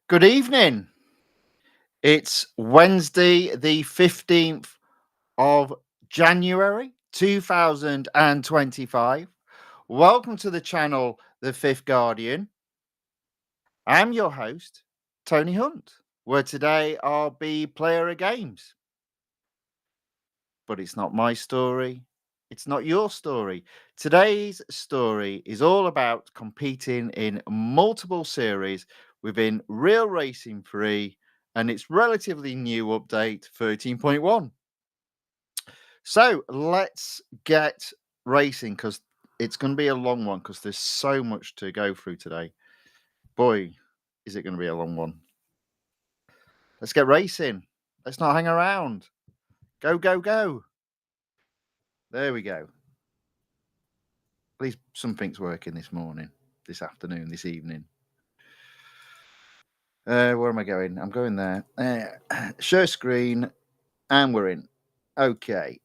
Good evening. It's Wednesday, the 15th of January, 2025. Welcome to the channel, The Fifth Guardian. I'm your host, Tony Hunt, where today I'll be player of games. But it's not my story. It's not your story. Today's story is all about competing in multiple series within Real Racing 3 and its relatively new update 13.1. So let's get racing because it's going to be a long one because there's so much to go through today. Boy, is it going to be a long one. Let's get racing. Let's not hang around. Go, go, go. There we go. At least something's working this morning, this afternoon, this evening. Where am I going? I'm going there. Share screen, and we're in. Okay.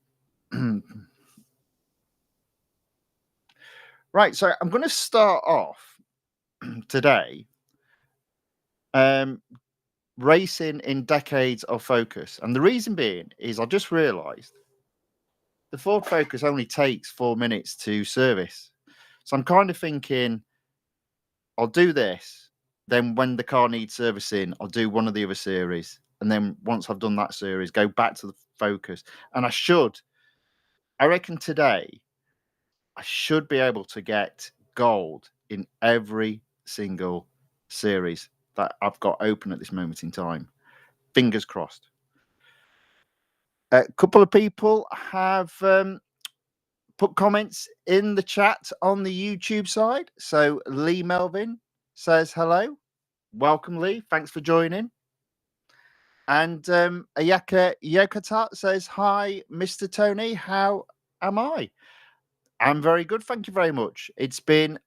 Right, so I'm going to start off today racing in decades of focus. And the reason being is I just realised the Ford Focus only takes 4 minutes to service. So I'm kind of thinking I'll do this. Then when the car needs servicing, I'll do one of the other series. And then once I've done that series, go back to the Focus. And I reckon today, I should be able to get gold in every single series that I've got open at this moment in time. Fingers crossed. A couple of people have put comments in the chat on the YouTube side. So Lee Melvin says hello. Welcome, Lee. Thanks for joining. And Ayaka Yokata says, hi, Mr. Tony. How am I? I'm very good. Thank you very much. It's been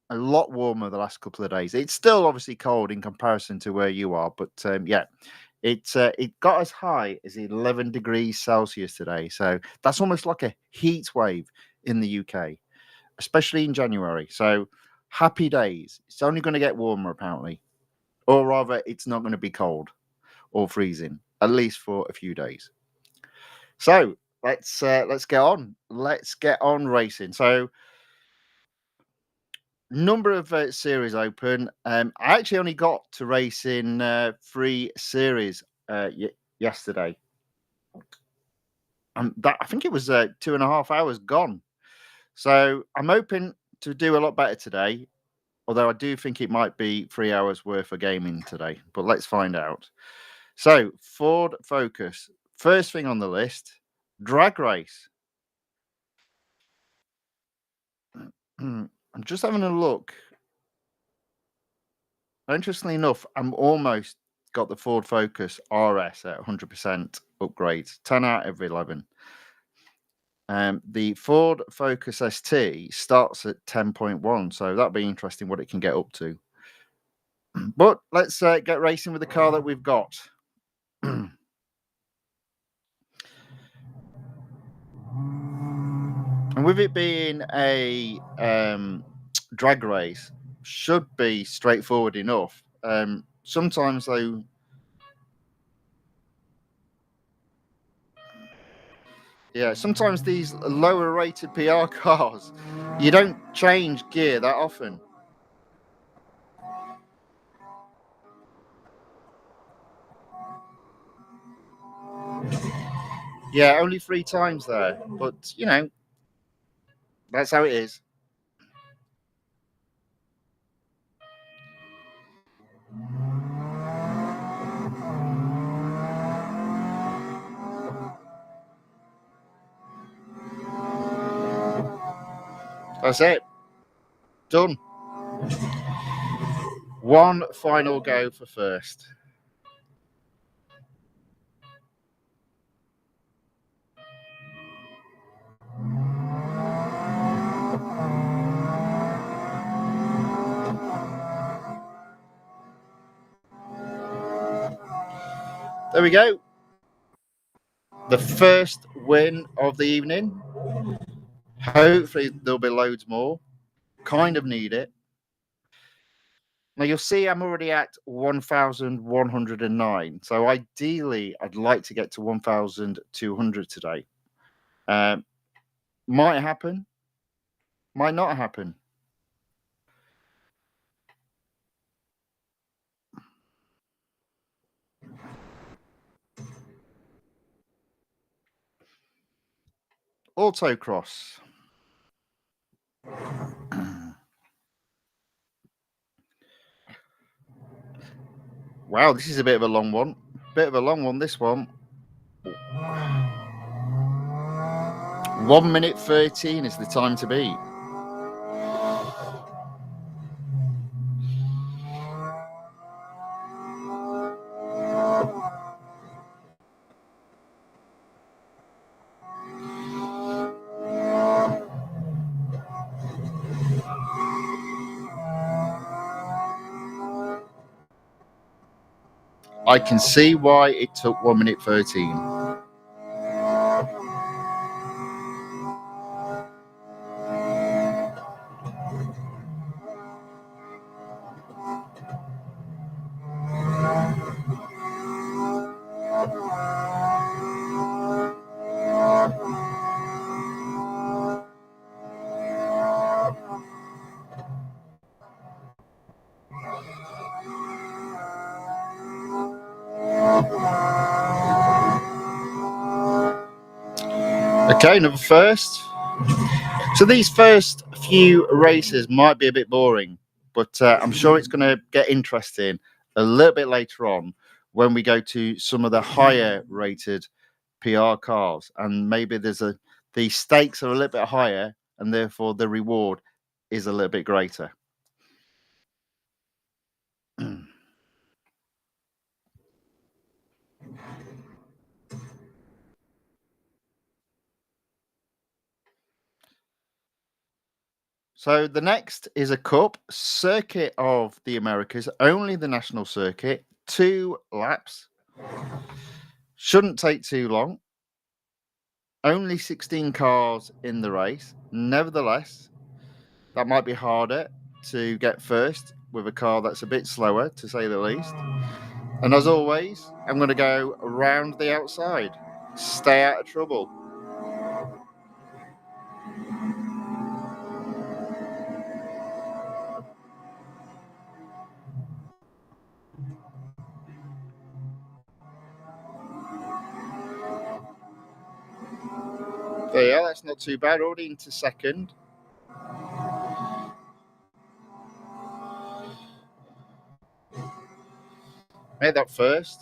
a lot warmer the last couple of days. It's still obviously cold in comparison to where you are. But yeah, it got as high as 11 degrees Celsius today. So that's almost like a heat wave in the UK, especially in January. So happy days. It's only going to get warmer, apparently. Or rather, it's not going to be cold or freezing, at least for a few days. So let's get on. Let's get on racing. So number of series open. I actually only got to race in 3 series yesterday. That I think it was 2.5 hours gone. So I'm hoping to do a lot better today. Although I do think it might be 3 hours worth of gaming today, but let's find out. So, Ford Focus. First thing on the list, drag race. I'm just having a look. Interestingly enough, I'm almost got the Ford Focus RS at 100% upgrades, 10 out of 11. The Ford Focus ST starts at 10.1, so that'll be interesting what it can get up to. But let's get racing with the car that we've got. And with it being a drag race, should be straightforward enough. Sometimes, though, yeah, sometimes these lower rated PR cars, you don't change gear that often. Yeah, only 3 times there, but you know, that's how it is. That's it. Done. One final go for first. There we go. The first win of the evening. Hopefully there'll be loads more. Kind of need it. Now you'll see I'm already at 1,109. So ideally, I'd like to get to 1,200 today. Might happen, might not happen. Autocross. Wow, this is a bit of a long one. Bit of a long one, this one. 1 minute 13 is the time to beat. I can see why it took 1 minute 13. Okay, another first. So these first few races might be a bit boring, but I'm sure it's going to get interesting a little bit later on when we go to some of the higher rated PR cars, and maybe the stakes are a little bit higher, and therefore the reward is a little bit greater. So the next is a cup circuit of the Americas, only the national circuit, 2 laps. Shouldn't take too long. Only 16 cars in the race. Nevertheless, that might be harder to get first with a car that's a bit slower, to say the least. And as always, I'm going to go around the outside. Stay out of trouble. There you are, that's not too bad. Already into second. Made that first.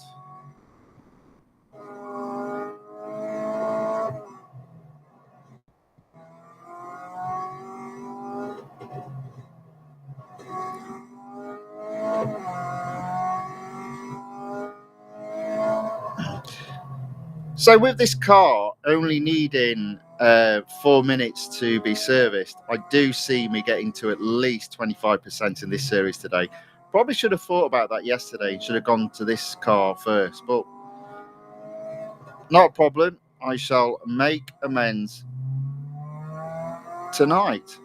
So with this car only needing 4 minutes to be serviced, I do see me getting to at least 25% in this series today. Probably should have thought about that yesterday. Should have gone to this car first, but not a problem. I shall make amends tonight.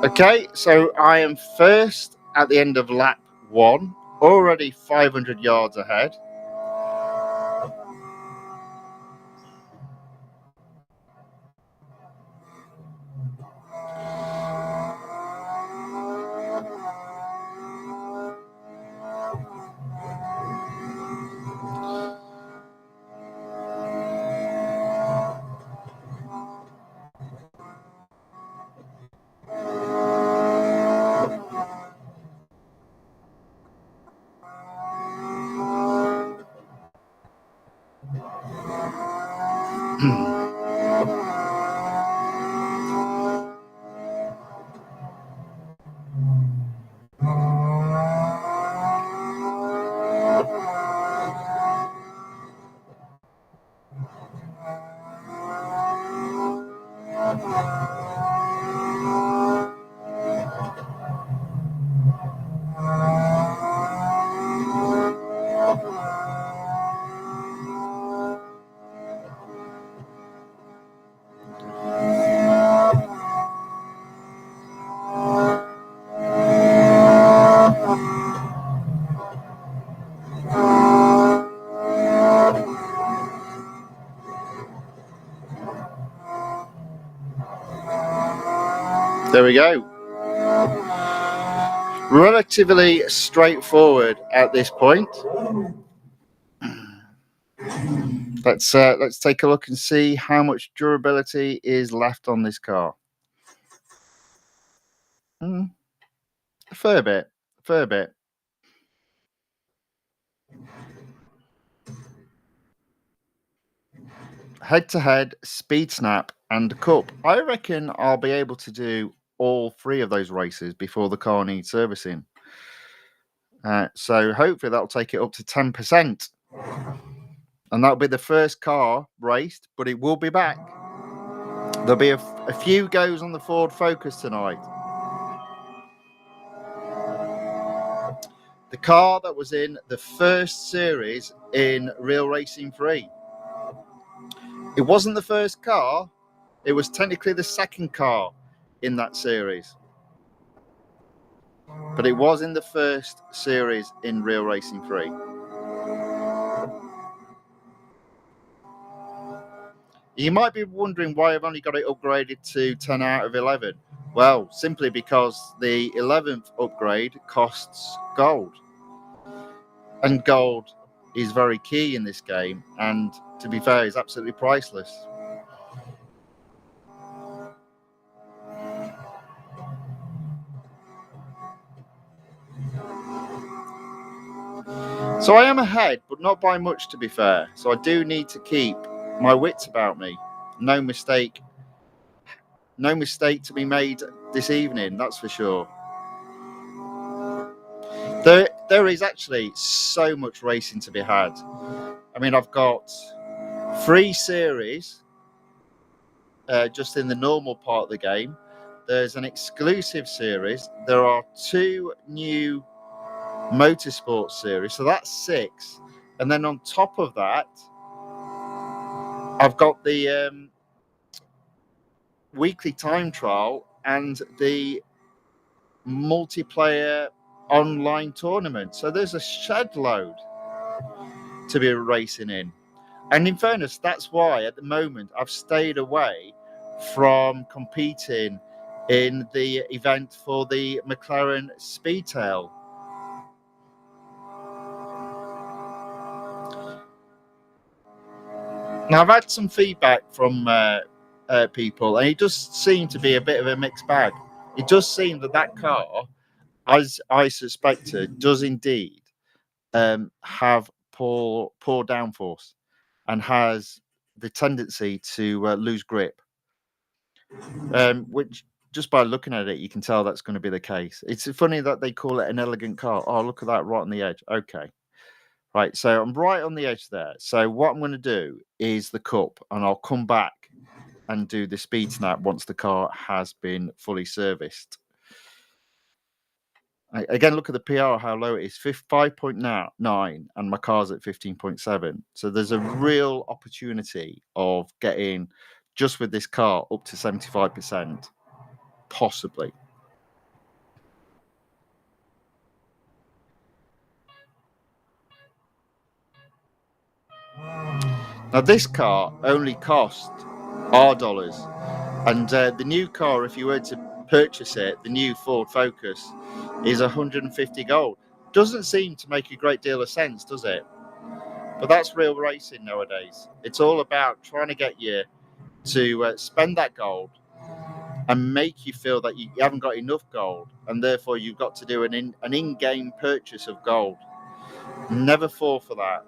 Okay, so I am first at the end of lap 1, already 500 yards ahead. There we go. Relatively straightforward at this point. Let's take a look and see how much durability is left on this car. A fair bit, fair bit. Head-to-head, speed snap, and cup. I reckon I'll be able to do all three of those races before the car needs servicing. So hopefully that'll take it up to 10%. And that'll be the first car raced, but it will be back. There'll be a few goes on the Ford Focus tonight. The car that was in the first series in Real Racing 3. It wasn't the first car. It was technically the second car in that series. But it was in the first series in Real Racing 3. You might be wondering why I've only got it upgraded to 10 out of 11. Well, simply because the 11th upgrade costs gold. And gold is very key in this game. And to be fair, is absolutely priceless. So I am ahead, but not by much, to be fair. So I do need to keep my wits about me. No mistake to be made this evening, that's for sure. There is actually so much racing to be had. I mean, I've got 3 series just in the normal part of the game. There's an exclusive series. There are 2 new motorsport series, so that's 6. And then on top of that, I've got the weekly time trial and the multiplayer online tournament. So there's a shed load to be racing in. And in fairness, that's why at the moment I've stayed away from competing in the event for the McLaren Speedtail. Now, I've had some feedback from people, and it does seem to be a bit of a mixed bag. It does seem that car, as I suspected, does indeed have poor downforce and has the tendency to lose grip, which just by looking at it, you can tell that's going to be the case. It's funny that they call it an elegant car. Oh, look at that right on the edge. Okay. Right, so I'm right on the edge there. So what I'm going to do is the cup, and I'll come back and do the speed snap once the car has been fully serviced. Again, look at the PR, how low it is, 5.9, and my car's at 15.7. So there's a real opportunity of getting, just with this car, up to 75%, possibly. Now, this car only cost $R, and the new car, if you were to purchase it, the new Ford Focus, is 150 gold. Doesn't seem to make a great deal of sense, does it? But that's real racing nowadays. It's all about trying to get you to spend that gold and make you feel that you haven't got enough gold, and therefore you've got to do an in-game purchase of gold. Never fall for that.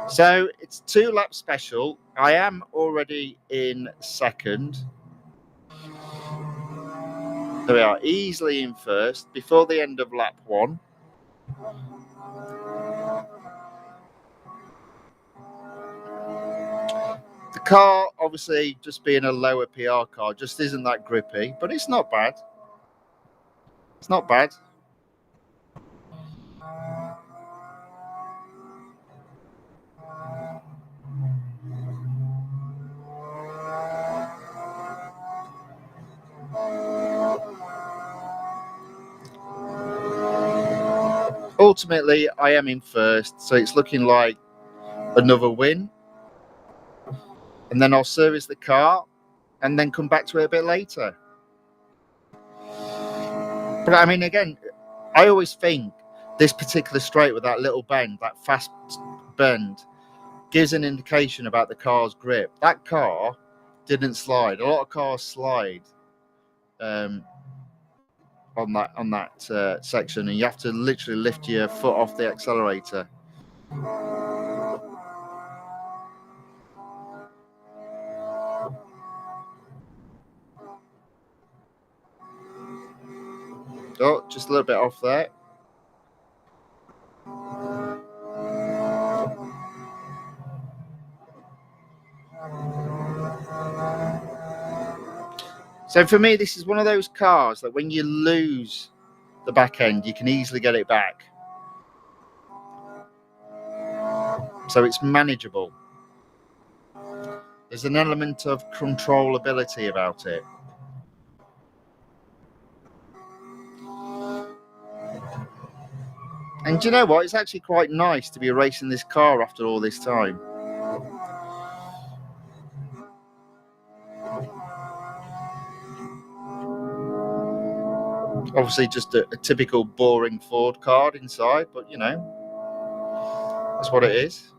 So it's 2-lap special. I am already in second. There we are, easily in first before the end of lap 1. The car, obviously, just being a lower PR car, just isn't that grippy, but it's not bad. It's not bad. Ultimately, I am in first, so it's looking like another win, and then I'll service the car and then come back to it a bit later. But I mean, again, I always think this particular straight with that little bend, that fast bend, gives an indication about the car's grip. That car didn't slide. A lot of cars slide on that section, and you have to literally lift your foot off the accelerator. Oh, just a little bit off there. So for me, this is one of those cars that when you lose the back end, you can easily get it back. So it's manageable. There's an element of controllability about it. And do you know what? It's actually quite nice to be racing this car after all this time. Obviously, just a typical boring Ford card inside, but you know, that's what it is.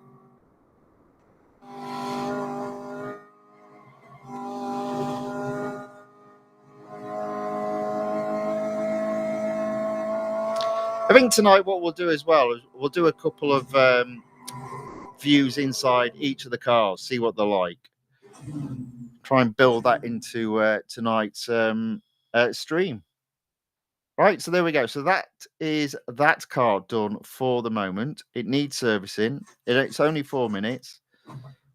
I think tonight what we'll do as well is we'll do a couple of views inside each of the cars, see what they're like. Try and build that into tonight's stream. Right, so there we go. So that is that car done for the moment. It needs servicing. It's only 4 minutes.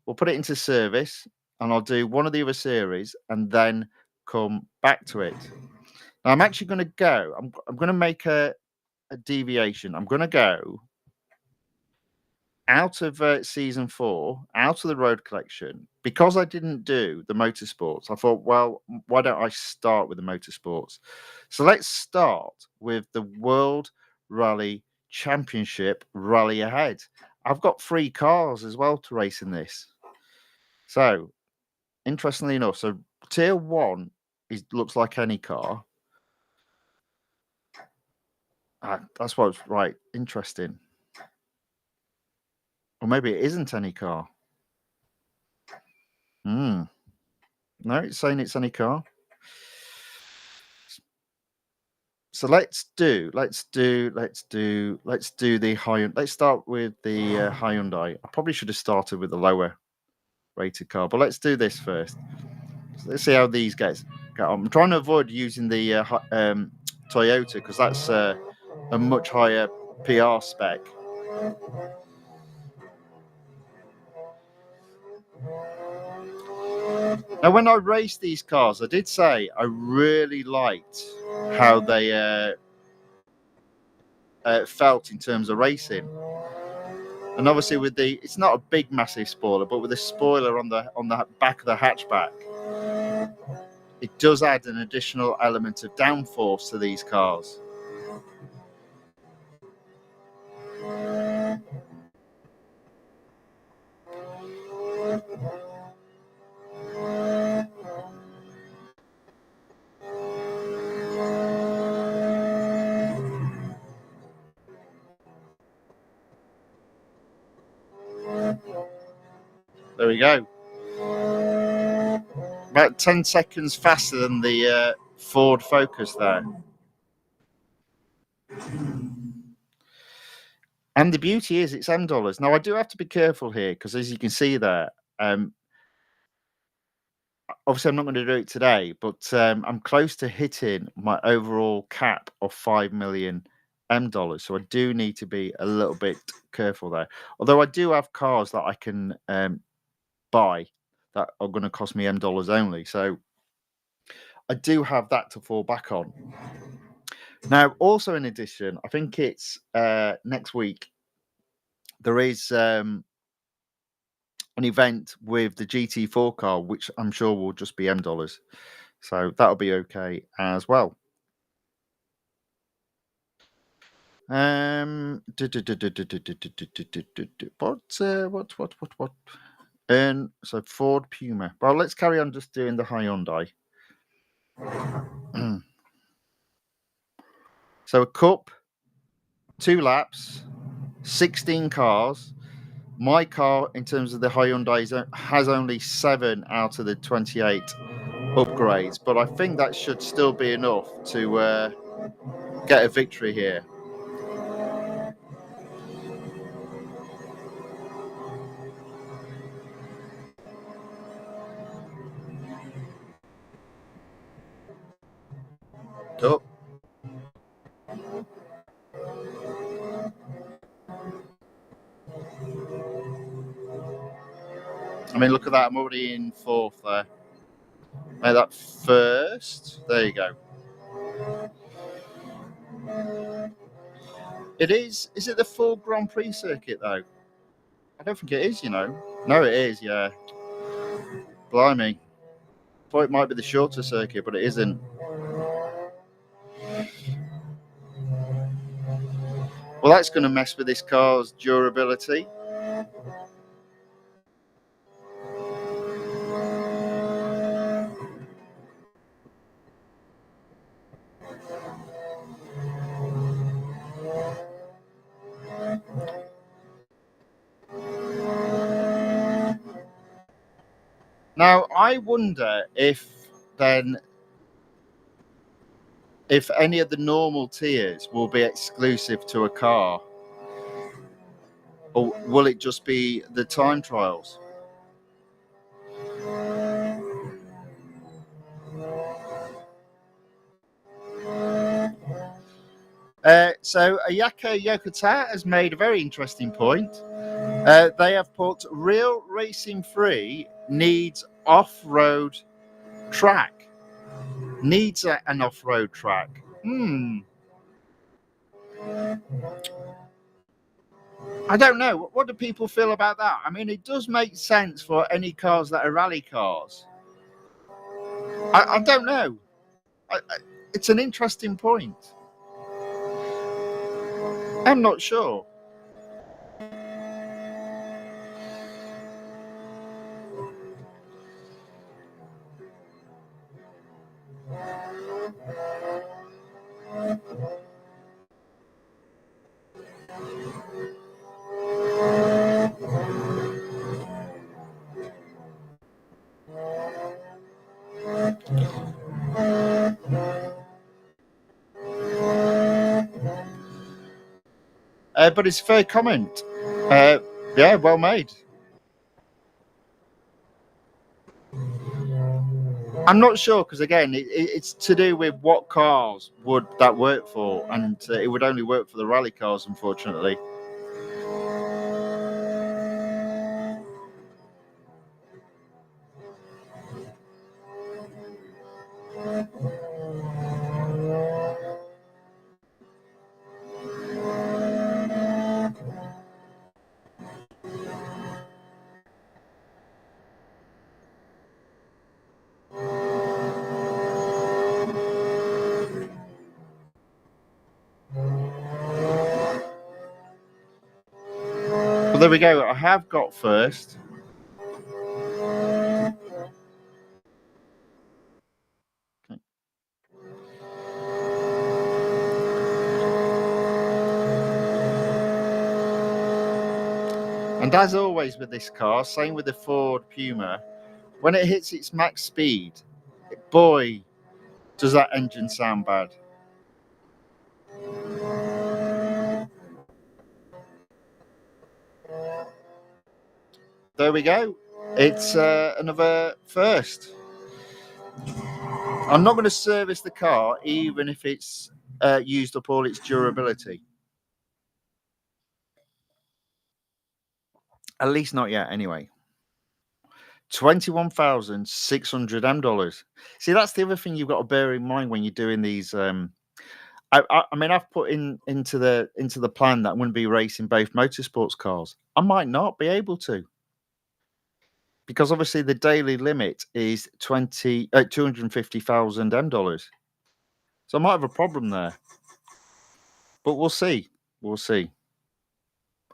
We'll put it into service, and I'll do one of the other series, and then come back to it. Now, I'm actually going to go. I'm going to make a deviation. I'm going to go out of season 4, out of the road collection, because I didn't do the motorsports. I thought, well, why don't I start with the motorsports? So let's start with the World Rally Championship Rally Ahead. I've got 3 cars as well to race in this. So, interestingly enough, so tier 1 looks like any car. That's what's right. Interesting. Or maybe it isn't any car. No, it's saying it's any car. So let's do the Hyundai. Let's start with the Hyundai. I probably should have started with the lower rated car, but let's do this first. So let's see how these get on. I'm trying to avoid using the Toyota because that's a much higher PR spec. Now, when I raced these cars, I did say I really liked how they felt in terms of racing. And obviously, with it's not a big, massive spoiler, but with the spoiler on the back of the hatchback, it does add an additional element of downforce to these cars. There we go. About 10 seconds faster than the Ford Focus there. And the beauty is it's $M. Now, I do have to be careful here because, as you can see there, obviously I'm not going to do it today, but I'm close to hitting my overall cap of $5 million M. So I do need to be a little bit careful there. Although I do have cars that I can buy that are going to cost me M only. So I do have that to fall back on. Now, also in addition, I think it's next week, there is an event with the GT4 car, which I'm sure will just be M. So that'll be okay as well. What? So Ford Puma. Well, let's carry on just doing the Hyundai. So a cup, 2 laps, 16 cars. My car, in terms of the Hyundai, has only 7 out of the 28 upgrades, but I think that should still be enough to get a victory here. Oh. I mean, look at that. I'm already in 4th there. Made that 1st. There you go. It is. Is it the full Grand Prix circuit, though? I don't think it is, you know. No, it is, yeah. Blimey. Thought it might be the shorter circuit, but it isn't. Well, that's going to mess with this car's durability. Now, I wonder if any of the normal tiers will be exclusive to a car, or will it just be the time trials? So Ayako Yokota has made a very interesting point. They have put Real Racing 3 needs off-road track. Needs an off-road track. I don't know. What do people feel about that? I mean, it does make sense for any cars that are rally cars. I don't know. It's an interesting point. I'm not sure. But it's a fair comment. Yeah, well made. I'm not sure because again, it's to do with what cars would that work for, and it would only work for the rally cars, unfortunately. Well, there we go. I have got first. Okay. And as always with this car, same with the Ford Puma, when it hits its max speed, boy, does that engine sound bad. There we go. It's another first. I'm not going to service the car even if it's used up all its durability. At least not yet, anyway. $21,600. See, that's the other thing you've got to bear in mind when you're doing these. I mean, I've put into the plan that I'm going to be racing both motorsports cars. I might not be able to, because obviously the daily limit is $250,000. So I might have a problem there, but we'll see. We'll see.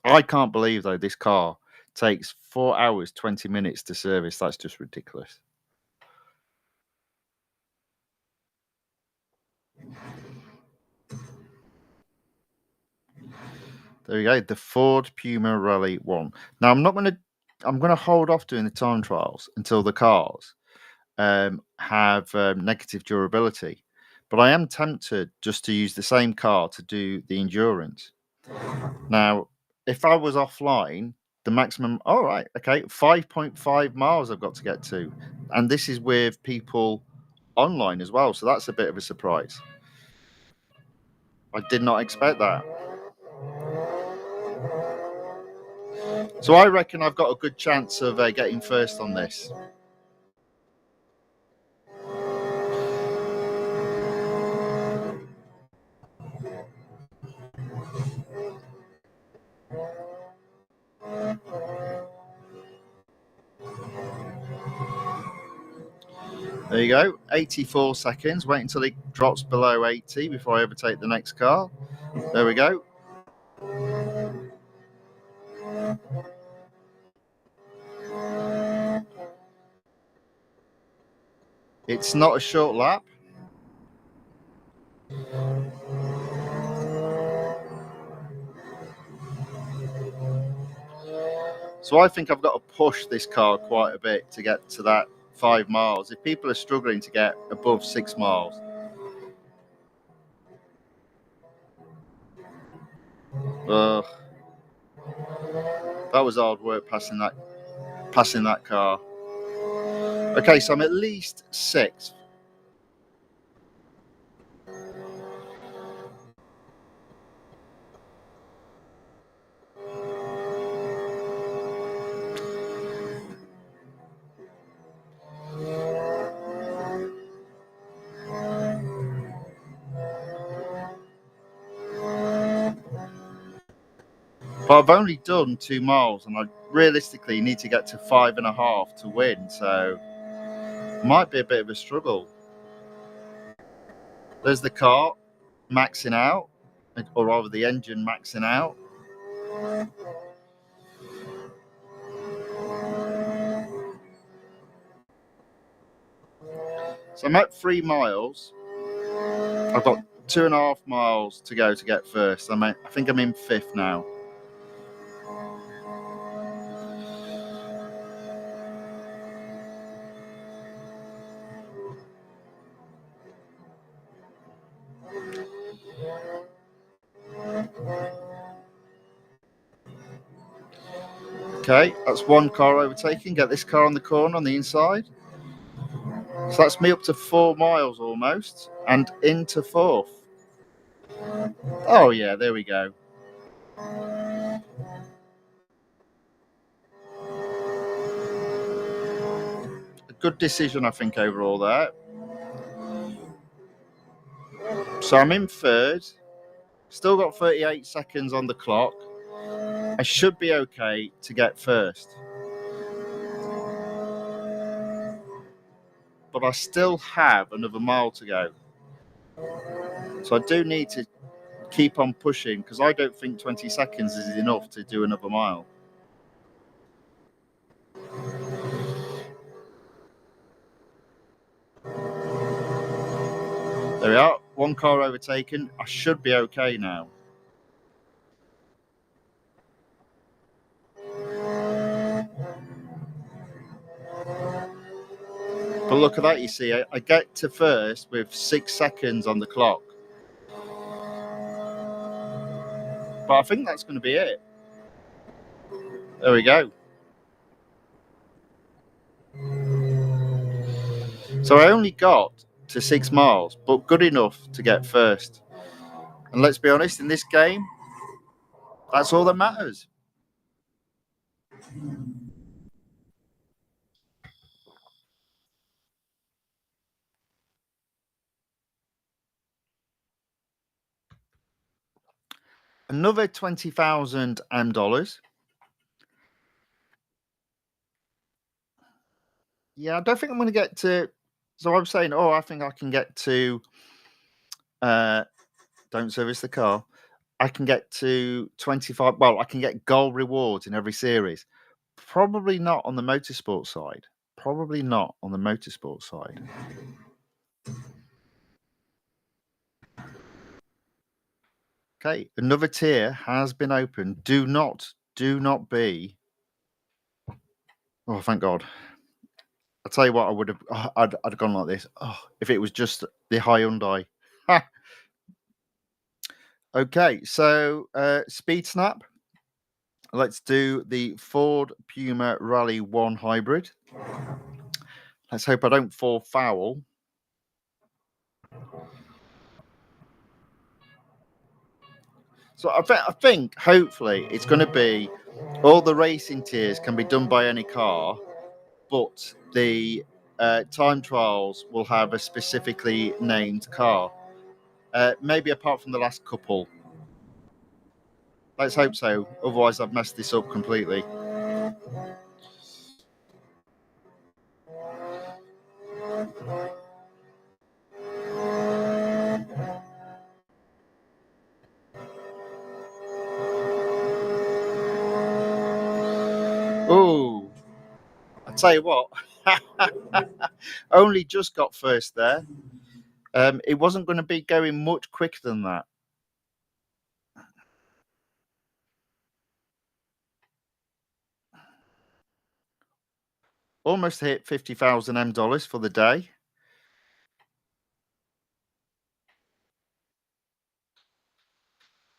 I can't believe, though, this car takes 4 hours, 20 minutes to service. That's just ridiculous. There we go. The Ford Puma Rally 1. Now, I'm going to hold off doing the time trials until the cars have negative durability. But I am tempted just to use the same car to do the endurance. Now, if I was offline, the maximum, all right, okay, 5.5 miles I've got to get to. And this is with people online as well. So that's a bit of a surprise. I did not expect that. So I reckon I've got a good chance of getting first on this. There you go, 84 seconds. Wait until it drops below 80 before I overtake the next car. There we go. It's not a short lap. So I think I've got to push this car quite a bit to get to that 5 miles. If people are struggling to get above 6 miles. That was hard work passing that car. Okay, so I'm at least 6th. But I've only done 2 miles, and I realistically need to get to 5.5 to win. So it might be a bit of a struggle. There's the car maxing out, or rather the engine maxing out. So I'm at 3 miles. I've got 2.5 miles to go to get first. I think I'm in 5th now. Okay, that's one car overtaken. Get this car on the corner on the inside. So that's me up to 4 miles almost, and into 4th. Oh yeah, there we go. A good decision, I think, overall there. So I'm in 3rd. Still got 38 seconds on the clock. I should be okay to get first. But I still have another mile to go. So I do need to keep on pushing, because I don't think 20 seconds is enough to do another mile. There we are. One car overtaken. I should be okay now. But look at that, you see, I get to first with 6 seconds on the clock. But I think that's going to be it. There we go. So I only got to 6 miles, but good enough to get first. And let's be honest, in this game, that's all that matters. Another $20,000. Yeah, I don't think I'm going to get to. So I'm saying, I think I can get to. Don't service the car. I can get to 25. Well, I can get gold rewards in every series. Probably not on the motorsport side. Probably not on the motorsport side. Okay, another tier has been opened. Do not be. Oh, thank God. I'll tell you what, I would have. I'd have gone like this. Oh, if it was just the Hyundai. Ha! Okay, so Speed Snap. Let's do the Ford Puma Rally 1 Hybrid. Let's hope I don't fall foul. So I think hopefully it's going to be all the racing tiers can be done by any car, but the time trials will have a specifically named car. Maybe apart from the last couple. Let's hope so. Otherwise, I've messed this up completely. Oh, I tell you what, only just got first there. It wasn't going to be going much quicker than that. Almost hit $50,000 for the day. I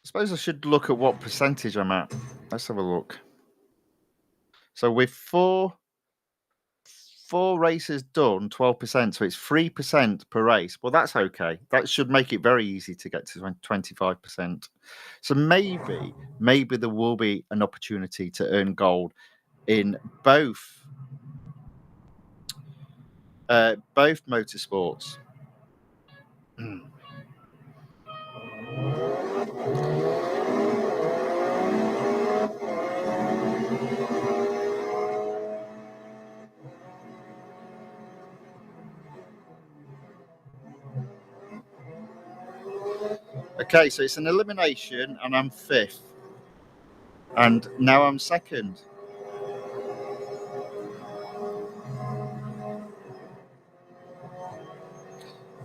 suppose I should look at what percentage I'm at. Let's have a look. So with four races done, 12%. So it's 3% per race. Well, that's okay. That should make it very easy to get to 25%. So maybe there will be an opportunity to earn gold in both motorsports. Okay, so it's an elimination, and I'm 5th. And now I'm 2nd.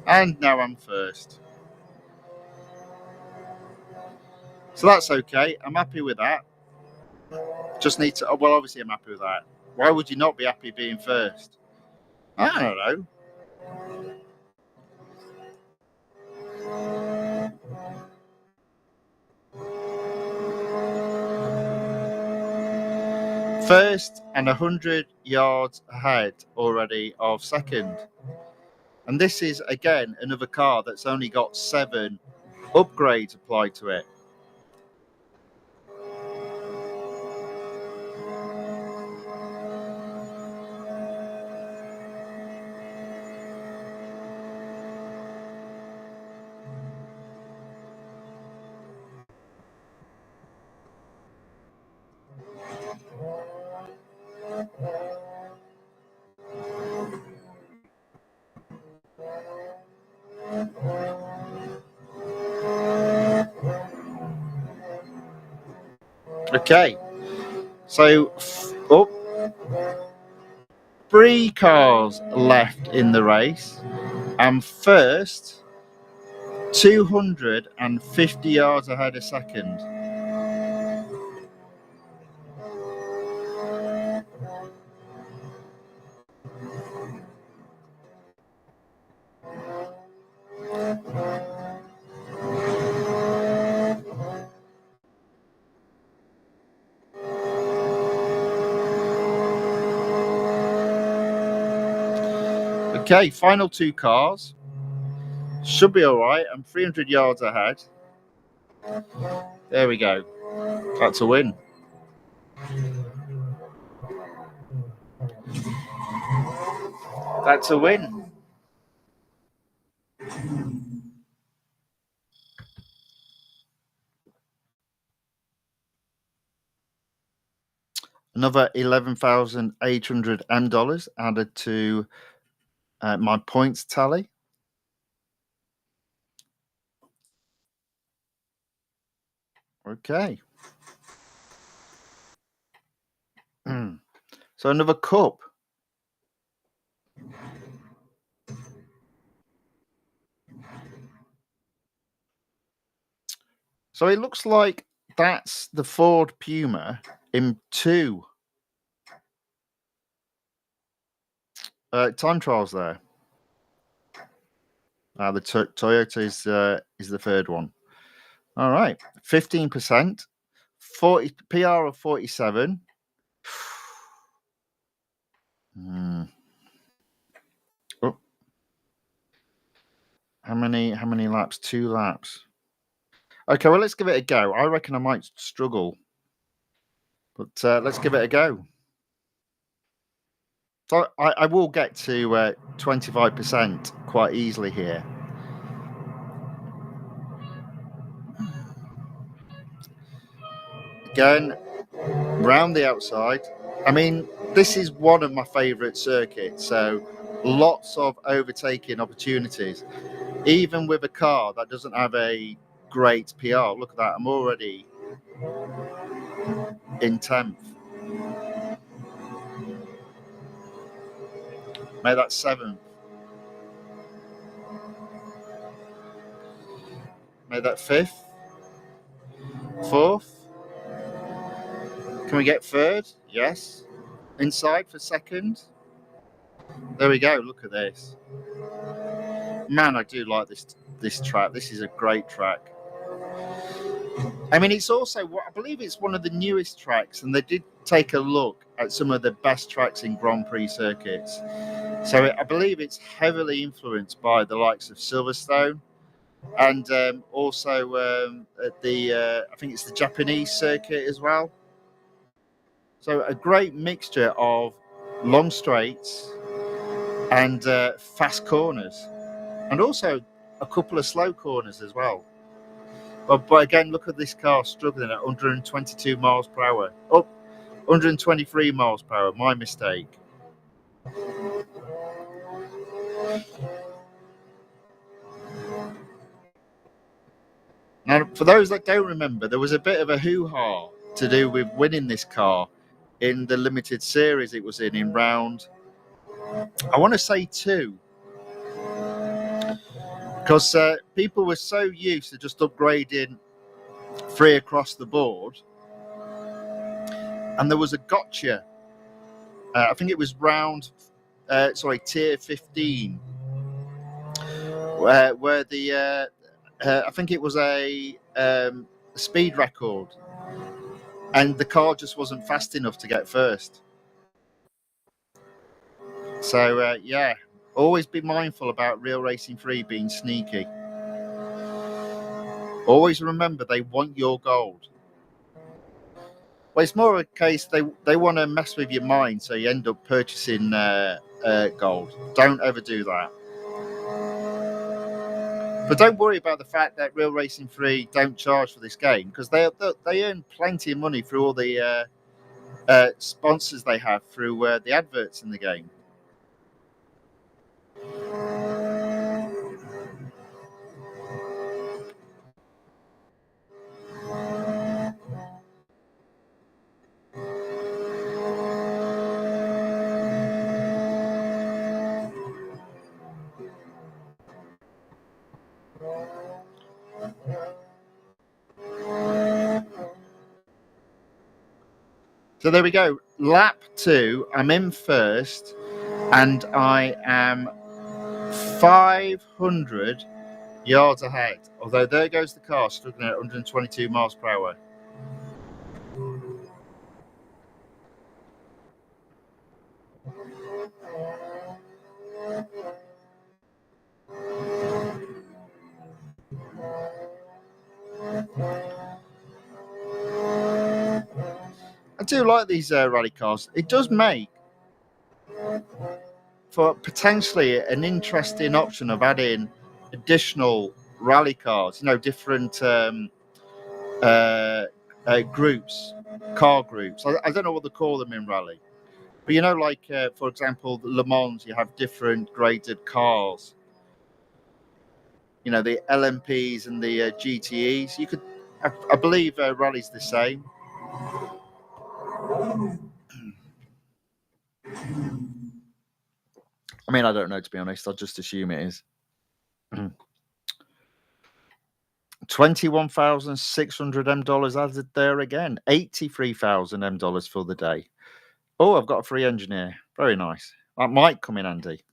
And now I'm 1st. So that's okay. I'm happy with that. Just need to. Well, obviously, I'm happy with that. Why would you not be happy being 1st? I don't know. First and 100 yards ahead already of 2nd. And this is, again, another car that's only got 7 upgrades applied to it. Okay, so 3 cars left in the race, and first 250 yards ahead of 2nd. Okay, final 2 cars. Should be all right. I'm 300 yards ahead. There we go. That's a win. That's a win. Another $11,800 added to my points tally. Okay. So another cup. So it looks like that's the Ford Puma in 2 time trials there. The Toyota is the third one. All right, 15%, 40 PR of 47. Oh, how many laps? 2 laps. Okay, well, let's give it a go. I reckon I might struggle, but let's give it a go. So I will get to 25% quite easily here. Again, round the outside. I mean, this is one of my favourite circuits, so lots of overtaking opportunities. Even with a car that doesn't have a great PR, look at that, I'm already in 10th. Made that 7th. Made that 5th. 4th. Can we get 3rd? Yes. Inside for 2nd. There we go. Look at this. Man, I do like this track. This is a great track. I mean, it's also, I believe it's one of the newest tracks, and they did take a look at some of the best tracks in Grand Prix circuits. So I believe it's heavily influenced by the likes of Silverstone, and also I think it's the Japanese circuit as well. So a great mixture of long straights and fast corners, and also a couple of slow corners as well. But again, look at this car struggling at 122 miles per hour. Oh, 123 miles per hour. My mistake. Now, for those that don't remember, there was a bit of a hoo-ha to do with winning this car in the limited series it was in round, I want to say 2. Because people were so used to just upgrading 3 across the board. And there was a gotcha. I think it was tier 15. Where the I think it was a speed record, and the car just wasn't fast enough to get first. So yeah, always be mindful about Real Racing 3 being sneaky. Always remember they want your gold. Well, it's more a case they want to mess with your mind, so you end up purchasing gold. Don't ever do that. But don't worry about the fact that Real Racing 3 don't charge for this game, because they earn plenty of money through all the sponsors they have through the adverts in the game. So there we go. Lap 2, I'm in first, and I am 500 yards ahead. Although there goes the car struggling at 122 miles per hour. I do like these rally cars. It does make for potentially an interesting option of adding additional rally cars, different groups, car groups. I don't know what they call them in rally, but like for example, Le Mans, you have different graded cars. The LMPs and the GTEs. You could I believe Rally's the same. I mean, I don't know, to be honest. I'll just assume it is. $21,600 added there again. $83,000 for the day. Oh, I've got a free engineer. Very nice. That might come in handy.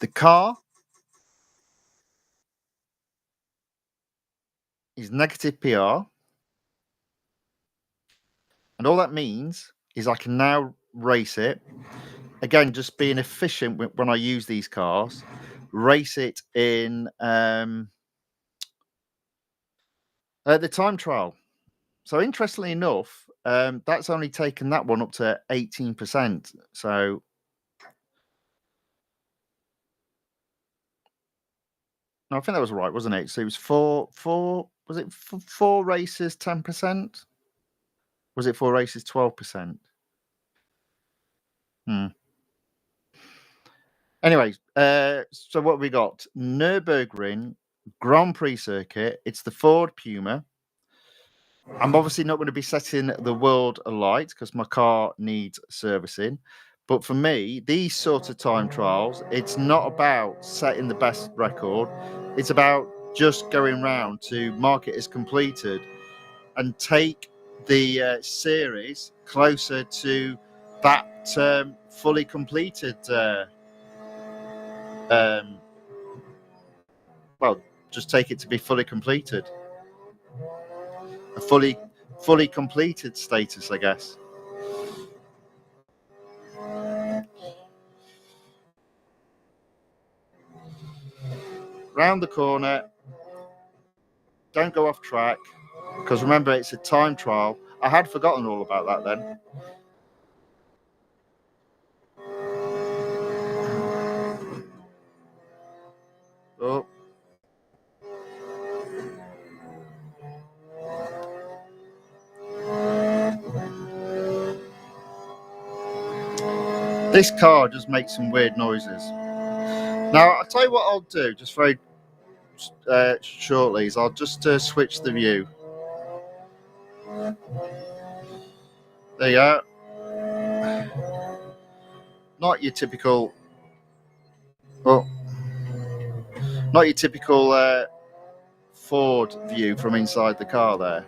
The car is negative PR. And all that means is I can now race it. Again, just being efficient when I use these cars. Race it in the time trial. So interestingly enough, that's only taken that one up to 18%. So no, I think that was right, wasn't it? So it was four races, 10%? Was it 4 races, 12%? Anyways, so what have we got? Nürburgring Grand Prix circuit. It's the Ford Puma. I'm obviously not going to be setting the world alight because my car needs servicing. But for me, these sort of time trials, it's not about setting the best record. It's about just going round to mark it as completed and take the series closer to that fully completed. Well, just take it to be fully completed. A fully completed status, I guess. Round the corner. Don't go off track. Because remember, it's a time trial. I had forgotten all about that then. Oh. This car just makes some weird noises. Now, I'll tell you what I'll do, just very shortly, is I'll just switch the view. There you go. Not your typical... Oh. Not your typical Ford view from inside the car there.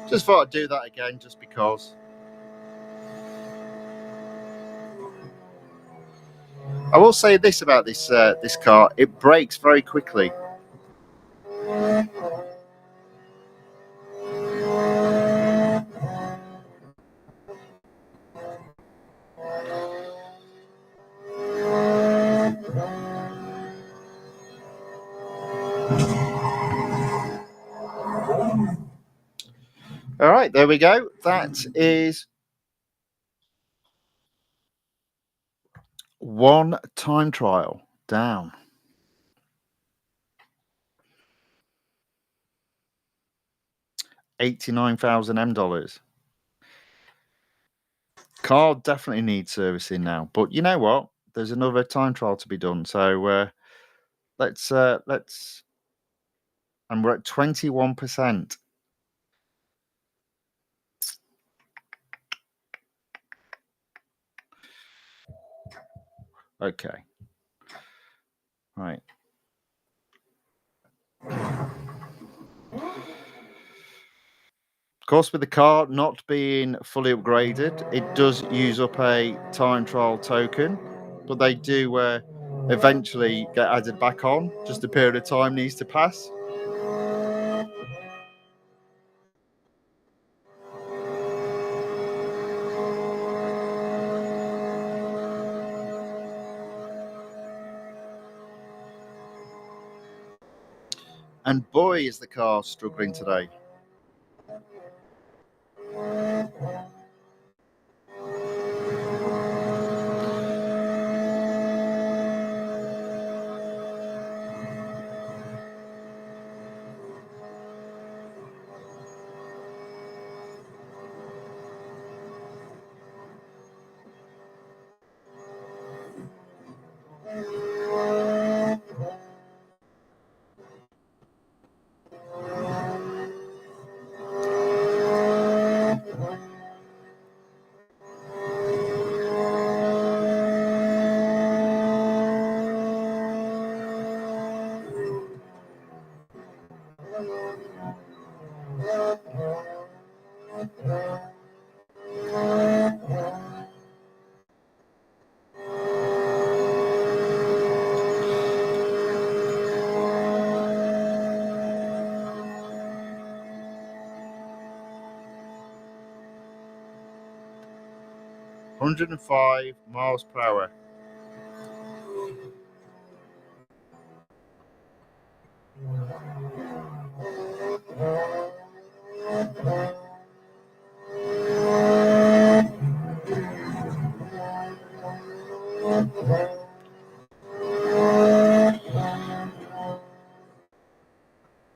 Just thought I'd do that again, just because. I will say this about this this car: it brakes very quickly. All right, there we go. That is one time trial down. $89,000. Car definitely needs servicing now, but you know what? There's another time trial to be done. So let's and we're at 21%. Okay. Right. Of course, with the car not being fully upgraded, it does use up a time trial token, but they do eventually get added back on. Just a period of time needs to pass. And boy, is the car struggling today. 105 miles per hour.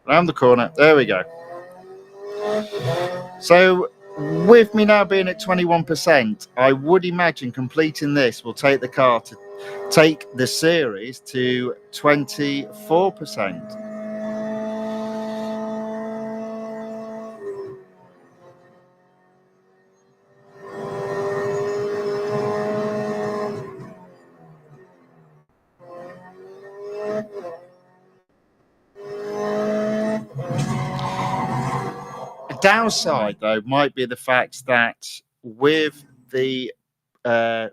Round the corner. There we go. So with me now being at 21%, I would imagine completing this will take the car to take the series to 24%. A downside, though, might be the fact that with the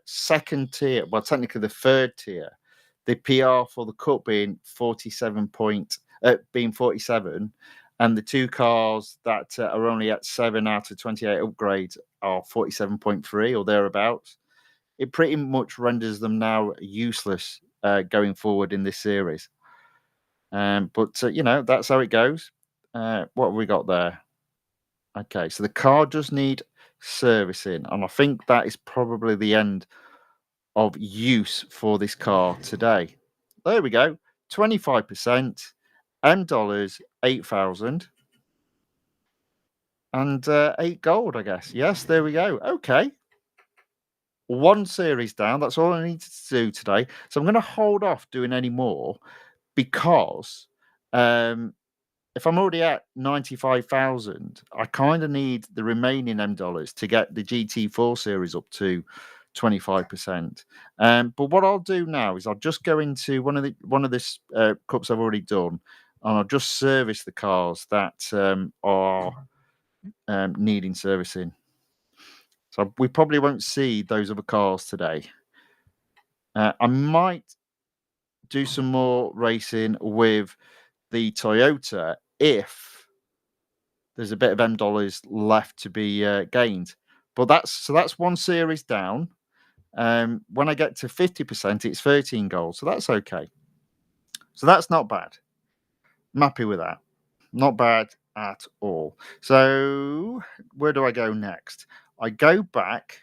second tier, well, technically the third tier, the PR for the Cup being 47 being 47, and the two cars that are only at 7 out of 28 upgrades are 47.3 or thereabouts. It pretty much renders them now useless going forward in this series. But you know, that's how it goes. What have we got there? Okay, so the car does need servicing, and I think that is probably the end of use for this car today. There we go, 25%, $, 8,000, and 8 gold, I guess. Yes, there we go. Okay, one series down. That's all I needed to do today. So I'm going to hold off doing any more because if I'm already at 95,000, I kind of need the remaining $, to get the GT4 series up to 25%. But what I'll do now is I'll just go into one of the cups I've already done, and I'll just service the cars that are needing servicing. So we probably won't see those other cars today. I might do some more racing with the Toyota if there's a bit of $, left to be gained. But that's one series down. When I get to 50%, it's 13 gold. So that's okay. So that's not bad. I'm happy with that. Not bad at all. So where do I go next? I go back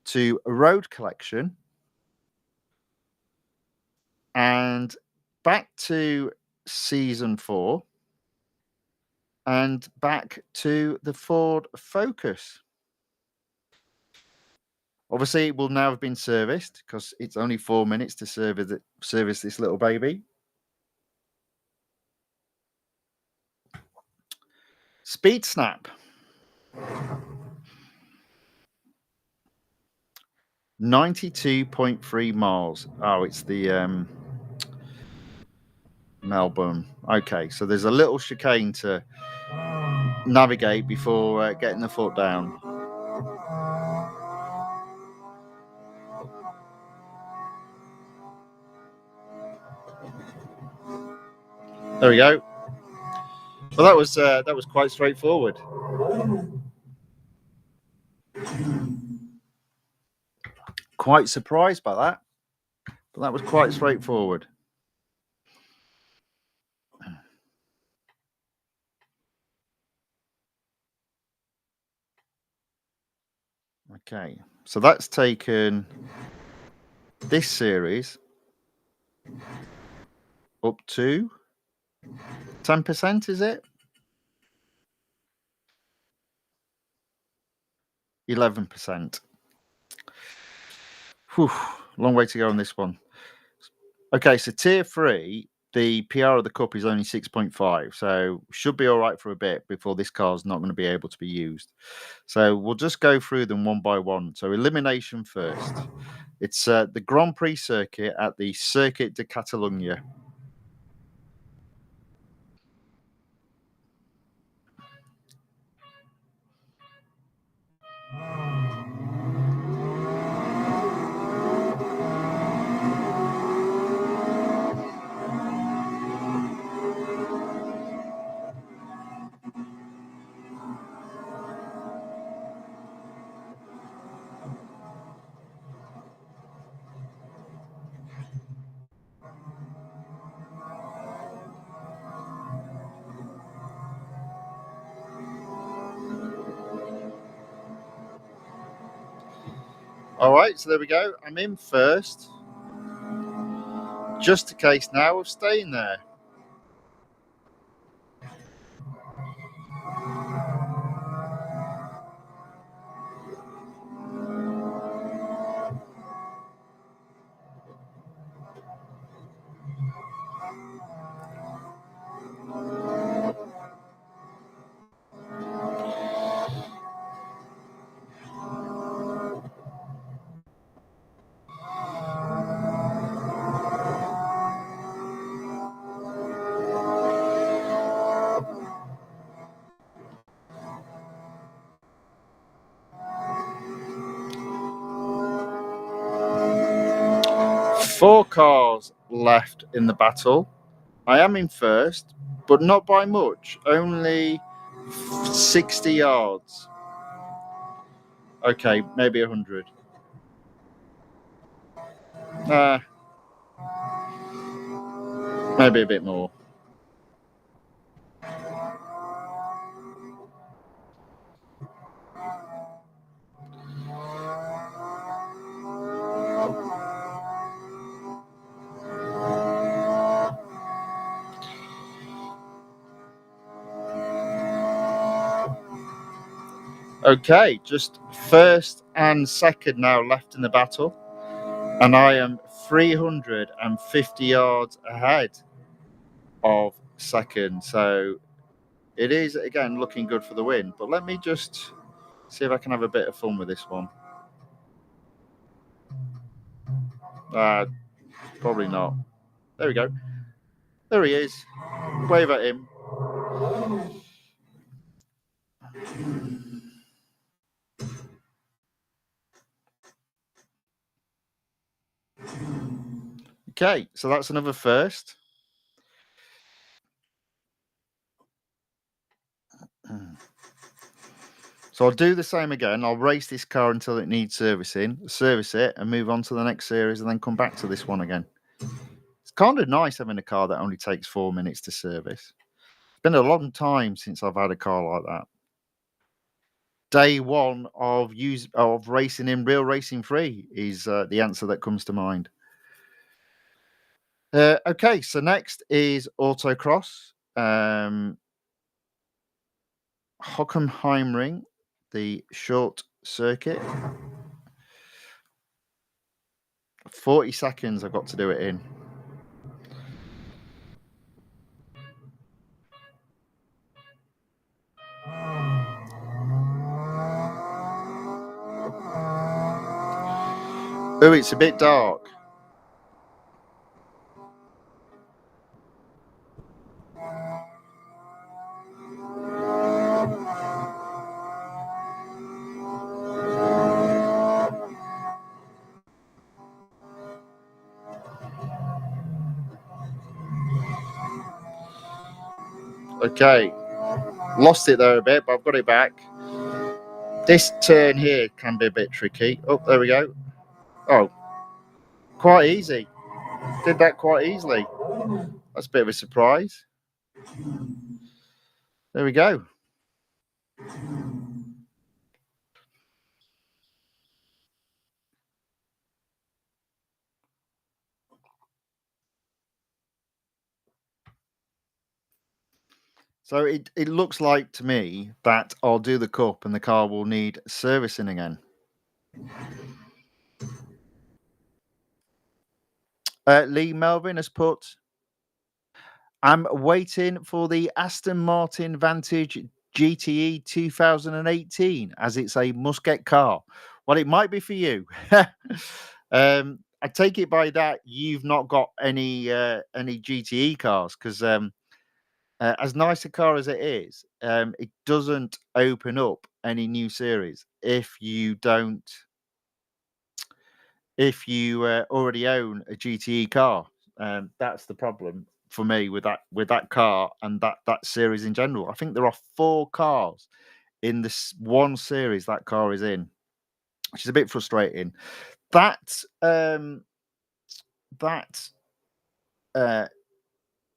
to Road Collection and back to Season 4 and back to the Ford Focus. Obviously, it will now have been serviced because it's only 4 minutes to service this little baby. Speed snap. 92.3 miles. Oh, it's the Melbourne. Okay, so there's a little chicane to navigate before getting the foot down. There we go. Well, that was quite straightforward. Quite surprised by that, but that was quite straightforward. Okay, so that's taken this series up to 10%, is it? 11%. Whew, long way to go on this one. Okay, so tier 3, the PR of the Cup is only 6.5, so should be all right for a bit before this car's not going to be able to be used. So we'll just go through them one by one. So elimination first. It's the Grand Prix circuit at the Circuit de Catalunya. All right, so there we go. I'm in first. Just a case now of staying there. Four cars left in the battle. I am in first, but not by much. Only 60 yards. Okay, maybe 100. Maybe a bit more. Okay, just first and second now left in the battle. And I am 350 yards ahead of second. So it is, again, looking good for the win. But let me just see if I can have a bit of fun with this one. Probably not. There we go. There he is. Wave at him. Okay, so that's another first. So I'll do the same again. I'll race this car until it needs servicing, service it, and move on to the next series, and then come back to this one again. It's kind of nice having a car that only takes 4 minutes to service. It's been a long time since I've had a car like that. Day one of racing in Real Racing 3 is the answer that comes to mind. Okay, so next is autocross. Hockenheimring, the short circuit. 40 seconds I've got to do it in. Oh, it's a bit dark. Okay, lost it there a bit, but I've got it back. This turn here can be a bit tricky. Oh, there we go. Oh, quite easy. Did that quite easily. That's a bit of a surprise. There we go. So it looks like to me that I'll do the cup and the car will need servicing again. Lee Melvin has put, I'm waiting for the Aston Martin Vantage GTE 2018 as it's a must-get car. Well, it might be for you. I take it by that you've not got any GTE cars because as nice a car as it is, it doesn't open up any new series if you already own a GTE car. That's the problem for me with that car and that series in general. I think there are 4 cars in this one series that car is in, which is a bit frustrating. That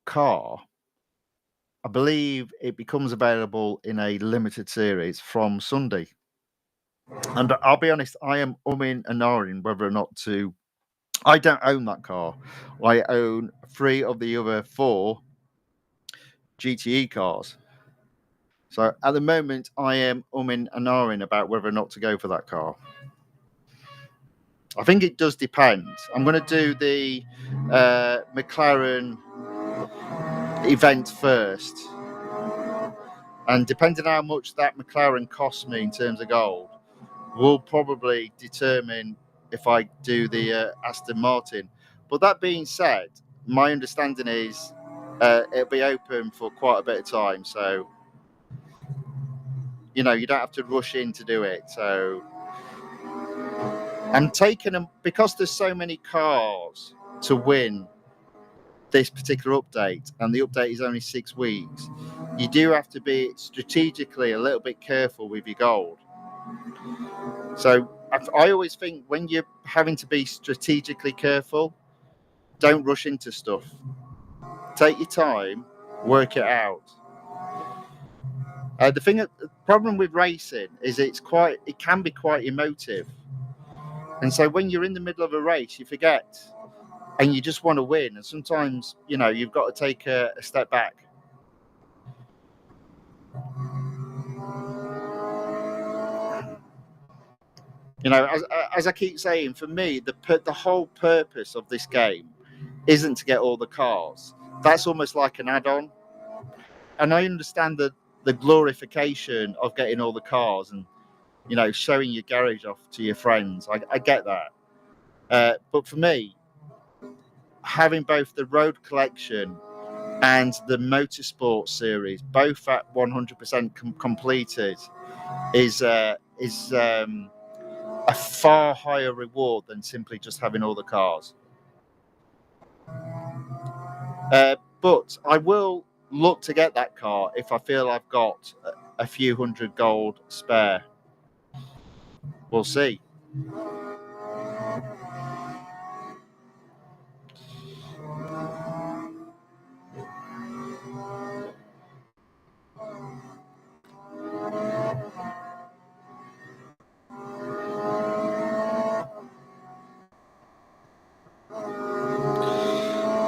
car, I believe it becomes available in a limited series from Sunday. And I'll be honest, I am umming and ahhing whether or not to. I don't own that car. I own 3 of the other 4 GTE cars. So at the moment, I am umming and ahhing about whether or not to go for that car. I think it does depend. I'm going to do the McLaren event first. And depending on how much that McLaren costs me in terms of gold, will probably determine if I do the Aston Martin. But that being said, my understanding is it'll be open for quite a bit of time. So, you don't have to rush in to do it. So I'm taking them because there's so many cars to win this particular update, and the update is only 6 weeks. You do have to be strategically a little bit careful with your gold. So I always think when you're having to be strategically careful, don't rush into stuff. Take your time, work it out. The problem with racing is it can be quite emotive. And so when you're in the middle of a race, you forget and you just want to win. And sometimes, you've got to take a step back. As I keep saying, for me, the whole purpose of this game isn't to get all the cars. That's almost like an add-on. And I understand the glorification of getting all the cars and, showing your garage off to your friends. I get that. But for me, having both the road collection and the motorsport series, both at 100% completed, is a far higher reward than simply just having all the cars. But I will look to get that car if I feel I've got a few hundred gold spare. We'll see.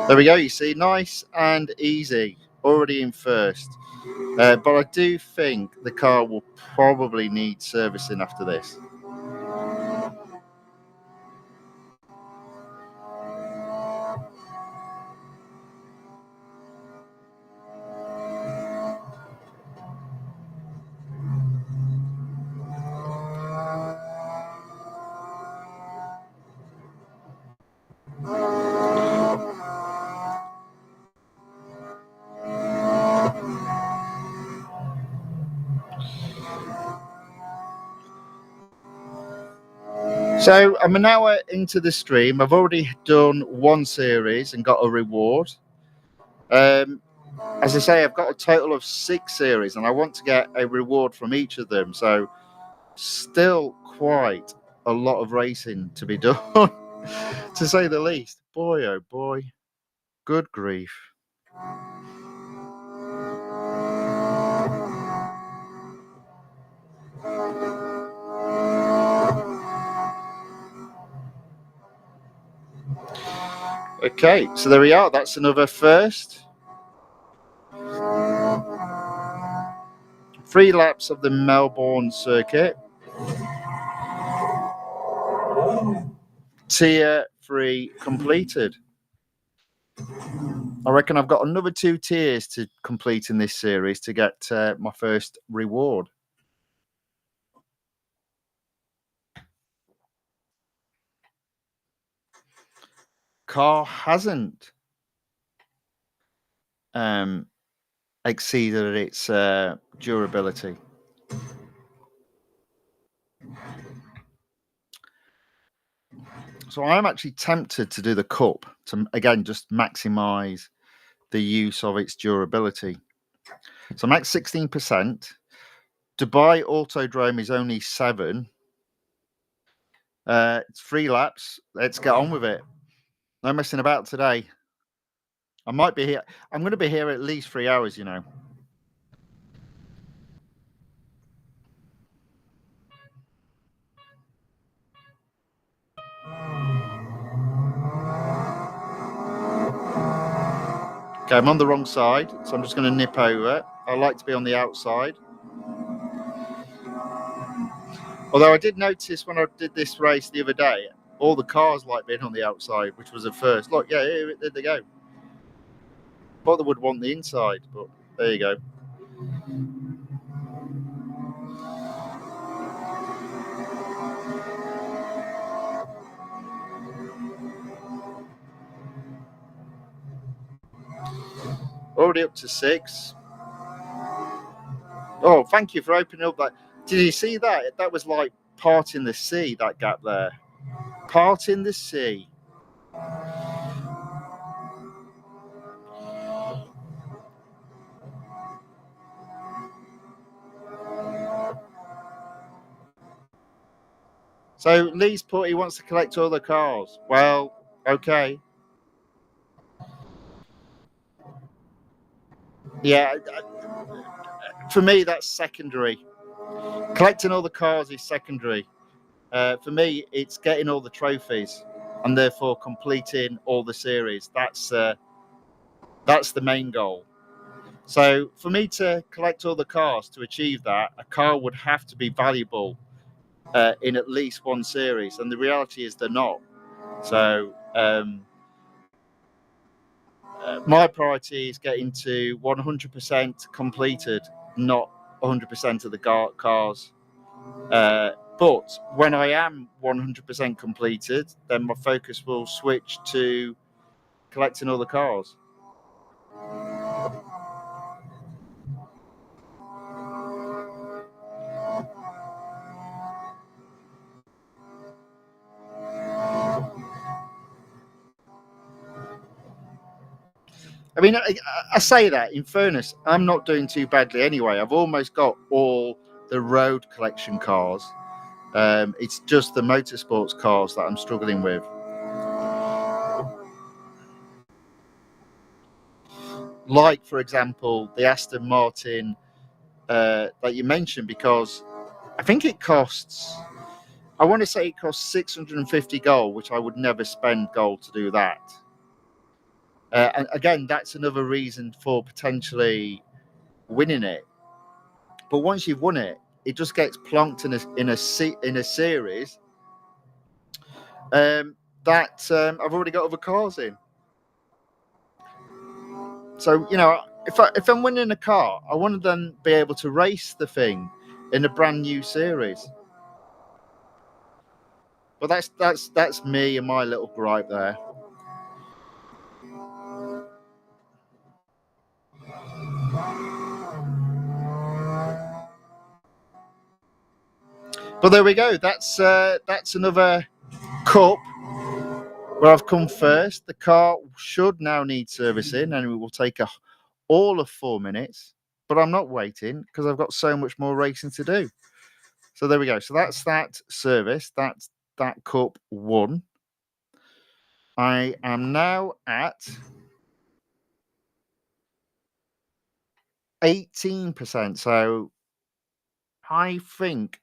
There we go. You see, nice and easy. Already in first. But I do think the car will probably need servicing after this. So I'm an hour into the stream. I've already done 1 series and got a reward. As I say, I've got a total of 6 series and I want to get a reward from each of them. So still quite a lot of racing to be done, to say the least. Boy, oh boy. Good grief. Okay, so there we are. That's another first. 3 laps of the Melbourne circuit. Tier 3 completed. I reckon I've got another 2 tiers to complete in this series to get my first reward. Car hasn't exceeded its durability. So I'm actually tempted to do the Cup to, again, just maximize the use of its durability. So I'm at 16%. Dubai Autodrome is only 7. It's 3 laps. Let's get on with it. No messing about today. I might be here. I'm going to be here at least 3 hours, Okay, I'm on the wrong side, so I'm just going to nip over. I like to be on the outside. Although I did notice when I did this race the other day, all the cars like being on the outside, which was at first. Look, yeah, there they go. Thought they would want the inside, but there you go. Already up to 6. Oh, thank you for opening up that. Did you see that? That was like parting the sea, that gap there. Parting the sea. So Lee's put he wants to collect all the cars. Well, okay. Yeah, for me, that's secondary. Collecting all the cars is secondary. For me, it's getting all the trophies and therefore completing all the series. That's the main goal. So for me to collect all the cars to achieve that, a car would have to be valuable in at least one series, and the reality is they're not. So my priority is getting to 100% completed, not 100% of the cars. But when I am 100% completed, then my focus will switch to collecting all the cars. I mean, I say that in fairness, I'm not doing too badly anyway. I've almost got all the road collection cars. It's just the motorsports cars that I'm struggling with. Like, for example, the Aston Martin that you mentioned, because I think it costs, I want to say it costs 650 gold, which I would never spend gold to do that. And again, that's another reason for potentially winning it. But once you've won it, it just gets plonked in a series that I've already got other cars in. So if I'm winning a car, I want to then be able to race the thing in a brand new series. But that's me and my little gripe there. But there we go. That's another cup where I've come first. The car should now need servicing, and it will take all of 4 minutes. But I'm not waiting because I've got so much more racing to do. So there we go. So that's that service. That's that cup 1. I am now at 18%. So I think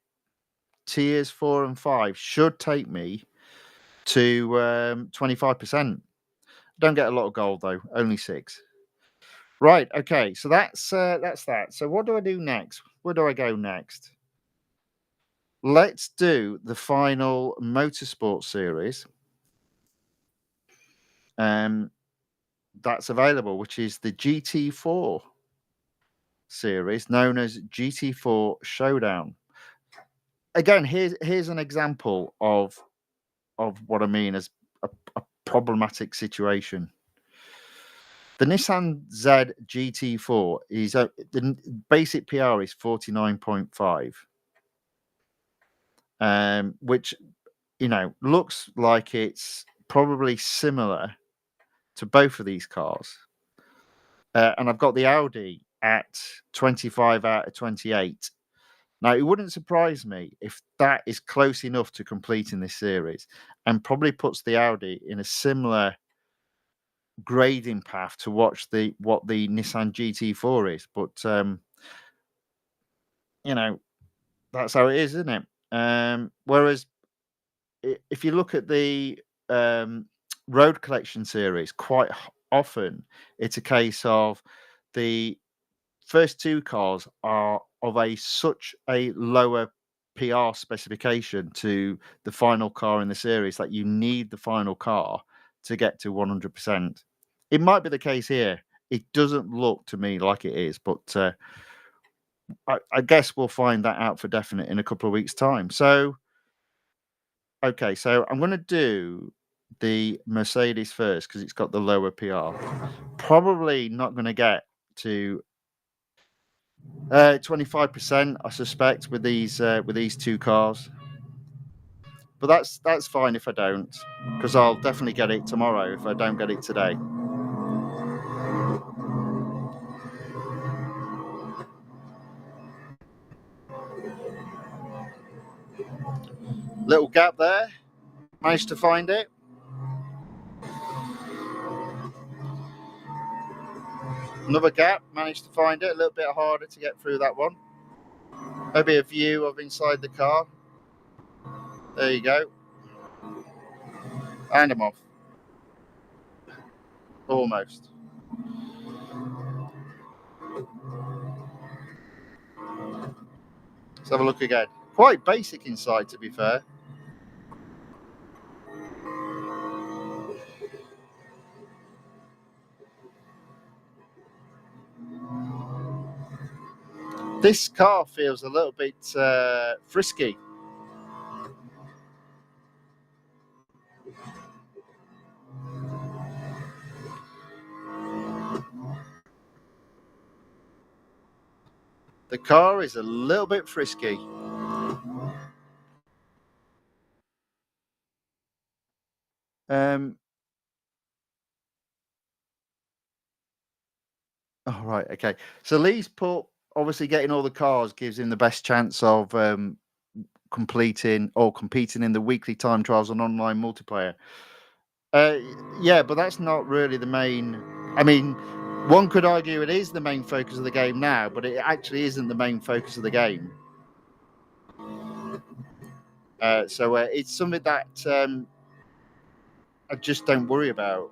tiers 4 and 5 should take me to 25%. Don't get a lot of gold though, only 6. Right, okay, so that's that. So what do I do next? Where do I go next? Let's do the final motorsport series. That's available, which is the GT4 series, known as GT4 Showdown. Again, here's an example of what I mean as a problematic situation. The Nissan Z GT4 is the basic PR is 49.5, which looks like it's probably similar to both of these cars. And I've got the Audi at 25 out of 28. Now, it wouldn't surprise me if that is close enough to completing this series, and probably puts the Audi in a similar grading path to what the Nissan GT4 is. But that's how it is, isn't it? Whereas if you look at the road collection series, quite often it's a case of the first two cars are of such a lower PR specification to the final car in the series that you need the final car to get to 100%. It might be the case here. It doesn't look to me like it is, but I guess we'll find that out for definite in a couple of weeks' time. So, okay, so I'm going to do the Mercedes first because it's got the lower PR. Probably not going to get to 25%, I suspect, with these two cars. But that's fine if I don't, because I'll definitely get it tomorrow if I don't get it today. Little gap there. Managed to find it. Another gap. Managed to find it. A little bit harder to get through that one. Maybe a view of inside the car. There you go. And I'm off. Almost. Let's have a look again. Quite basic inside, to be fair. This car feels a little bit frisky. The car is a little bit frisky. Oh, right. Okay. So Lee's put, obviously getting all the cars gives him the best chance of completing or competing in the weekly time trials on online multiplayer. Yeah, but that's not really the main. I mean, one could argue it is the main focus of the game now, but it actually isn't the main focus of the game. So it's something that I just don't worry about.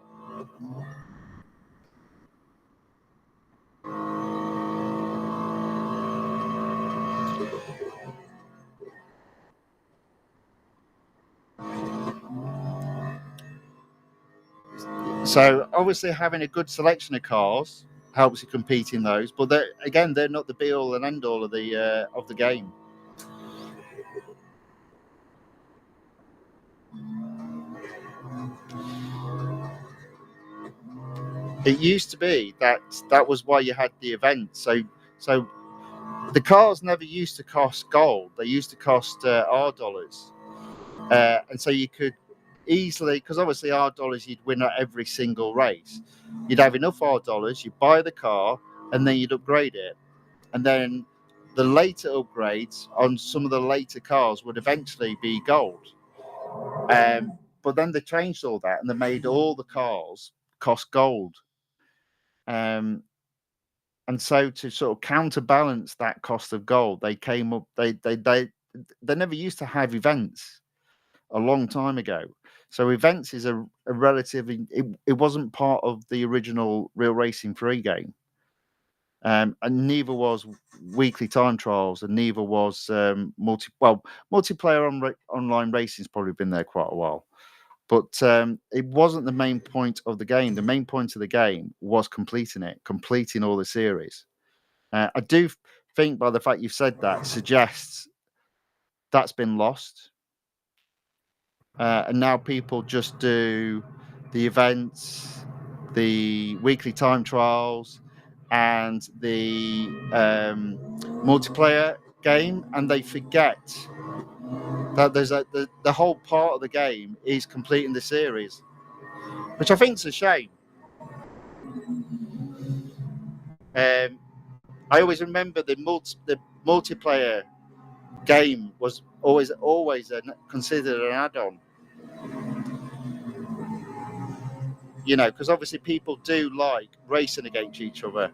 So obviously having a good selection of cars helps you compete in those, but they're not the be all and end all of the game. It used to be that was why you had the event. So the cars never used to cost gold; they used to cost R dollars, and so you could easily, because obviously R dollars you'd win at every single race. You'd have enough R dollars, you'd buy the car, and then you'd upgrade it, and then the later upgrades on some of the later cars would eventually be gold. But then they changed all that and they made all the cars cost gold. Um, and so to sort of counterbalance that cost of gold, they came up. They never used to have events a long time ago. So events is a relatively. It wasn't part of the original Real Racing 3 game. And neither was weekly time trials, and neither was multiplayer online racing's probably been there quite a while, but it wasn't the main point of the game. The main point of the game was completing all the series. I do think by the fact you've said that suggests that's been lost, and now people just do the events, the weekly time trials, and the multiplayer game, and they forget that the whole part of the game is completing the series, which I think is a shame. I always remember the multiplayer game was always considered an add-on. You know, because obviously people do like racing against each other.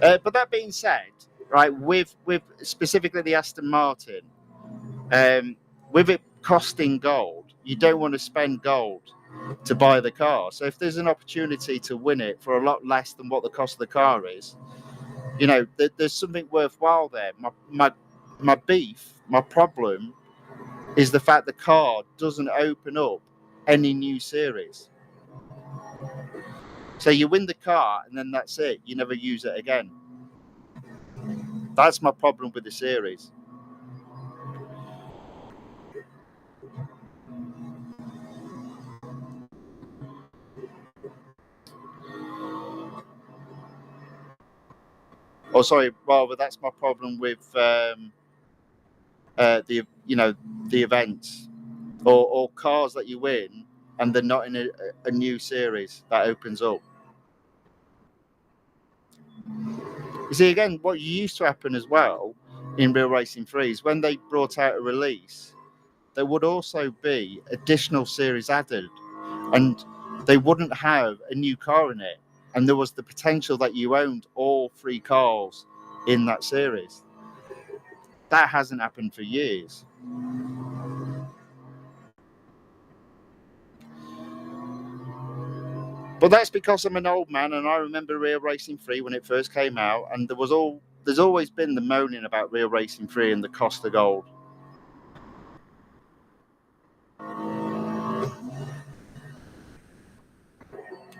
But that being said, right, with specifically the Aston Martin, with it costing gold, you don't want to spend gold to buy the car. So if there's an opportunity to win it for a lot less than what the cost of the car is, you know, there's something worthwhile there. My beef, my problem is the fact the car doesn't open up any new series. So you win the car and then that's it. You never use it again. That's my problem with the series. Or sorry, rather, that's my problem with the events or cars that you win and they're not in a new series that opens up. You see, again, what used to happen as well in Real Racing 3 is when they brought out a release, there would also be additional series added, and they wouldn't have a new car in it. And there was the potential that you owned all 3 cars in that series. That hasn't happened for years. But that's because I'm an old man and I remember Real Racing 3 when it first came out, and there's always been the moaning about Real Racing 3 and the cost of gold.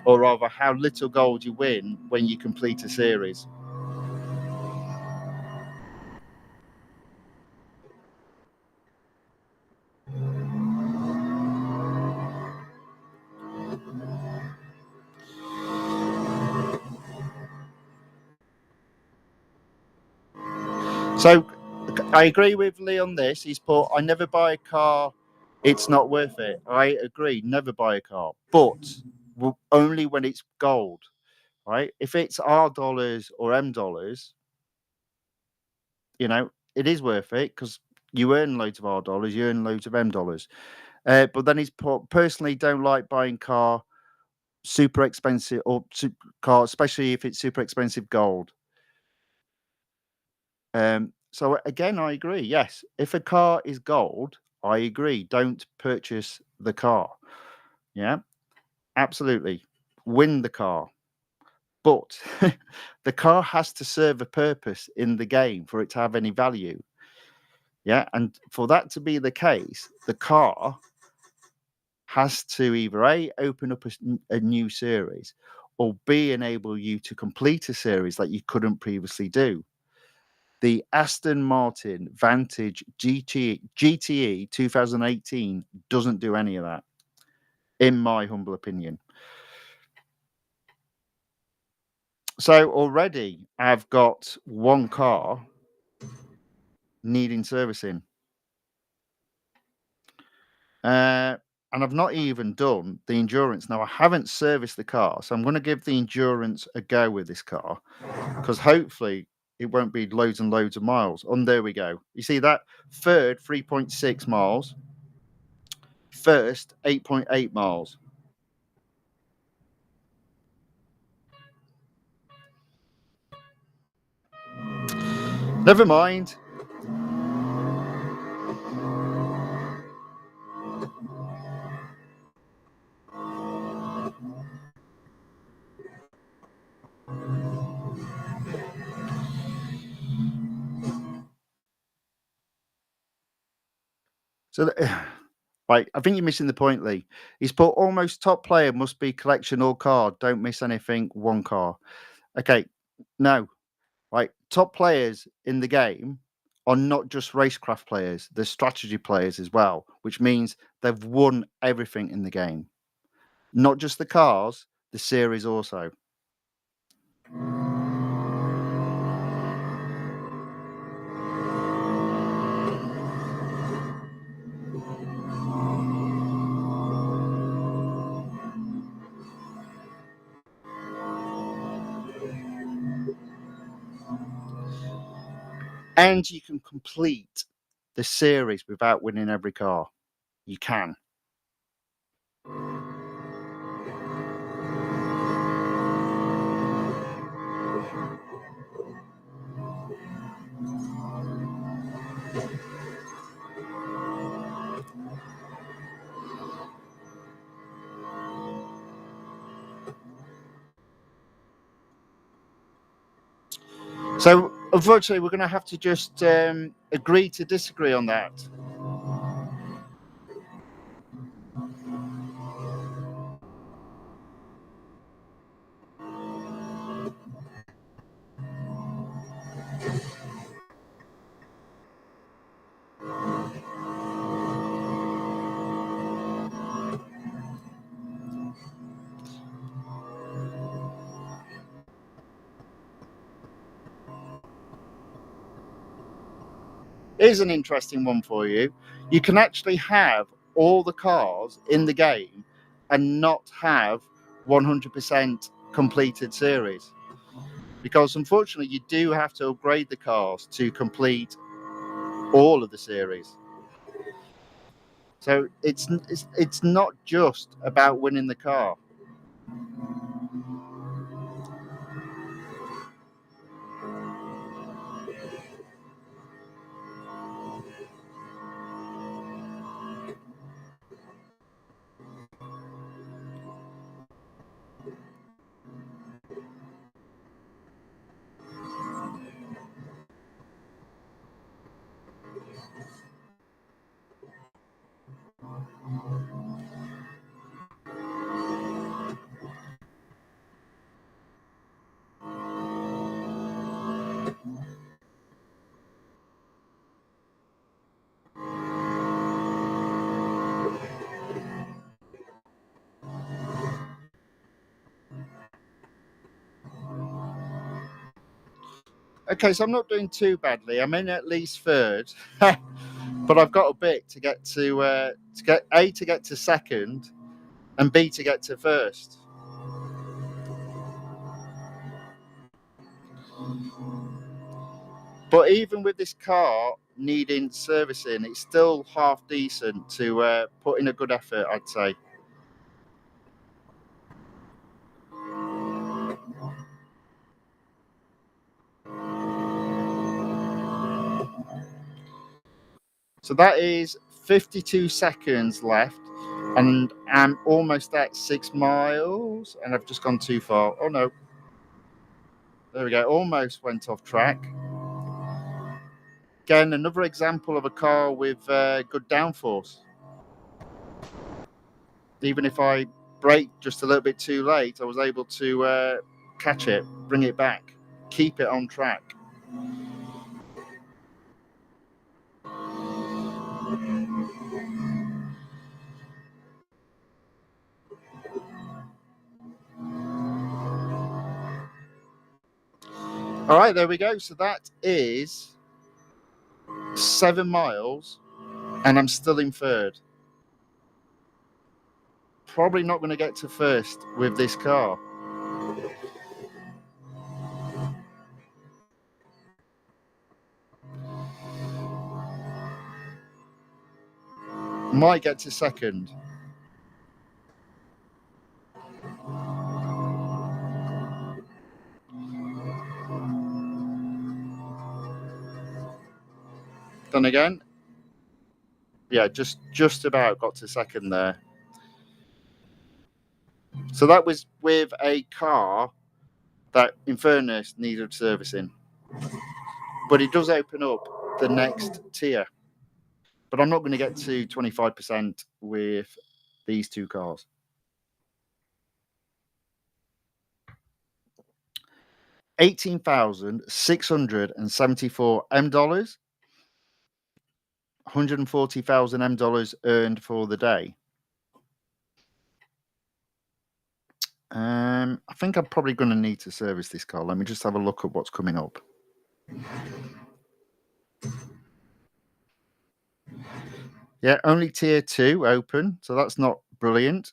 Or rather, how little gold you win when you complete a series. So I agree with Lee on this. He's put, I never buy a car, it's not worth it. I agree, never buy a car, but only when it's gold, right? If it's R dollars or M dollars, you know, it is worth it because you earn loads of R dollars, you earn loads of M dollars. But then he's put, personally don't like buying car super expensive or car, especially if it's super expensive gold. So again, I agree. Yes, if a car is gold, I agree. Don't purchase the car. Yeah, absolutely. Win the car. But the car has to serve a purpose in the game for it to have any value. Yeah, and for that to be the case, the car has to either A, open up a new series, or B, enable you to complete a series that you couldn't previously do. The Aston Martin Vantage GTE 2018 doesn't do any of that, in my humble opinion. So already I've got one car needing servicing. And I've not even done the endurance. Now, I haven't serviced the car, so I'm going to give the endurance a go with this car because hopefully it won't be loads and loads of miles. And there we go. You see that? Third, 3.6 miles. First, 8.8 miles. Never mind. So, right, I think you're missing the point, Lee. He's put almost top player must be collection or card. Don't miss anything. One car. Okay, no, right. Top players in the game are not just racecraft players. They're strategy players as well, which means they've won everything in the game. Not just the cars, the series also. And you can complete the series without winning every car. You can. So, unfortunately, we're going to have to just agree to disagree on that. Here's an interesting one for you. You can actually have all the cars in the game and not have 100% completed series, because unfortunately you do have to upgrade the cars to complete all of the series. So it's not just about winning the car. Okay, so I'm not doing too badly. I'm in at least third, but I've got a bit to get to get to second, and B to get to first. But even with this car needing servicing, it's still half decent to put in a good effort, I'd say. So that is 52 seconds left, and I'm almost at 6 miles, and I've just gone too far. Oh no. There we go. Almost went off track. Again, another example of a car with good downforce. Even if I braked just a little bit too late, I was able to catch it, bring it back, keep it on track. All right, there we go. So that is 7 miles, and I'm still in third. Probably not going to get to first with this car. Might get to second. Then again, yeah, just about got to second there. So that was with a car that, in fairness, needed servicing. But it does open up the next tier. But I'm not going to get to 25% with these two cars. $18,674 M, $140,000 M earned for the day. I think I'm probably going to need to service this car. Let me just have a look at what's coming up. Yeah, only tier 2 open, so that's not brilliant.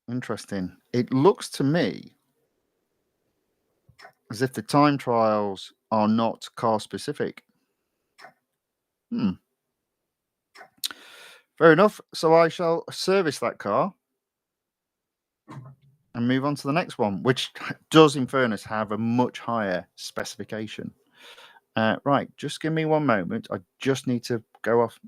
Interesting. It looks to me as if the time trials are not car specific. Fair enough. So I shall service that car and move on to the next one, which does, in fairness, have a much higher specification. Right, just give me one moment. I just need to go off.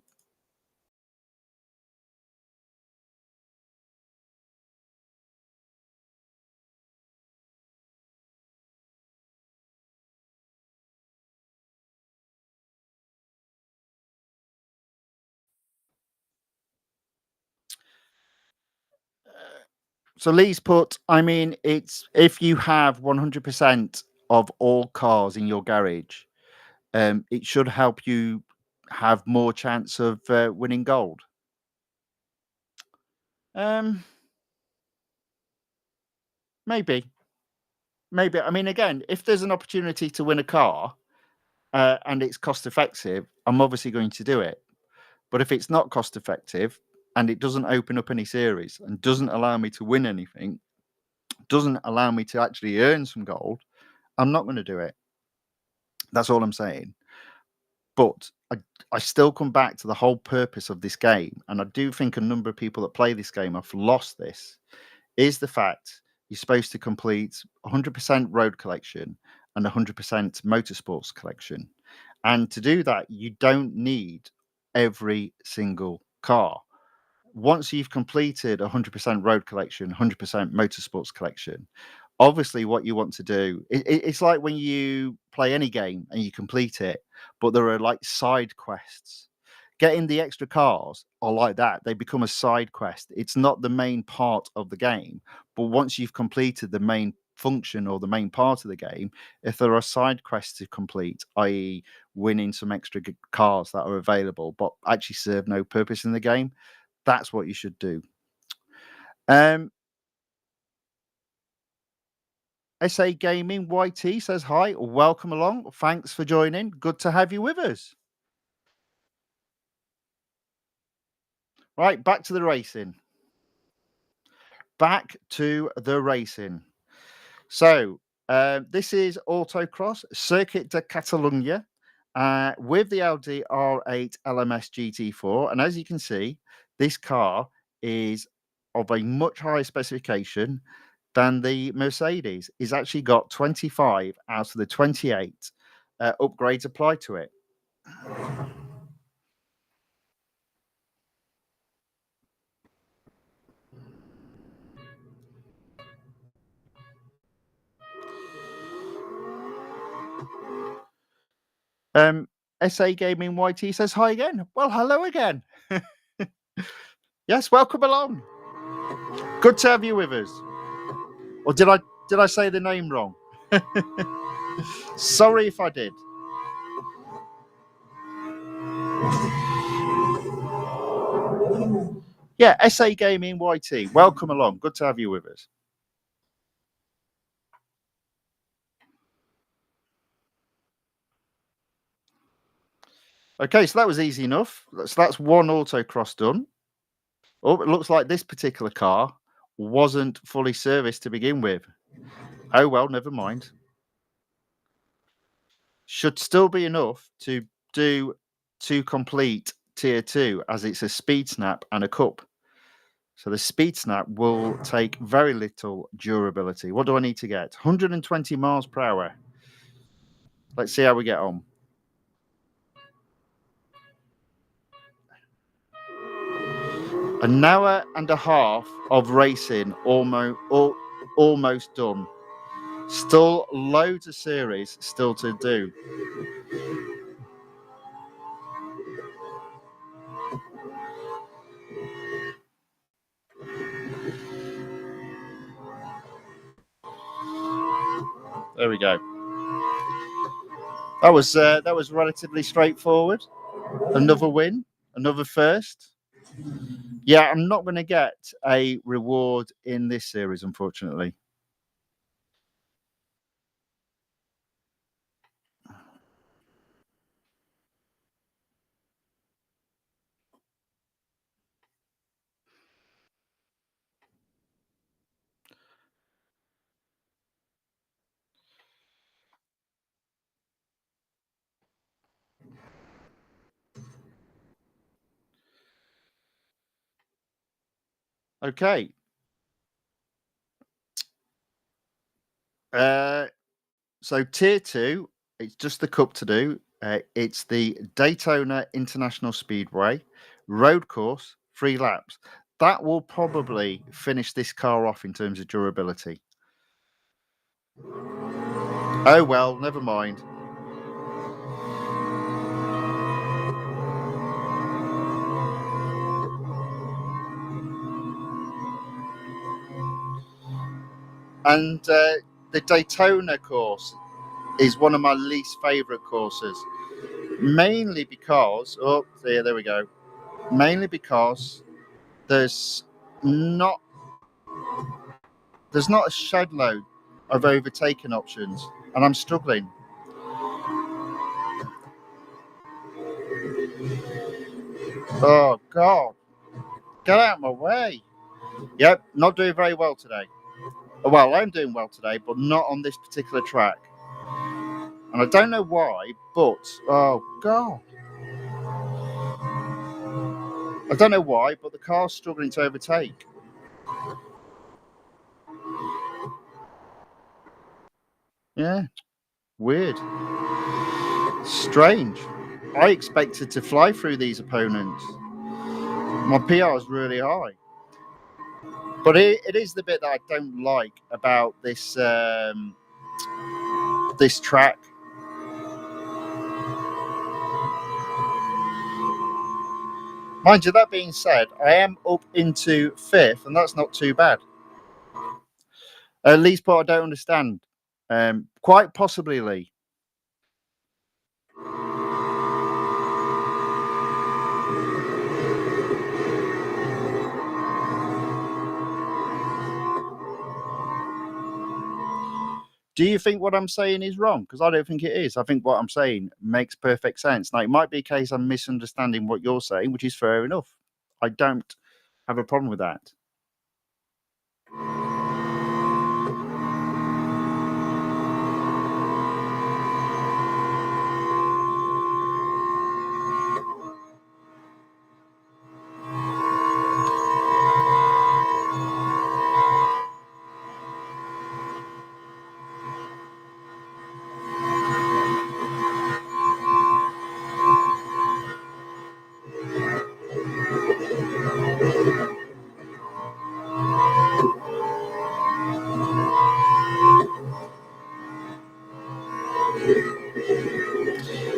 So Lee's put, I mean, it's if you have 100% of all cars in your garage, it should help you have more chance of winning gold. Um, maybe, maybe. I mean, again, if there's an opportunity to win a car and it's cost effective, I'm obviously going to do it. But if it's not cost effective and it doesn't open up any series and doesn't allow me to win anything, doesn't allow me to actually earn some gold, I'm not going to do it. That's all I'm saying. But I still come back to the whole purpose of this game. And I do think a number of people that play this game have lost this, is the fact you're supposed to complete 100% road collection and 100% motorsports collection. And to do that, you don't need every single car. Once you've completed 100% road collection, 100% motorsports collection, obviously what you want to do, it's like when you play any game and you complete it, but there are like side quests. Getting the extra cars are like that. They become a side quest. It's not the main part of the game. But once you've completed the main function or the main part of the game, if there are side quests to complete, i.e., winning some extra cars that are available but actually serve no purpose in the game, that's what you should do. SA Gaming YT says hi, welcome along. Thanks for joining. Good to have you with us. Right, back to the racing. Back to the racing. So this is Autocross Circuit de Catalunya with the Audi R8 LMS GT4. And as you can see, this car is of a much higher specification than the Mercedes. It's actually got 25 out of the 28 upgrades applied to it. SA Gaming YT says hi again. Well, hello again. Yes, welcome along. Good to have you with us. Or did I say the name wrong? Sorry if I did. Yeah, SA Gaming YT, welcome along. Good to have you with us. Okay, so that was easy enough. So that's one autocross done. Oh, it looks like this particular car wasn't fully serviced to begin with. Oh, well, never mind. Should still be enough to complete tier 2, as it's a speed snap and a cup. So the speed snap will take very little durability. What do I need to get? 120 miles per hour. Let's see how we get on. An hour and a half of racing almost done. Still loads of series still to do. There we go. That was relatively straightforward. Another win, another first. Yeah, I'm not going to get a reward in this series, unfortunately. Okay. So tier 2, it's just the cup to do. It's the Daytona International Speedway road course, 3 laps. That will probably finish this car off in terms of durability. Oh well, never mind. And the Daytona course is one of my least favourite courses, mainly because there we go. Mainly because there's not a shed load of overtaking options, and I'm struggling. Oh God, get out of my way! Yep, not doing very well today. Well, I'm doing well today, but not on this particular track. And I don't know why, but oh God, I don't know why, but the car's struggling to overtake. Yeah, weird, strange. I expected to fly through these opponents. My PR is really high. But it is the bit that I don't like about this this track. Mind you, that being said, I am up into 5th, and that's not too bad. At least part I don't understand. Quite possibly, Lee. Do you think what I'm saying is wrong? Because I don't think it is. I think what I'm saying makes perfect sense. Now, it might be a case I'm misunderstanding what you're saying, which is fair enough. I don't have a problem with that.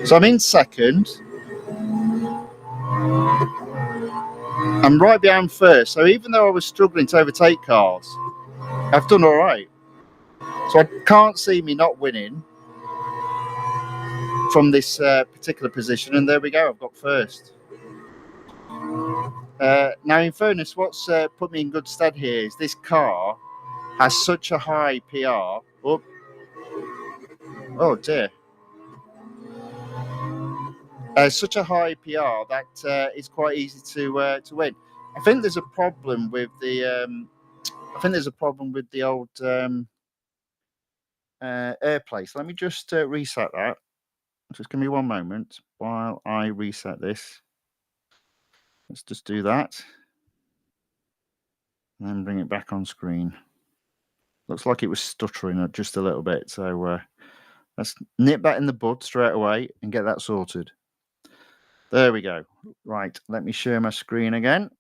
So I'm in 2nd. I'm right behind 1st. So even though I was struggling to overtake cars, I've done all right. So I can't see me not winning from this particular position. And there we go. I've got 1st. Now, in fairness, what's put me in good stead here is this car has such a high PR. Oh dear. Such a high PR that it's quite easy to win. I think there's a problem with the. I think there's a problem with the old AirPlay. So let me just reset that. Just give me one moment while I reset this. Let's just do that, and then bring it back on screen. Looks like it was stuttering just a little bit, so let's nip that in the bud straight away and get that sorted. There we go. Right, let me share my screen again.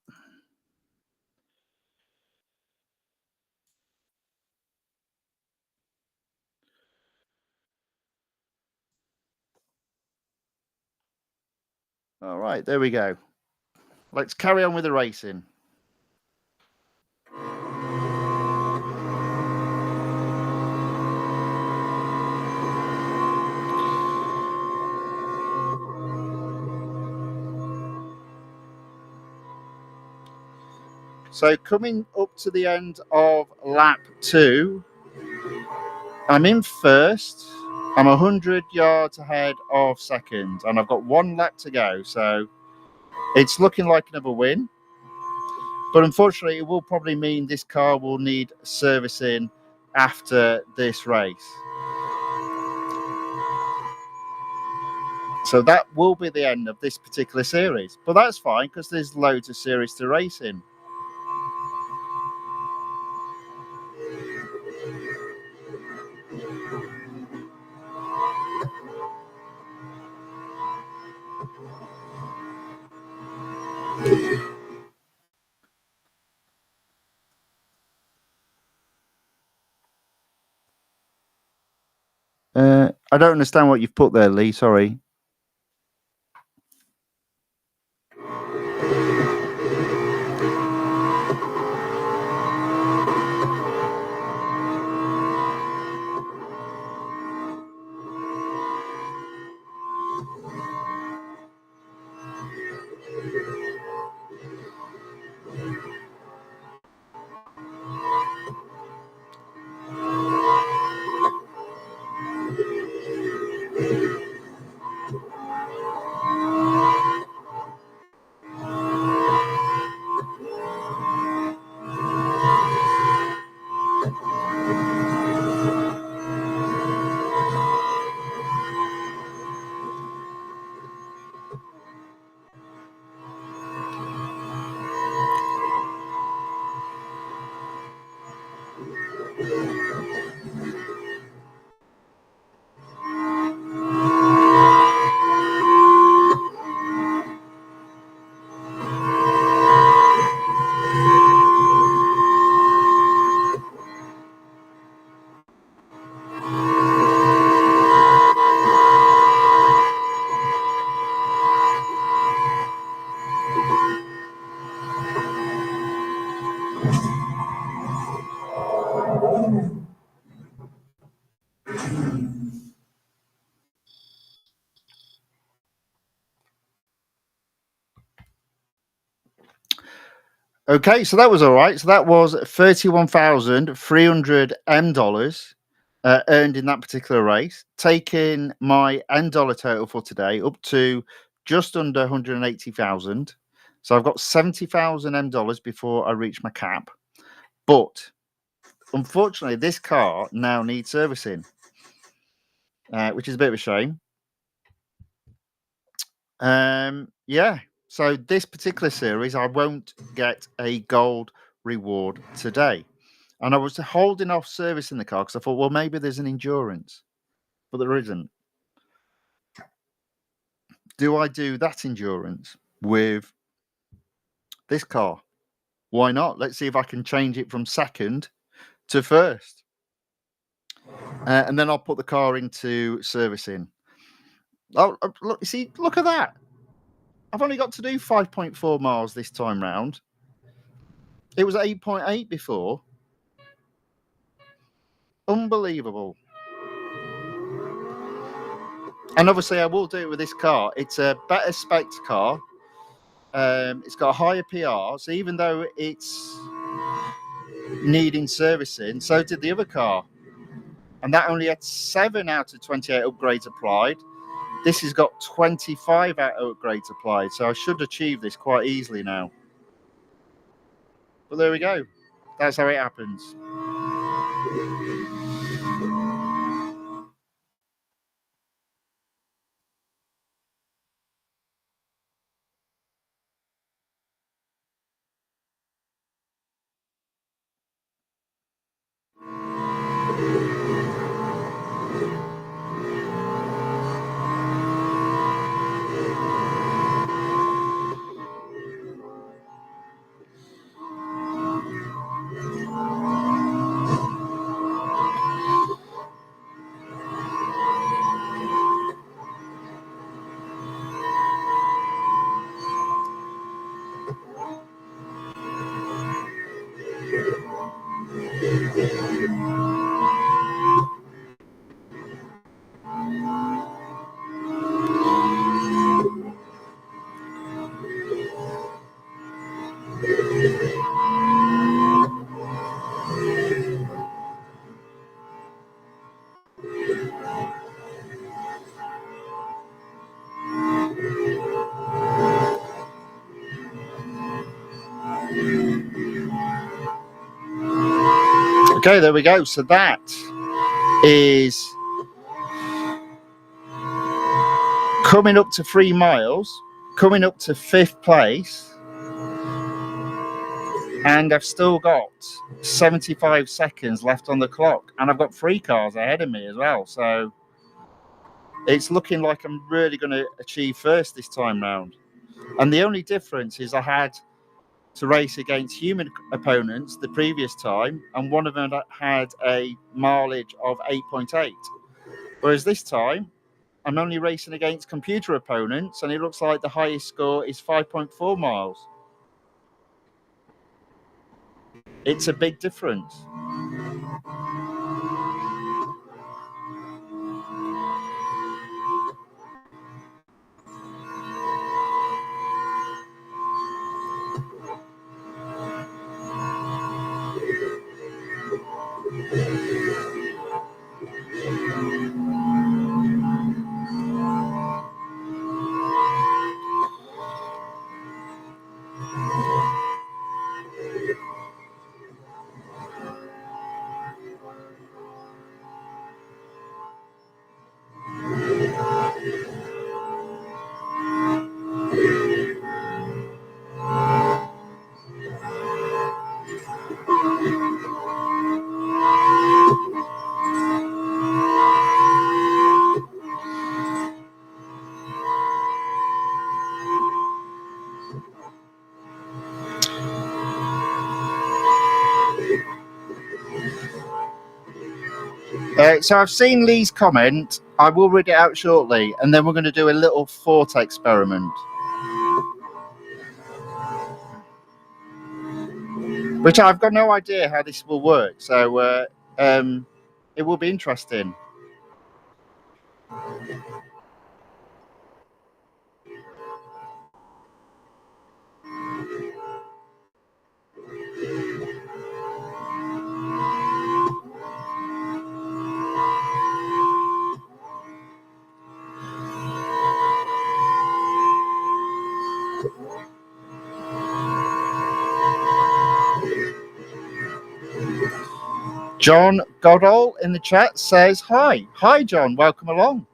All right, there we go. Let's carry on with the racing. So coming up to the end of lap 2, I'm in 1st. I'm 100 yards ahead of 2nd, and I've got 1 lap to go. So it's looking like another win. But unfortunately, it will probably mean this car will need servicing after this race. So that will be the end of this particular series. But that's fine because there's loads of series to race in. I don't understand what you've put there, Lee. Sorry. Okay, so that was all right. So that was $31,300 earned in that particular race, taking my end dollar total for today up to just under 180,000. So I've got $70,000 before I reach my cap. But unfortunately, this car now needs servicing, which is a bit of a shame. Yeah. So this particular series, I won't get a gold reward today. And I was holding off servicing the car because I thought, well, maybe there's an endurance, but there isn't. Do I do that endurance with this car? Why not? Let's see if I can change it from second to first. And then I'll put the car into servicing. Oh, look, see, look at that. I've only got to do 5.4 miles this time round. It was 8.8 before. Unbelievable. And obviously, I will do it with this car. It's a better spec car. It's got a higher PR. So even though it's needing servicing, so did the other car. And that only had 7 out of 28 upgrades applied. This has got 25 out of upgrades applied. So I should achieve this quite easily now. But there we go. That's how it happens. Okay, there we go. So that is coming up to 3 miles, coming up to 5th place. And I've still got 75 seconds left on the clock. And I've got 3 cars ahead of me as well. So it's looking like I'm really going to achieve first this time round. And the only difference is I had to race against human opponents the previous time, and one of them had a mileage of 8.8. Whereas this time, I'm only racing against computer opponents, and it looks like the highest score is 5.4 miles. It's a big difference. So I've seen Lee's comment. I will read it out shortly, and then we're going to do a little thought experiment, which I've got no idea how this will work. So it will be interesting. John Goddall in the chat says hi. Hi, John. Welcome along.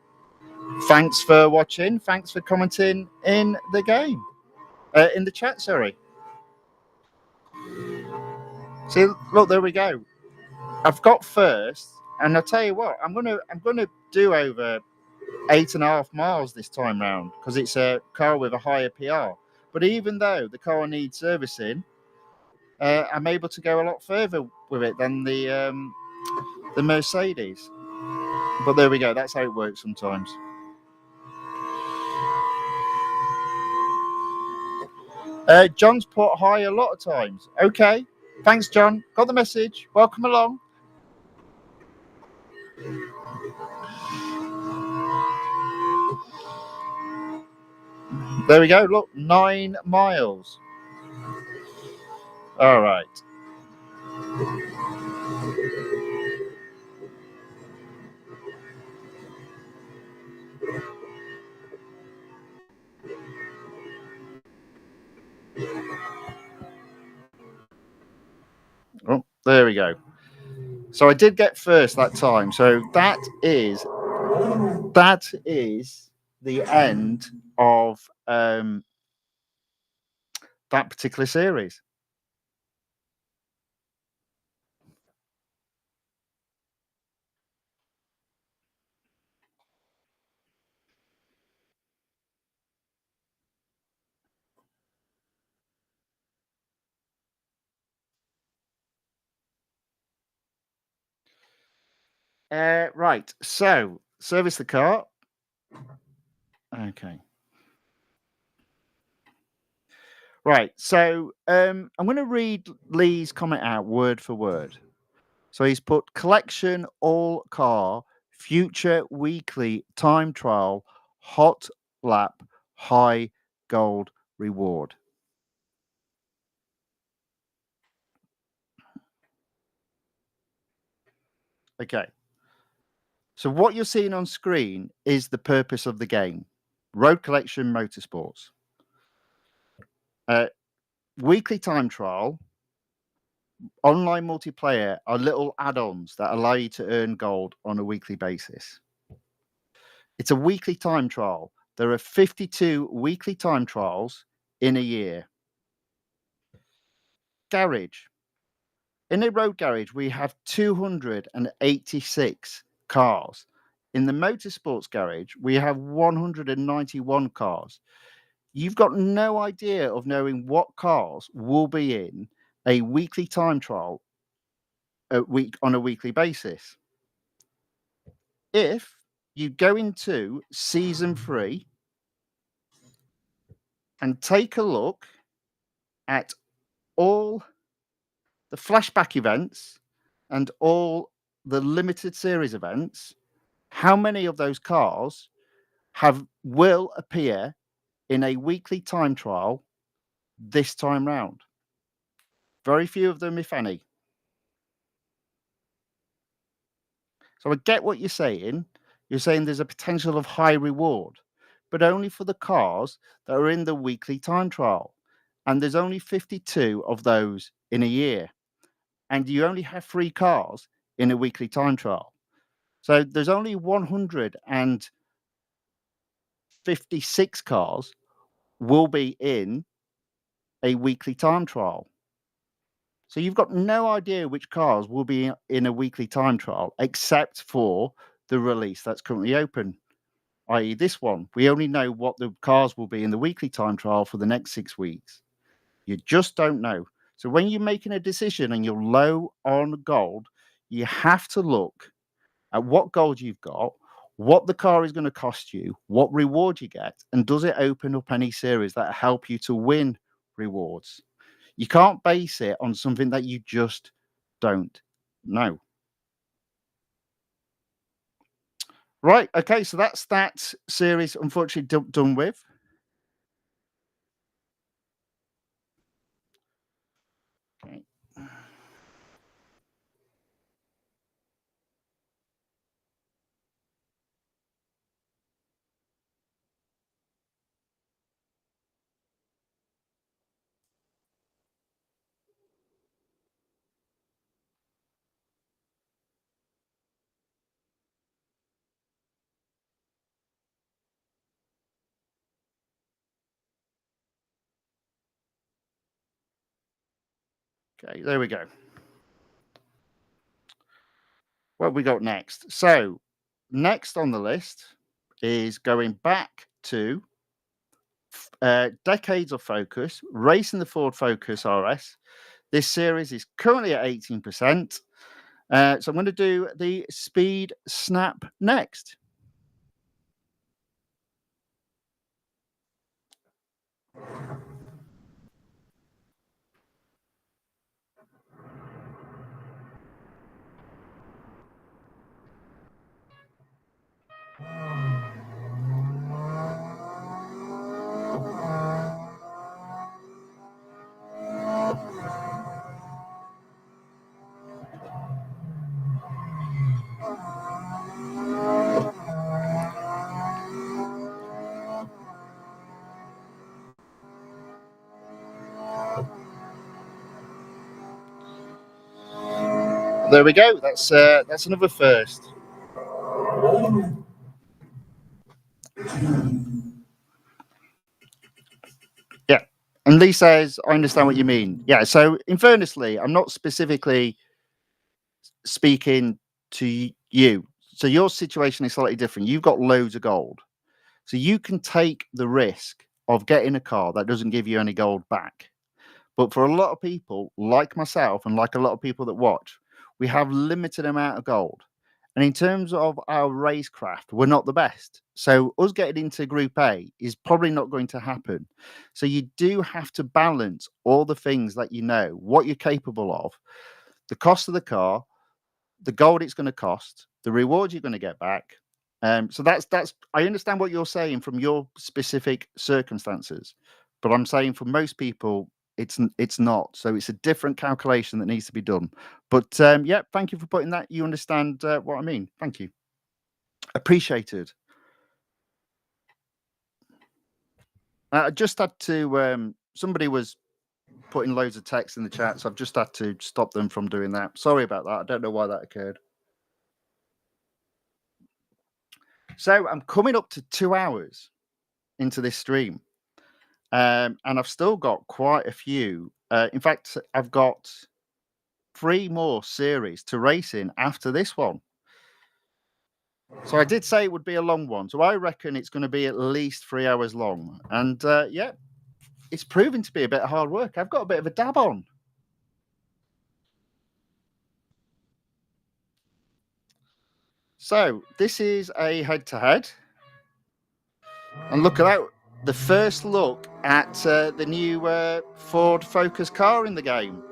Thanks for watching. Thanks for commenting in the game. In the chat, sorry. See, look, there we go. I've got first, and I'll tell you what, I'm gonna do over 8.5 miles this time round because it's a car with a higher PR. But even though the car needs servicing, I'm able to go a lot further with it than the Mercedes. But there we go. That's how it works sometimes. John's put hi a lot of times. Okay. Thanks, John. Got the message. Welcome along. There we go. Look, 9 miles. All right. Oh, there we go. So I did get first that time. So that is the end of that particular series. Right. So service the car. Okay. Right. So I'm going to read Lee's comment out word for word. So he's put collection all car future weekly time trial hot lap high gold reward. Okay. So what you're seeing on screen is the purpose of the game. Road Collection Motorsports. Weekly time trial, online multiplayer are little add-ons that allow you to earn gold on a weekly basis. It's a weekly time trial. There are 52 weekly time trials in a year. Garage. In a road garage, we have 286 cars. In the motorsports garage, we have 191 cars. You've got no idea of knowing what cars will be in a weekly time trial on a weekly basis. If you go into season 3 and take a look at all the flashback events and all the limited series events, how many of those cars will appear in a weekly time trial this time round? Very few of them, if any. So I get what you're saying. You're saying there's a potential of high reward, but only for the cars that are in the weekly time trial. And there's only 52 of those in a year. And you only have 3 cars in a weekly time trial. So there's only 156 cars will be in a weekly time trial. So you've got no idea which cars will be in a weekly time trial except for the release that's currently open, i.e. this one. We only know what the cars will be in the weekly time trial for the next 6 weeks. You just don't know. So when you're making a decision and you're low on gold, you have to look at what gold you've got, what the car is going to cost you, what reward you get, and does it open up any series that help you to win rewards? You can't base it on something that you just don't know. Right. Okay. So that's that series, unfortunately, done with. Okay. Okay. There we go. What we got next? So, next on the list is going back to decades of focus, racing the Ford Focus RS. This series is currently at 18%. So I'm going to do the Speed Snap next. There we go. That's another first. Yeah. And Lee says, I understand what you mean. Yeah. So, in fairness, Lee, I'm not specifically speaking to you. So, your situation is slightly different. You've got loads of gold. So, you can take the risk of getting a car that doesn't give you any gold back. But for a lot of people, like myself and like a lot of people that watch, we have limited amount of gold. And in terms of our racecraft, we're not the best. So us getting into Group A is probably not going to happen. So you do have to balance all the things that you know, what you're capable of, the cost of the car, the gold it's going to cost, the rewards you're going to get back. So that's I understand what you're saying from your specific circumstances, but I'm saying for most people it's not. So it's a different calculation that needs to be done. But yeah, thank you for putting that. You understand what I mean. Thank you. Appreciated. I just had to. Somebody was putting loads of text in the chat, so I've just had to stop them from doing that. Sorry about that. I don't know why that occurred. So I'm coming up to 2 hours into this stream, and I've still got quite a few. In fact, I've got 3 more series to race in after this one. So I did say it would be a long one. So I reckon it's going to be at least 3 hours long. And yeah, it's proving to be a bit of hard work. I've got a bit of a dab on. So this is a head-to-head. And look at that. The first look at the new Ford Focus car in the game.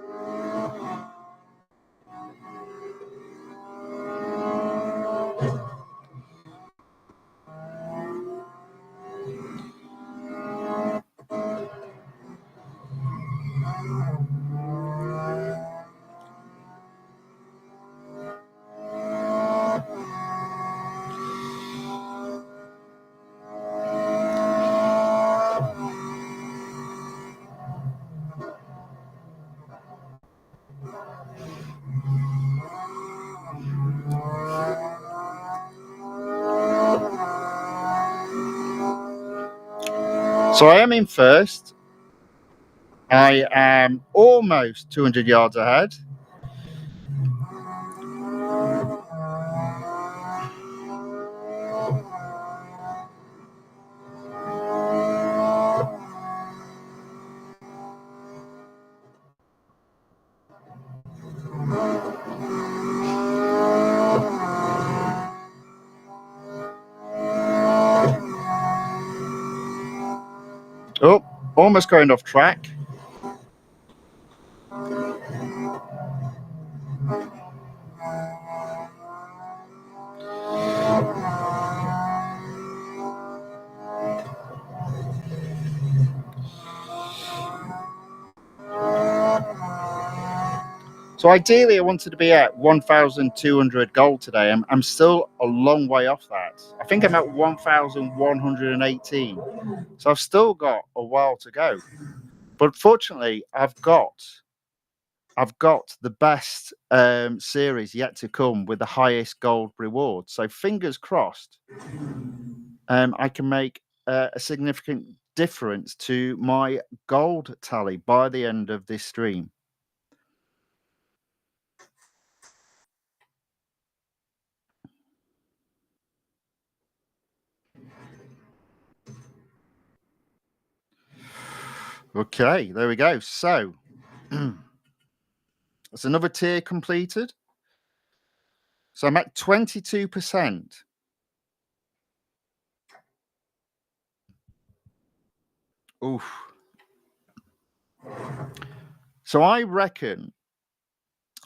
So I am in first. I am almost 200 yards ahead. almost going off track. So ideally, I wanted to be at 1,200 gold today. I'm still a long way off that. I think I'm at 1,118. So I've still got a while to go. But fortunately, I've got the best series yet to come with the highest gold reward. So fingers crossed, I can make a significant difference to my gold tally by the end of this stream. Okay, there we go. So that's another tier completed. So I'm at 22%. Oof. So I reckon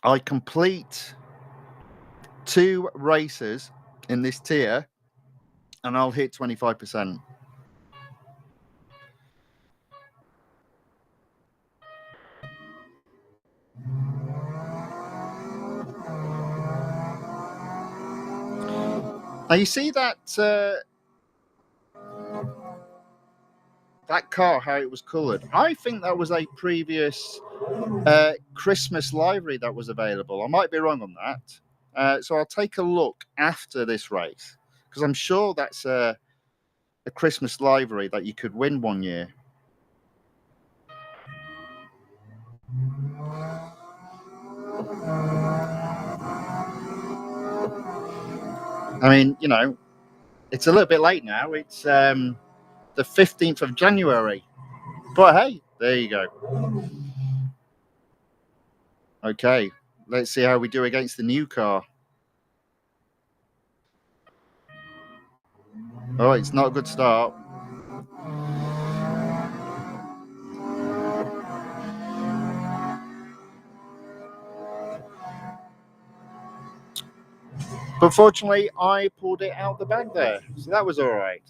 I complete 2 races in this tier and I'll hit 25%. Now you see that that car, how it was coloured. I think that was a previous Christmas livery that was available. I might be wrong on that. So I'll take a look after this race because I'm sure that's a Christmas livery that you could win one year. I mean, you know, it's a little bit late now. It's the 15th of January. But hey, there you go. Okay, let's see how we do against the new car. Oh, it's not a good start. But fortunately, I pulled it out the bag there. So that was all right.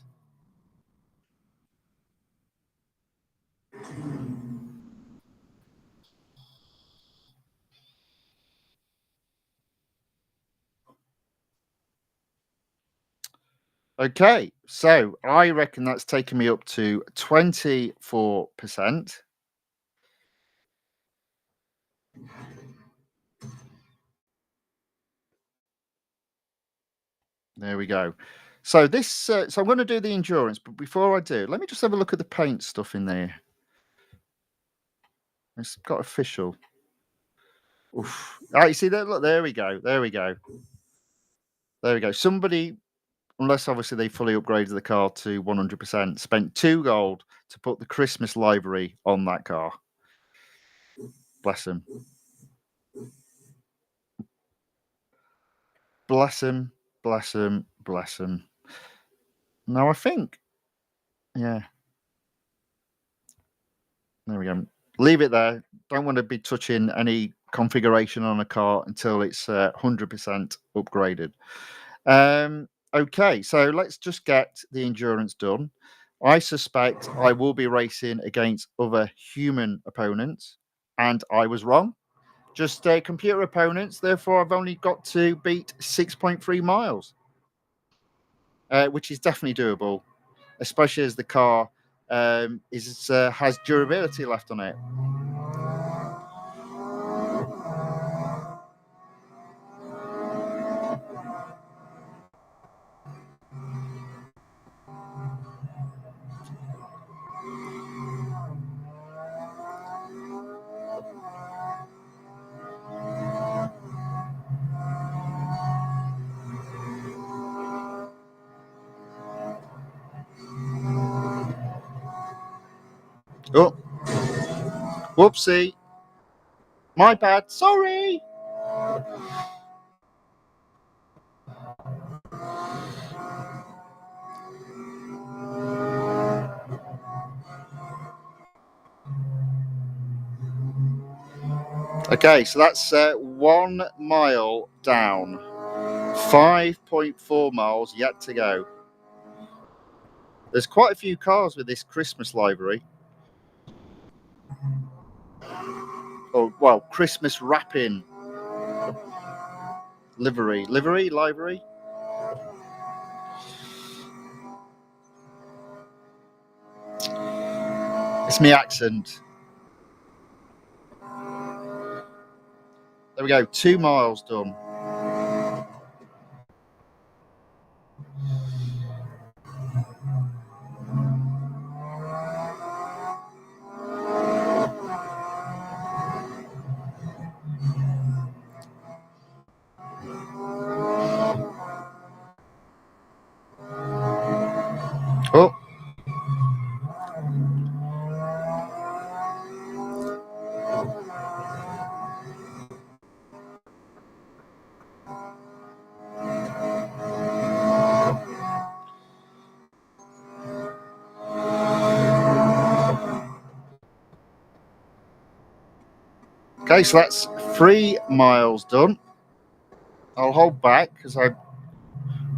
Okay, so I reckon that's taken me up to 24%. There we go. So this, so I'm going to do the endurance, but before I do, let me just have a look at the paint stuff in there. It's got official. Oof. Ah, you see that? Look, there we go. There we go. There we go. Somebody, unless obviously they fully upgraded the car to 100%, spent 2 gold to put the Christmas livery on that car. Bless him. Bless him. Bless him. Bless him. Now I think, yeah. There we go. Leave it there. Don't want to be touching any configuration on a car until it's 100% upgraded. Okay, so let's just get the endurance done. I suspect I will be racing against other human opponents, and I was wrong. Just computer opponents. Therefore, I've only got to beat 6.3 miles, which is definitely doable, especially as the car has durability left on it. Oh, whoopsie. My bad. Sorry. Okay, so that's 1 mile down. 5.4 miles yet to go. There's quite a few cars with this Christmas livery. Oh, well, Christmas wrapping livery. Livery? It's me accent. There we go, 2 miles done. Oh. Okay, so that's 3 miles done. I'll hold back because I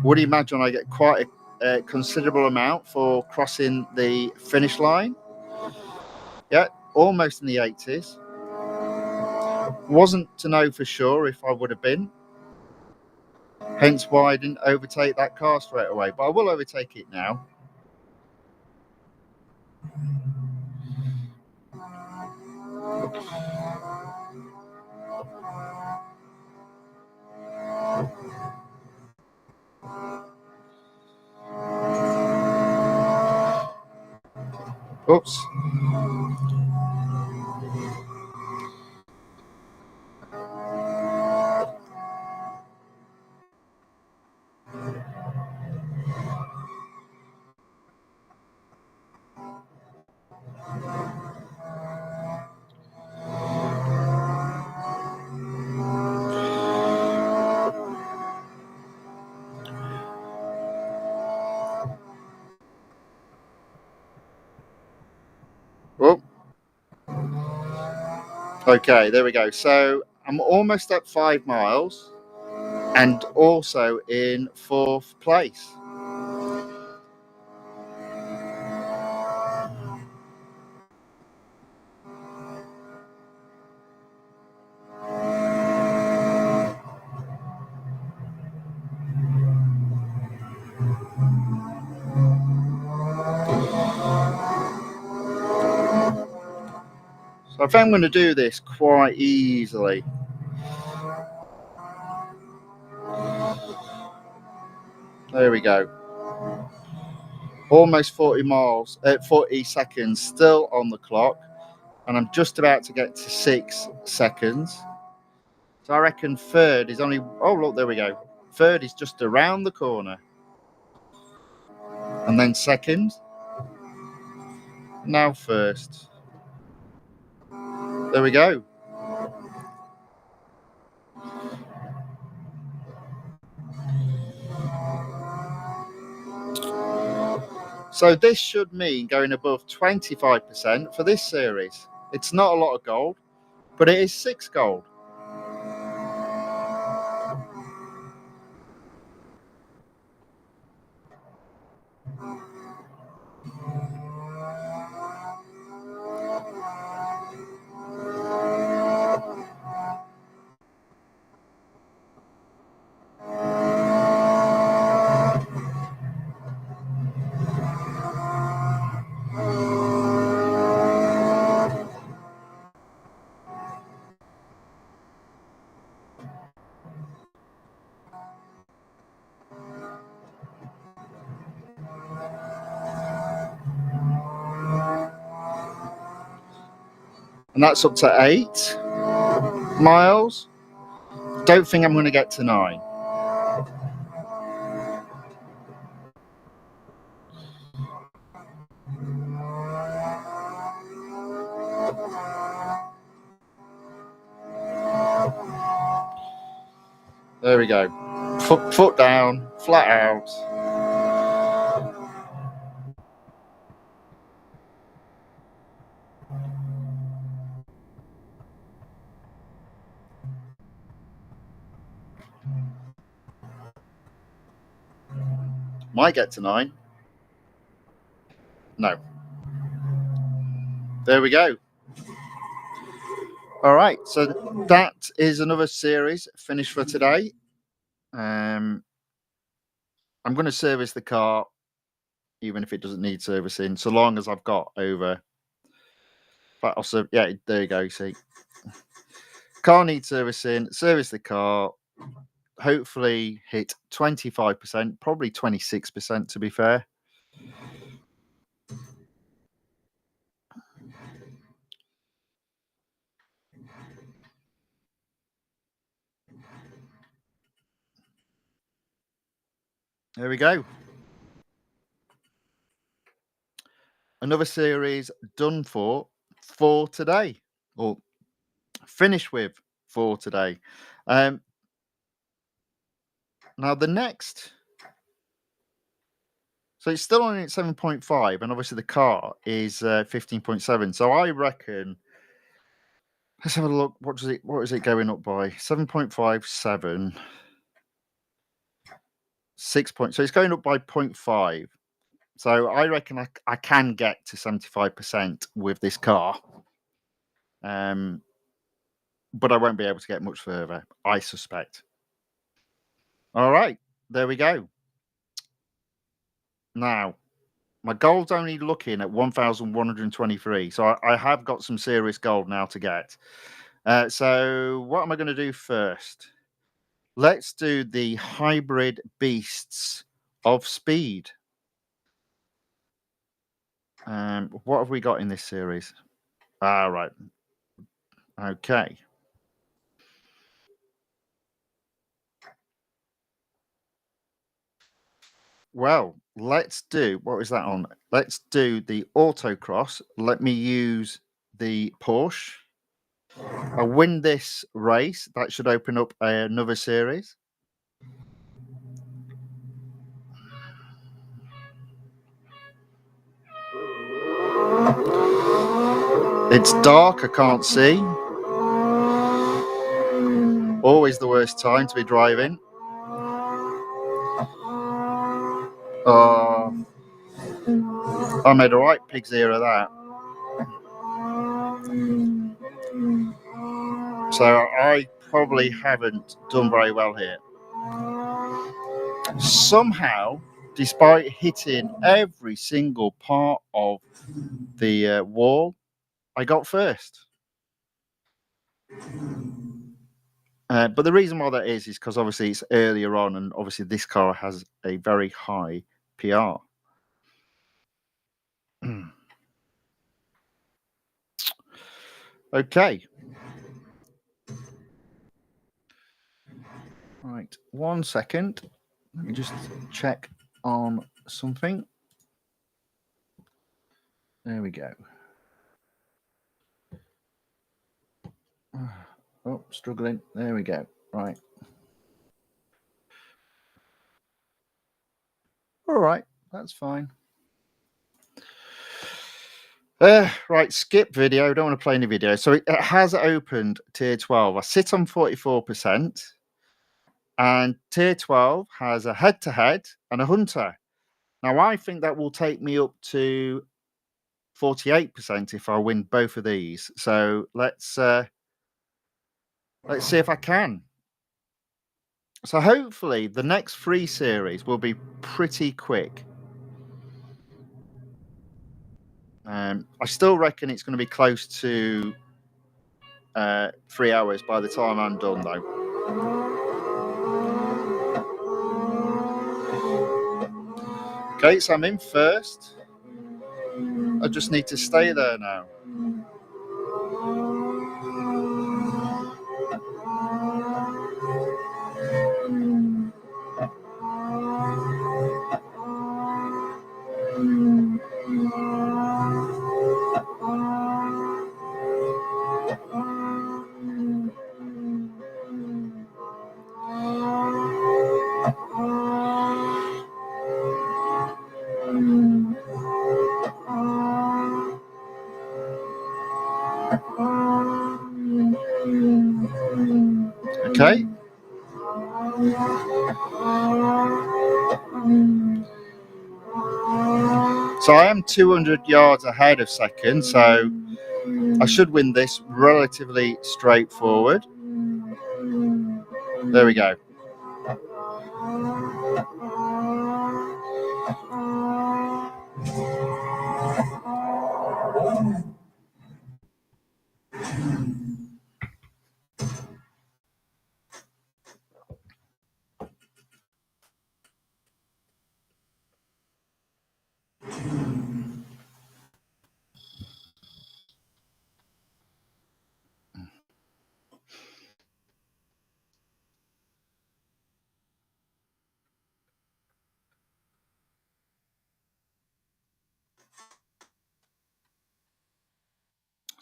would imagine I get quite a considerable amount for crossing the finish line. Yeah, almost in the 80s. Wasn't to know for sure if I would have been. Hence why I didn't overtake that car straight away. But I will overtake it now. Oops. Oh. Okay, there we go. So I'm almost at 5 miles and also in 4th place. So I think I'm going to do this quite easily. There we go. Almost 40 miles, 40 seconds still on the clock. And I'm just about to get to 6 seconds. So I reckon third is only, oh look, there we go. Third is just around the corner. And then second. Now first. There we go. So this should mean going above 25% for this series. It's not a lot of gold, but it is 6 gold. And that's up to 8 miles. Don't think I'm going to get to 9. There we go. Foot down, flat out. Might get to 9. No. There we go. All right, so that is another series finished for today. I'm going to service the car, even if it doesn't need servicing, so long as I've got over. But also, yeah, there you go. You see, car needs servicing. Service the car. Hopefully, hit 25%, probably 26% to be fair. There we go. Another series done for today, or finished with for today. Now the next, so it's still on at 7.5, and obviously the car is 15.7. So I reckon, let's have a look. What is it going up by? 7.57. 6 points. So it's going up by 0.5. So I reckon I can get to 75% with this car. But I won't be able to get much further, I suspect. All right, there we go. Now, my gold's only looking at 1,123. So I have got some serious gold now to get. So what am I going to do first? Let's do the hybrid beasts of speed. What have we got in this series? Right. Okay. Well, let's do, what is that on? Let's do the autocross. Let me use the Porsche. I win this race. That should open up another series. It's dark. I can't see. Always the worst time to be driving. I made a right pig's ear of that. So I probably haven't done very well here. Somehow, despite hitting every single part of the wall, I got first. But the reason why that is because obviously it's earlier on, and obviously this car has a very high PR. Okay. Right. 1 second. Let me just check on something. There we go. Oh, struggling. There we go. Right. All right. That's fine. Right. Skip video. Don't want to play any video. So it has opened tier 12. I sit on 44%. And tier 12 has a head-to-head and a hunter. Now, I think that will take me up to 48% if I win both of these. So let's see if I can. So hopefully the next 3 series will be pretty quick. I still reckon it's going to be close to 3 hours by the time I'm done, though. Okay, so I'm in first. I just need to stay there now. Okay. So I am 200 yards ahead of second, so I should win this relatively straightforward. There we go.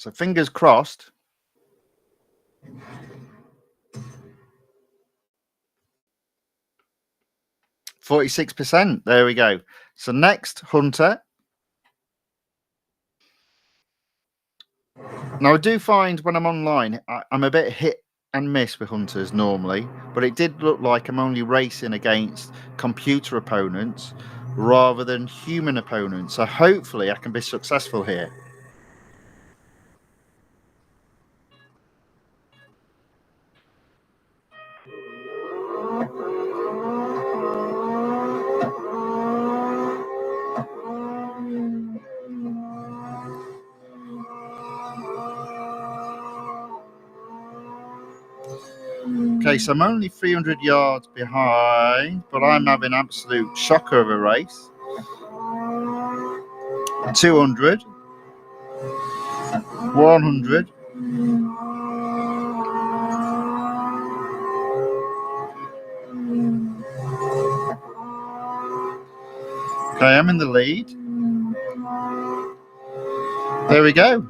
So fingers crossed. %46%. There we go. So next, Hunter. Now, I do find when I'm online, I'm a bit hit and miss with Hunters normally, but it did look like I'm only racing against computer opponents rather than human opponents. So hopefully I can be successful here. Okay, so I'm only 300 yards behind, but I'm having absolute shocker of a race. 200, 100. Okay, I'm in the lead. There we go.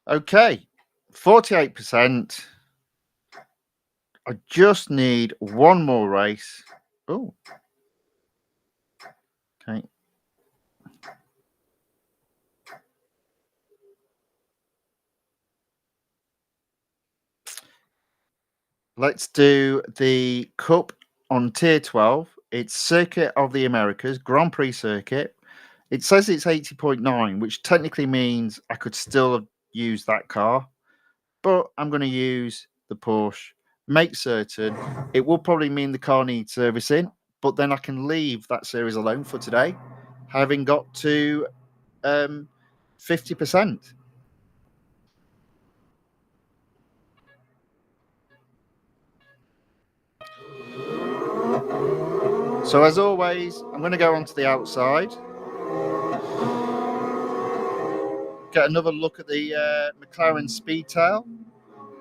Okay, 48%. I just need one more race. Oh, okay. Let's do the Cup on Tier 12. It's Circuit of the Americas, Grand Prix circuit. It says it's 80.9, which technically means I could still have used that car, but I'm going to use the Porsche. Make certain it will probably mean the car needs servicing, but then I can leave that series alone for today, having got to 50%. So as always, I'm going to go onto the outside, get another look at the McLaren Speedtail.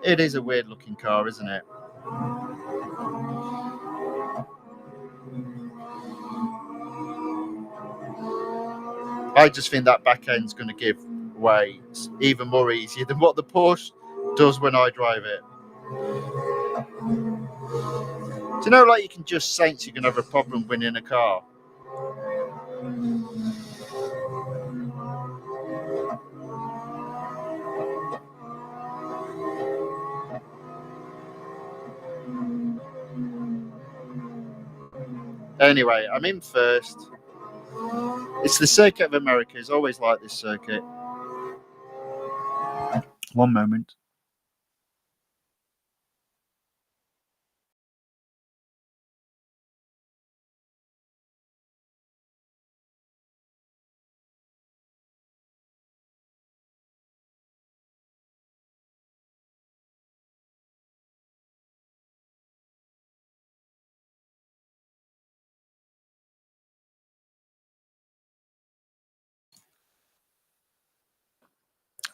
It is a weird looking car, isn't it? I just think that back end's going to give way even more easier than what the Porsche does when I drive it. Do you know, like, you can just sense you're going to have a problem winning a car? Anyway, I'm in first. It's the Circuit of America. It's always like this circuit. One moment.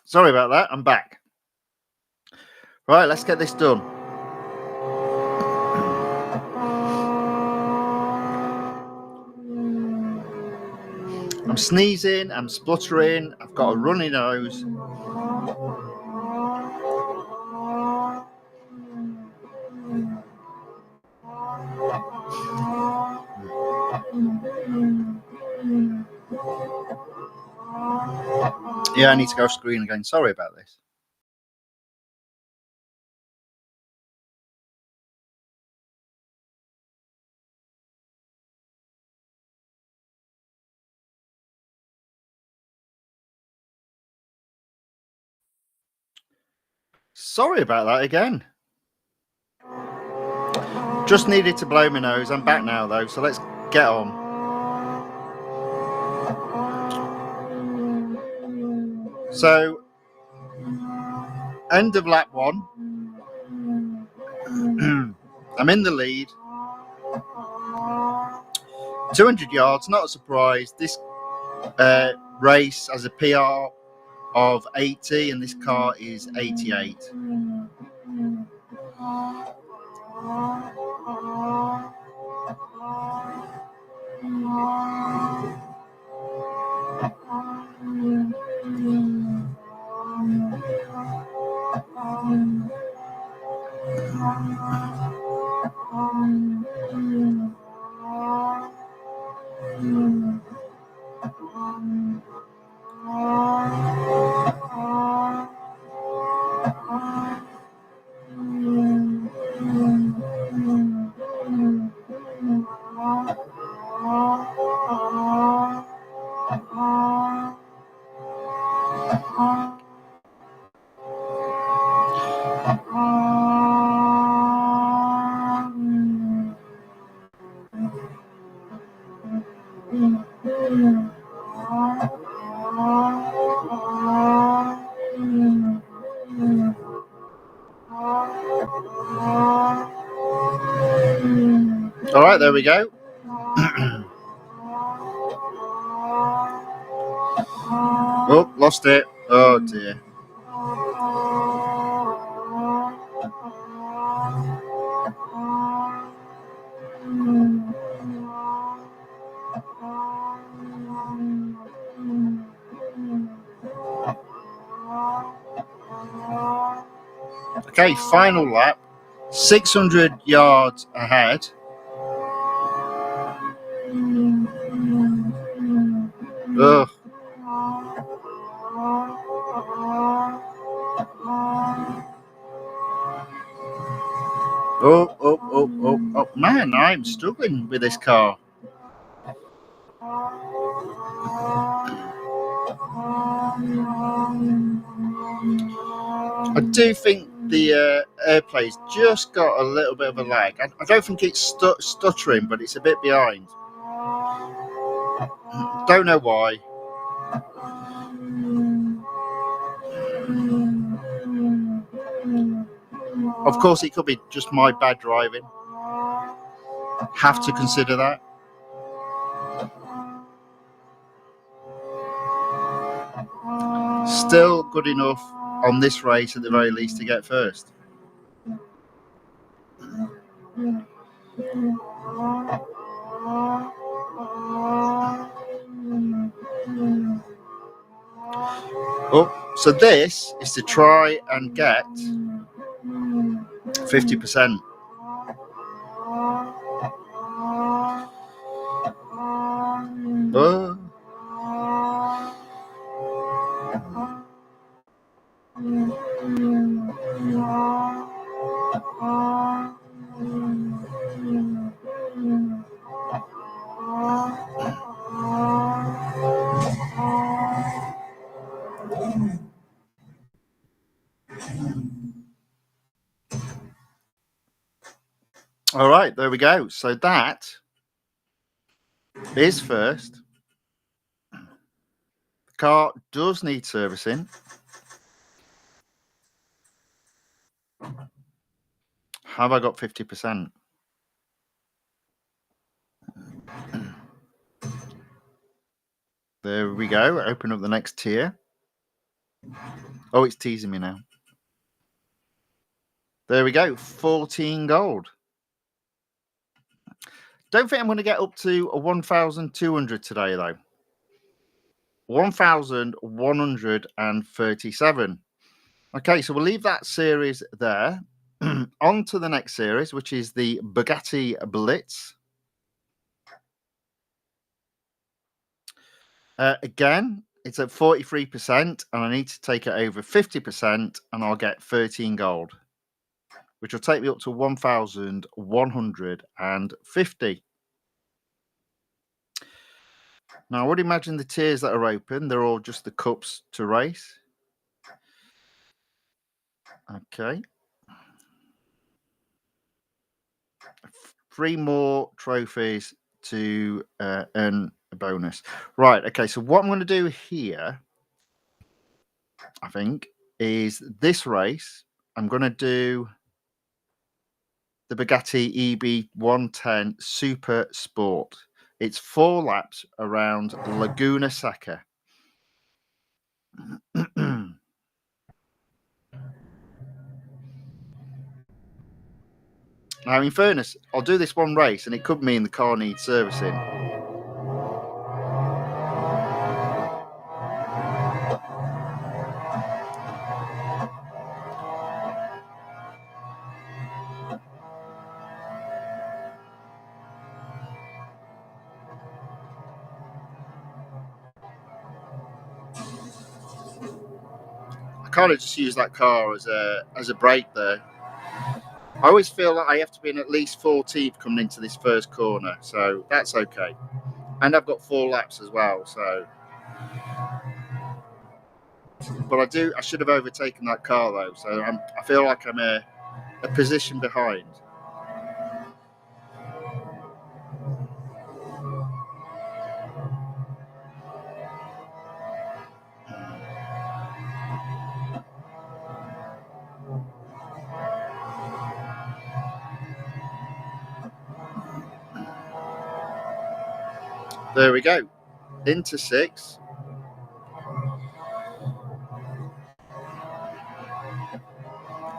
Sorry about that. I'm back. Right, let's get this done. I'm sneezing, I'm spluttering, I've got a runny nose. Yeah, I need to go off screen again. Sorry about this. Sorry about that again. Just needed to blow my nose. I'm back now though, so let's get on. So, end of lap 1. I'm in the lead. 200 yards, not a surprise. This race has a PR of 80 and this car is 88. All right, there we go. Oh, lost it. Oh dear. Okay, final lap. 600 yards ahead. Ugh. Oh, man, I'm struggling with this car. I do think the airplay's just got a little bit of a lag. I don't think it's stuttering, but it's a bit behind. Don't know why. Of course, it could be just my bad driving. Have to consider that. Still good enough on this race at the very least to get first. Oh, so this is to try and get 50%. Oh. All right, there we go. So that is first. The car does need servicing. Have I got 50%? There we go. Open up the next tier. Oh, it's teasing me now. There we go. 14 gold. Don't think I'm going to get up to a 1,200 today, though. 1,137. Okay, so we'll leave that series there. On to the next series, which is the Bugatti Blitz. Again, it's at 43%, and I need to take it over 50%, and I'll get 13 gold, which will take me up to 1,150. Now, I would imagine the tiers that are open, they're all just the cups to race. Okay. 3 more trophies to earn a bonus. Right, okay, so what I'm going to do here, I think, is this race. I'm going to do the Bugatti EB110 Super Sport. It's 4 laps around Laguna Seca. Now, in fairness, I'll do this one race, and it could mean the car needs servicing. I kind of just use that car as a brake there. I always feel like I have to be in at least 14th coming into this first corner, so that's okay. And I've got 4 laps as well, so. But I should have overtaken that car though, so I feel like I'm a position behind. There we go. Into 6.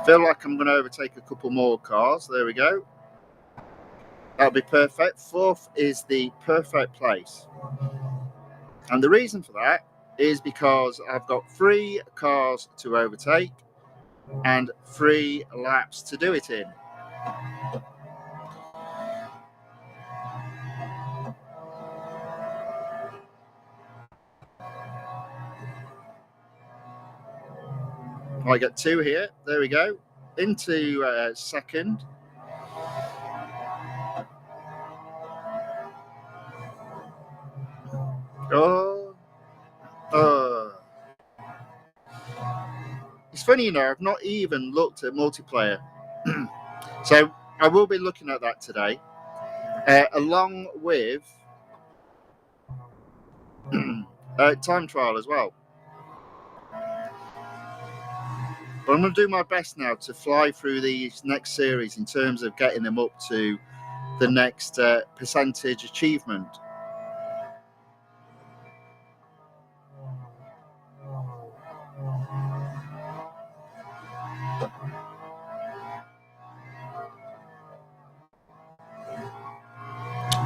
Feel like I'm going to overtake a couple more cars. There we go. That'll be perfect. 4th is the perfect place. And the reason for that is because I've got 3 cars to overtake and 3 laps to do it in. I get 2 here. There we go. Into 2nd. It's funny, you know, I've not even looked at multiplayer. So I will be looking at that today, along with time trial as well. But I'm going to do my best now to fly through these next series in terms of getting them up to the next percentage achievement.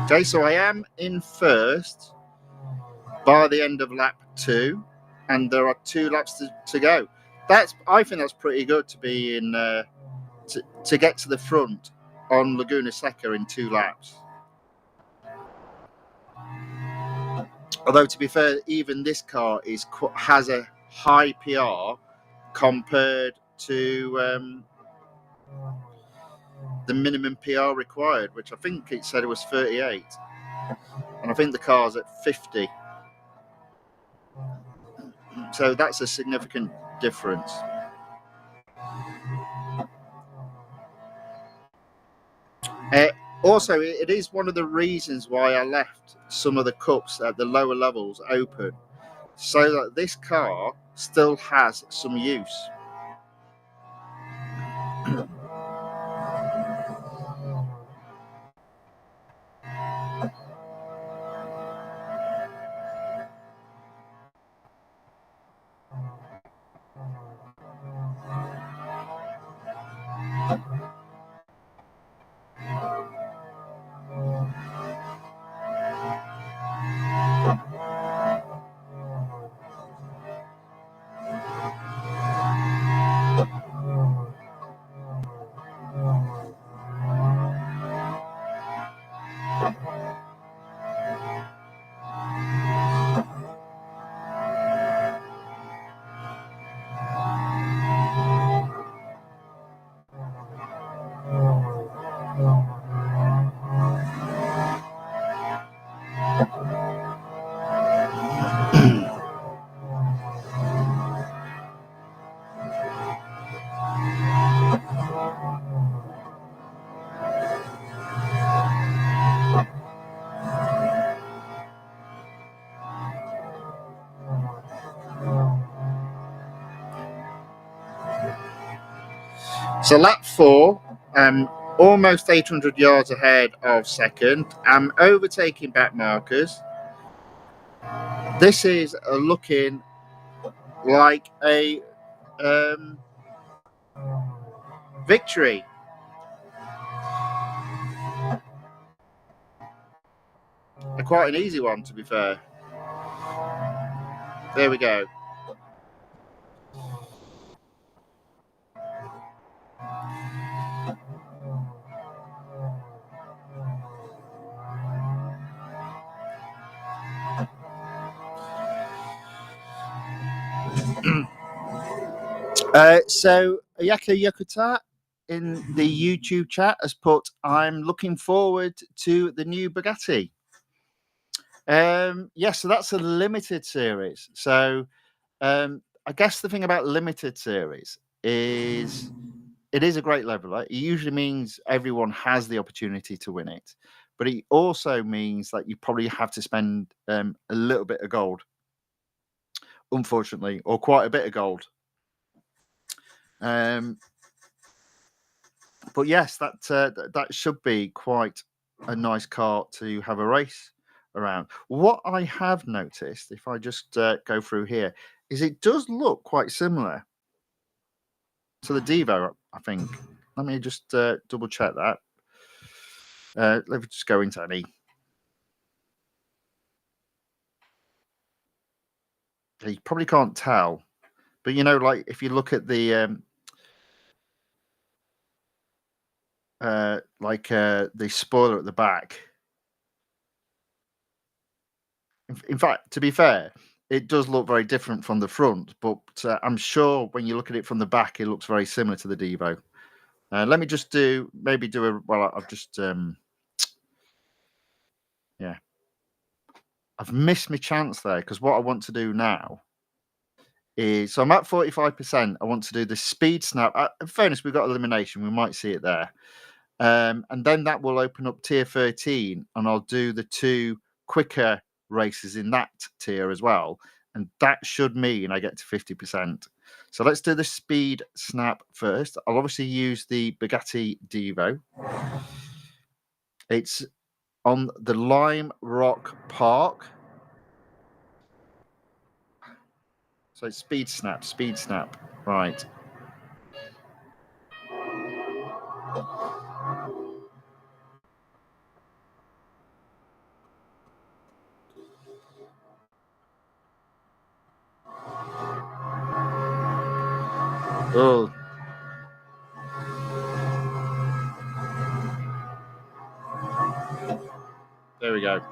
Okay, so I am in first by the end of lap 2, and there are 2 laps to go. I think that's pretty good to be in to get to the front on Laguna Seca in 2 laps. Although, to be fair, even this car has a high PR compared to the minimum PR required, which I think it said it was 38. And I think the car's at 50. So that's a significant difference. Also, it is one of the reasons why I left some of the cups at the lower levels open, so that this car still has some use. So lap 4, almost 800 yards ahead of second. I'm overtaking back markers. This is looking like a victory. Quite an easy one, to be fair. There we go. So Ayaka Yakuta in the YouTube chat has put, I'm looking forward to the new Bugatti. Yeah, so that's a limited series. So I guess the thing about limited series is it is a great leveler. It usually means everyone has the opportunity to win it, but it also means that you probably have to spend a little bit of gold, unfortunately, or quite a bit of gold. But yes, that should be quite a nice car to have a race around. What I have noticed, if I just go through here, is it does look quite similar to the Devo, I think. Let me just double check that. Let me just go into any. You probably can't tell, but you know, like if you look at the the spoiler at the back. In fact, to be fair, it does look very different from the front, but I'm sure when you look at it from the back, it looks very similar to the Devo. Let me just do a. Well, I've just yeah, I've missed my chance there because what I want to do now is, so I'm at 45%. I want to do the speed snap. In fairness, we've got elimination. We might see it there. And then that will open up tier 13, and I'll do the 2 quicker races in that tier as well. And that should mean I get to 50%. So let's do the speed snap first. I'll obviously use the Bugatti Devo. It's on the Lime Rock Park. So it's speed snap. Right. Oh. There we go.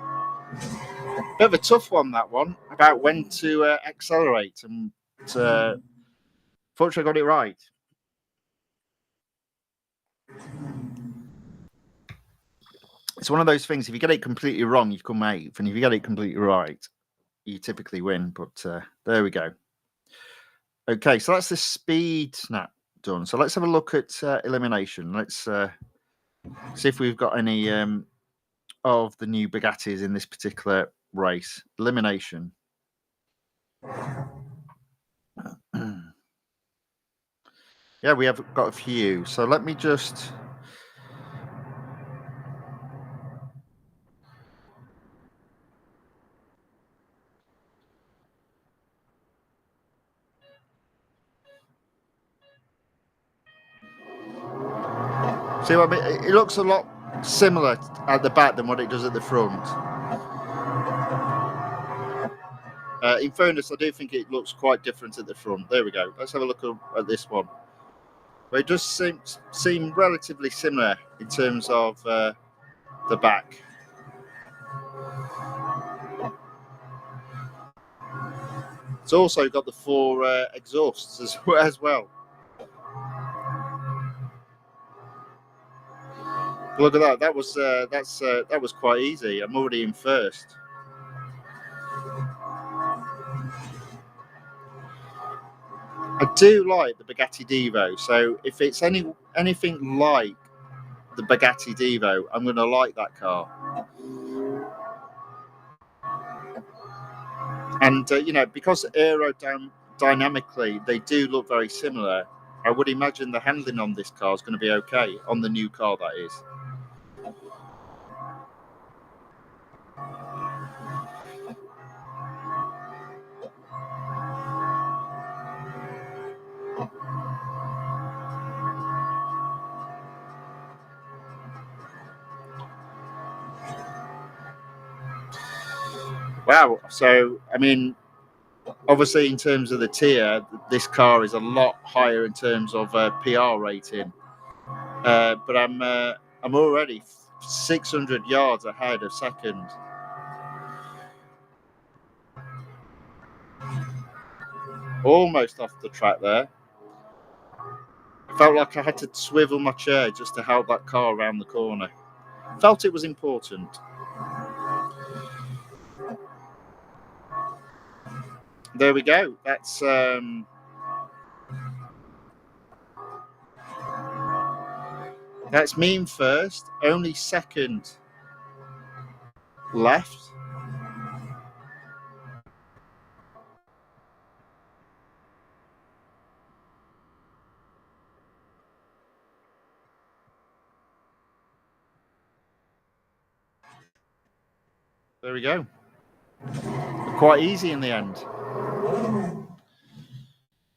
Bit of a tough one, that one, about when to accelerate. And fortunately, I got it right. It's one of those things, if you get it completely wrong, you come 8th. And if you get it completely right, you typically win. But there we go. Okay, so that's the speed snap done. So let's have a look at elimination. Let's see if we've got any of the new Bugattis in this particular race. Elimination. Yeah, we have got a few. So let me just... See what I mean? It looks a lot similar at the back than what it does at the front. In fairness, I do think it looks quite different at the front. There we go. Let's have a look at this one. But it does seem relatively similar in terms of the back. It's also got the 4 exhausts as well. Look at that. That was quite easy. I'm already in first. I do like the Bugatti Devo. So if it's anything like the Bugatti Devo, I'm going to like that car. And you know, because aerodynamically they do look very similar. I would imagine the handling on this car is going to be okay, on the new car, that is. Wow. So, I mean, obviously, in terms of the tier, this car is a lot higher in terms of PR rating. But I'm already 600 yards ahead of second. Almost off the track there. I felt like I had to swivel my chair just to help that car around the corner. Felt it was important. There we go. That's me in first. Only second left. There we go. Quite easy in the end.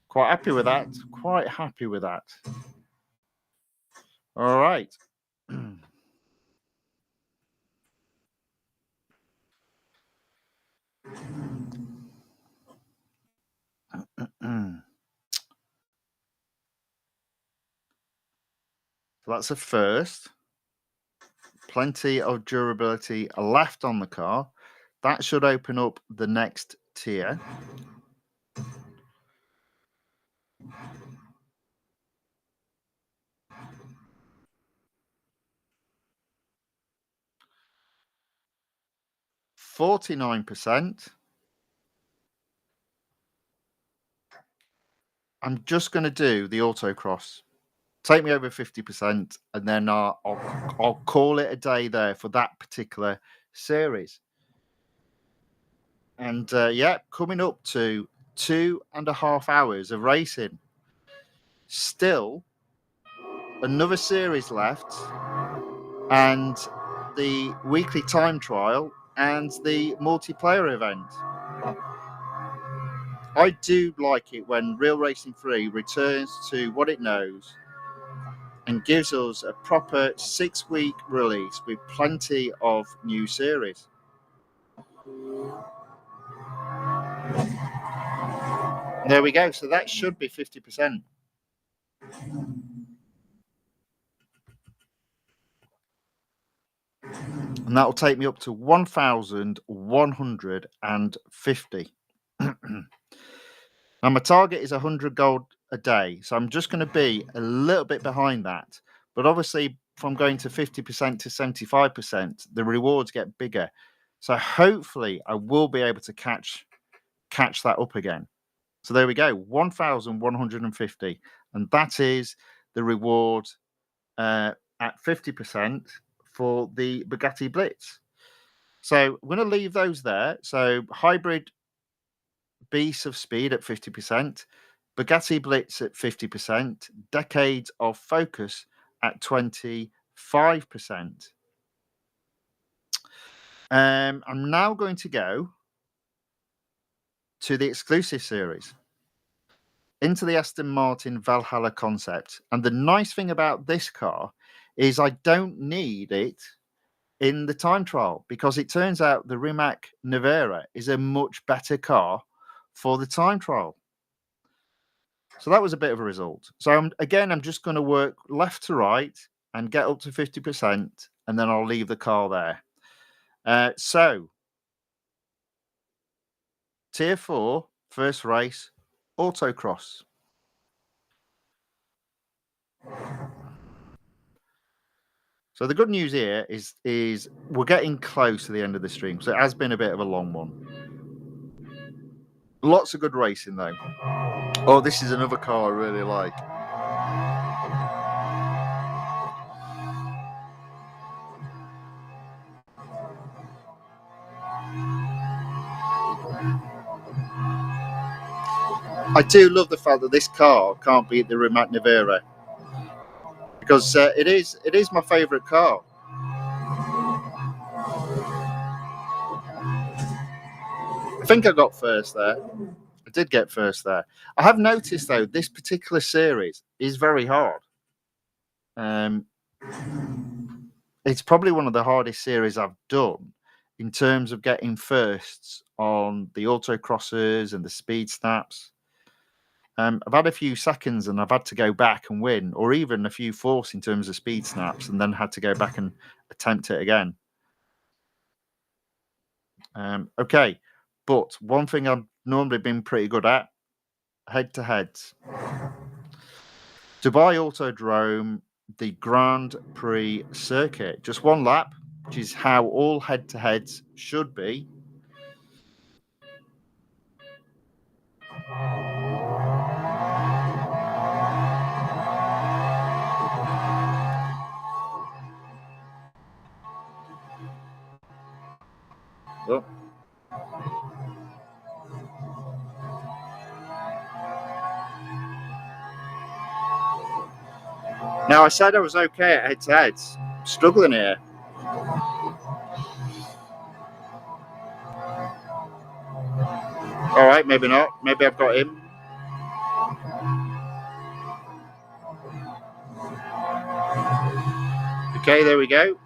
Quite happy with that. Quite happy with that. All right. So that's a first. Plenty of durability left on the car. That should open up the next tier. %49%. I'm just going to do the autocross. Take me over 50%, and then I'll call it a day there for that particular series. And yeah, coming up to 2.5 hours of racing. Still another series left, and the weekly time trial and the multiplayer event. I do like it when Real Racing 3 returns to what it knows and gives us a proper 6-week release with plenty of new series. There we go. So that should be 50%. And that will take me up to 1,150. Now, my target is 100 gold a day. So I'm just going to be a little bit behind that. But obviously, from going to 50% to 75%, the rewards get bigger. So hopefully, I will be able to catch that up again. So there we go, 1,150. And that is the reward at 50% for the Bugatti Blitz. So I'm going to leave those there. So hybrid beast of speed at 50%, Bugatti Blitz at 50%, decades of focus at 25%. I'm now going to go to the exclusive series, into the Aston Martin Valhalla concept. And the nice thing about this car is I don't need it in the time trial, because it turns out the Rimac Nevera is a much better car for the time trial. So that was a bit of a result. So I'm just going to work left to right and get up to 50%, and then I'll leave the car there. So Tier 4, first race, autocross. So the good news here is we're getting close to the end of the stream. So it has been a bit of a long one. Lots of good racing though. Oh, this is another car I really like. I do love the fact that this car can't beat the Rimac Nevera, because it is my favourite car. I think I got first there. I did get first there. I have noticed though this particular series is very hard. It's probably one of the hardest series I've done in terms of getting firsts on the autocrossers and the speed snaps. I've had a few seconds and I've had to go back and win, or even a few fourths in terms of speed snaps, and then had to go back and attempt it again. Okay, but one thing I've normally been pretty good at, head-to-heads. Dubai Autodrome, the Grand Prix circuit. Just one lap, which is how all head-to-heads should be. Oh. Now, I said I was okay at head-to-heads. Struggling here. All right, maybe not. Maybe I've got him. Okay, there we go.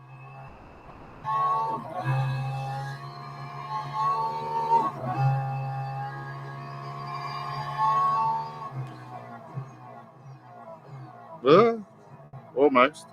Almost.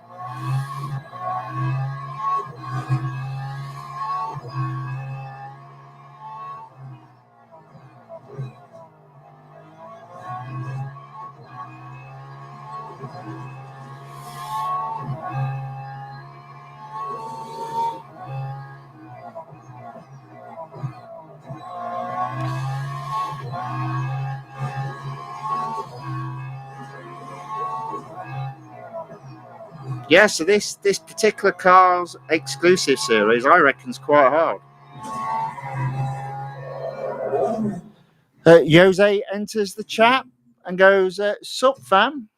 Yeah, so this particular car's exclusive series, I reckon, is quite hard. Jose enters the chat and goes, "Sup, fam?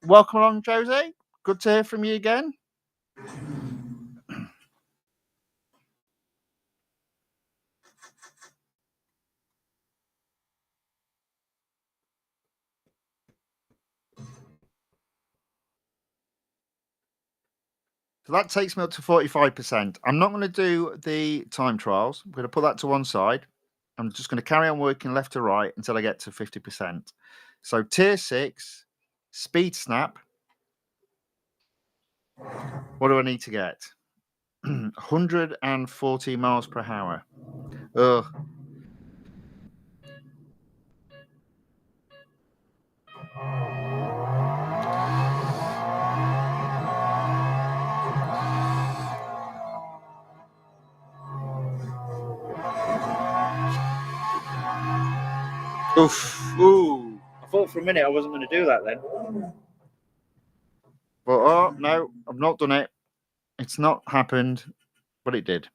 Welcome along, Jose. Good to hear from you again." So that takes me up to 45%. I'm not going to do the time trials. I'm going to put that to one side. I'm just going to carry on working left to right until I get to 50%. So tier 6, speed snap. What do I need to get? 140 miles per hour. Ugh. Oof. Ooh. I thought for a minute I wasn't going to do that then. But oh, no, I've not done it. It's not happened, but it did.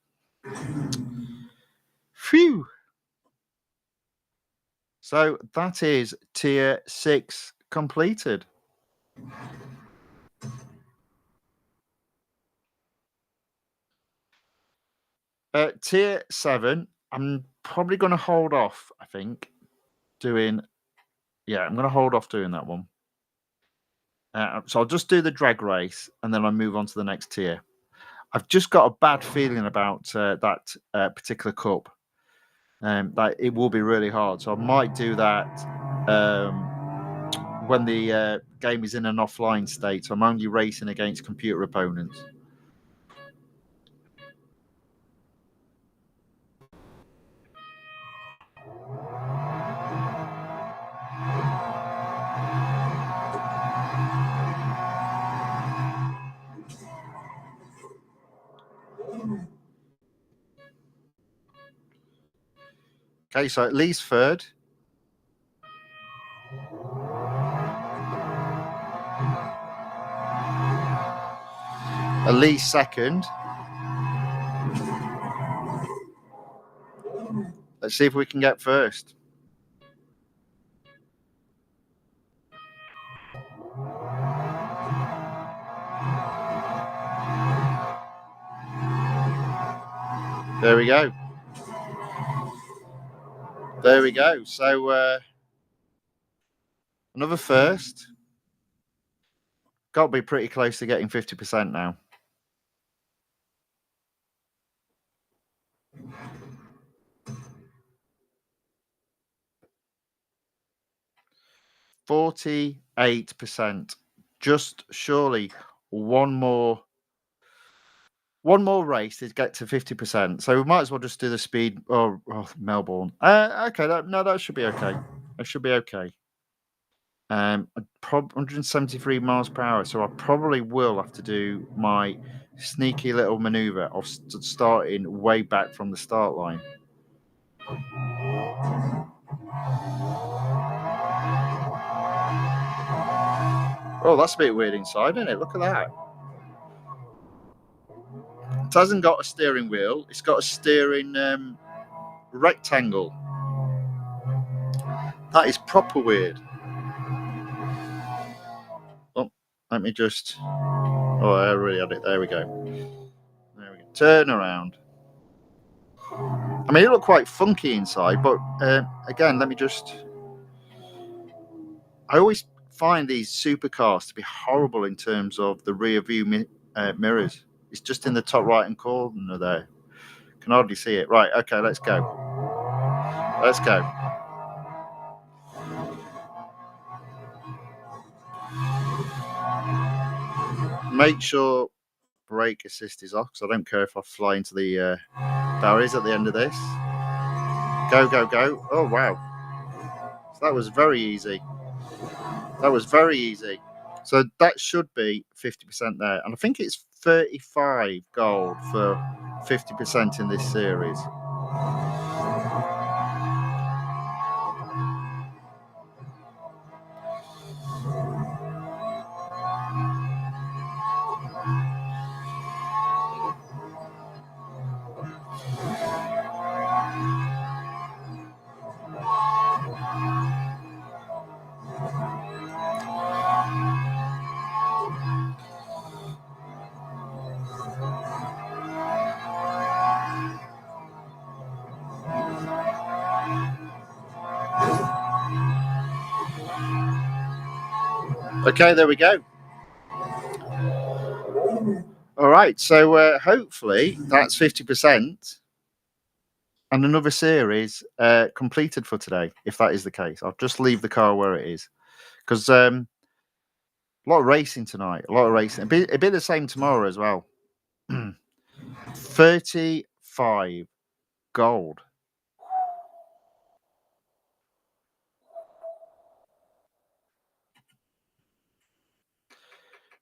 Phew. So that is tier 6 completed. Tier 7, I'm probably going to hold off, I think, doing... Yeah, I'm going to hold off doing that one. So I'll just do the drag race, and then I'll move on to the next tier. I've just got a bad feeling about that particular cup. That it will be really hard. So I might do that when the game is in an offline state. So I'm only racing against computer opponents. Okay, so at least third. At least second. Let's see if we can get first. There we go. There we go. So another first. Got to be pretty close to getting 50% now. %48. Just surely one more race to get to 50%. So we might as well just do the speed. Oh, Melbourne. Okay, that should be okay. That should be okay. 173 miles per hour. So I probably will have to do my sneaky little maneuver of starting way back from the start line. Oh, that's a bit weird inside, isn't it? Look at that. It hasn't got a steering wheel. It's got a steering rectangle. That is proper weird. Oh, let me just... Oh, I already had it. There we go. There we go. Turn around. I mean, it looked quite funky inside, but again, let me just... I always find these supercars to be horrible in terms of the rear view mirrors. It's just in the top right-hand corner there. Can hardly see it. Right, okay, let's go. Let's go. Make sure brake assist is off, because I don't care if I fly into the barriers at the end of this. Go, go, go. Oh, wow. So that was very easy. That was very easy. So that should be 50% there. And I think it's 35 gold for 50% in this series. Okay, there we go. All right, so hopefully that's 50% and another series completed for today. If that is the case, I'll just leave the car where it is, because a lot of racing tonight. A lot of racing. It'll be the same tomorrow as well. 35 gold.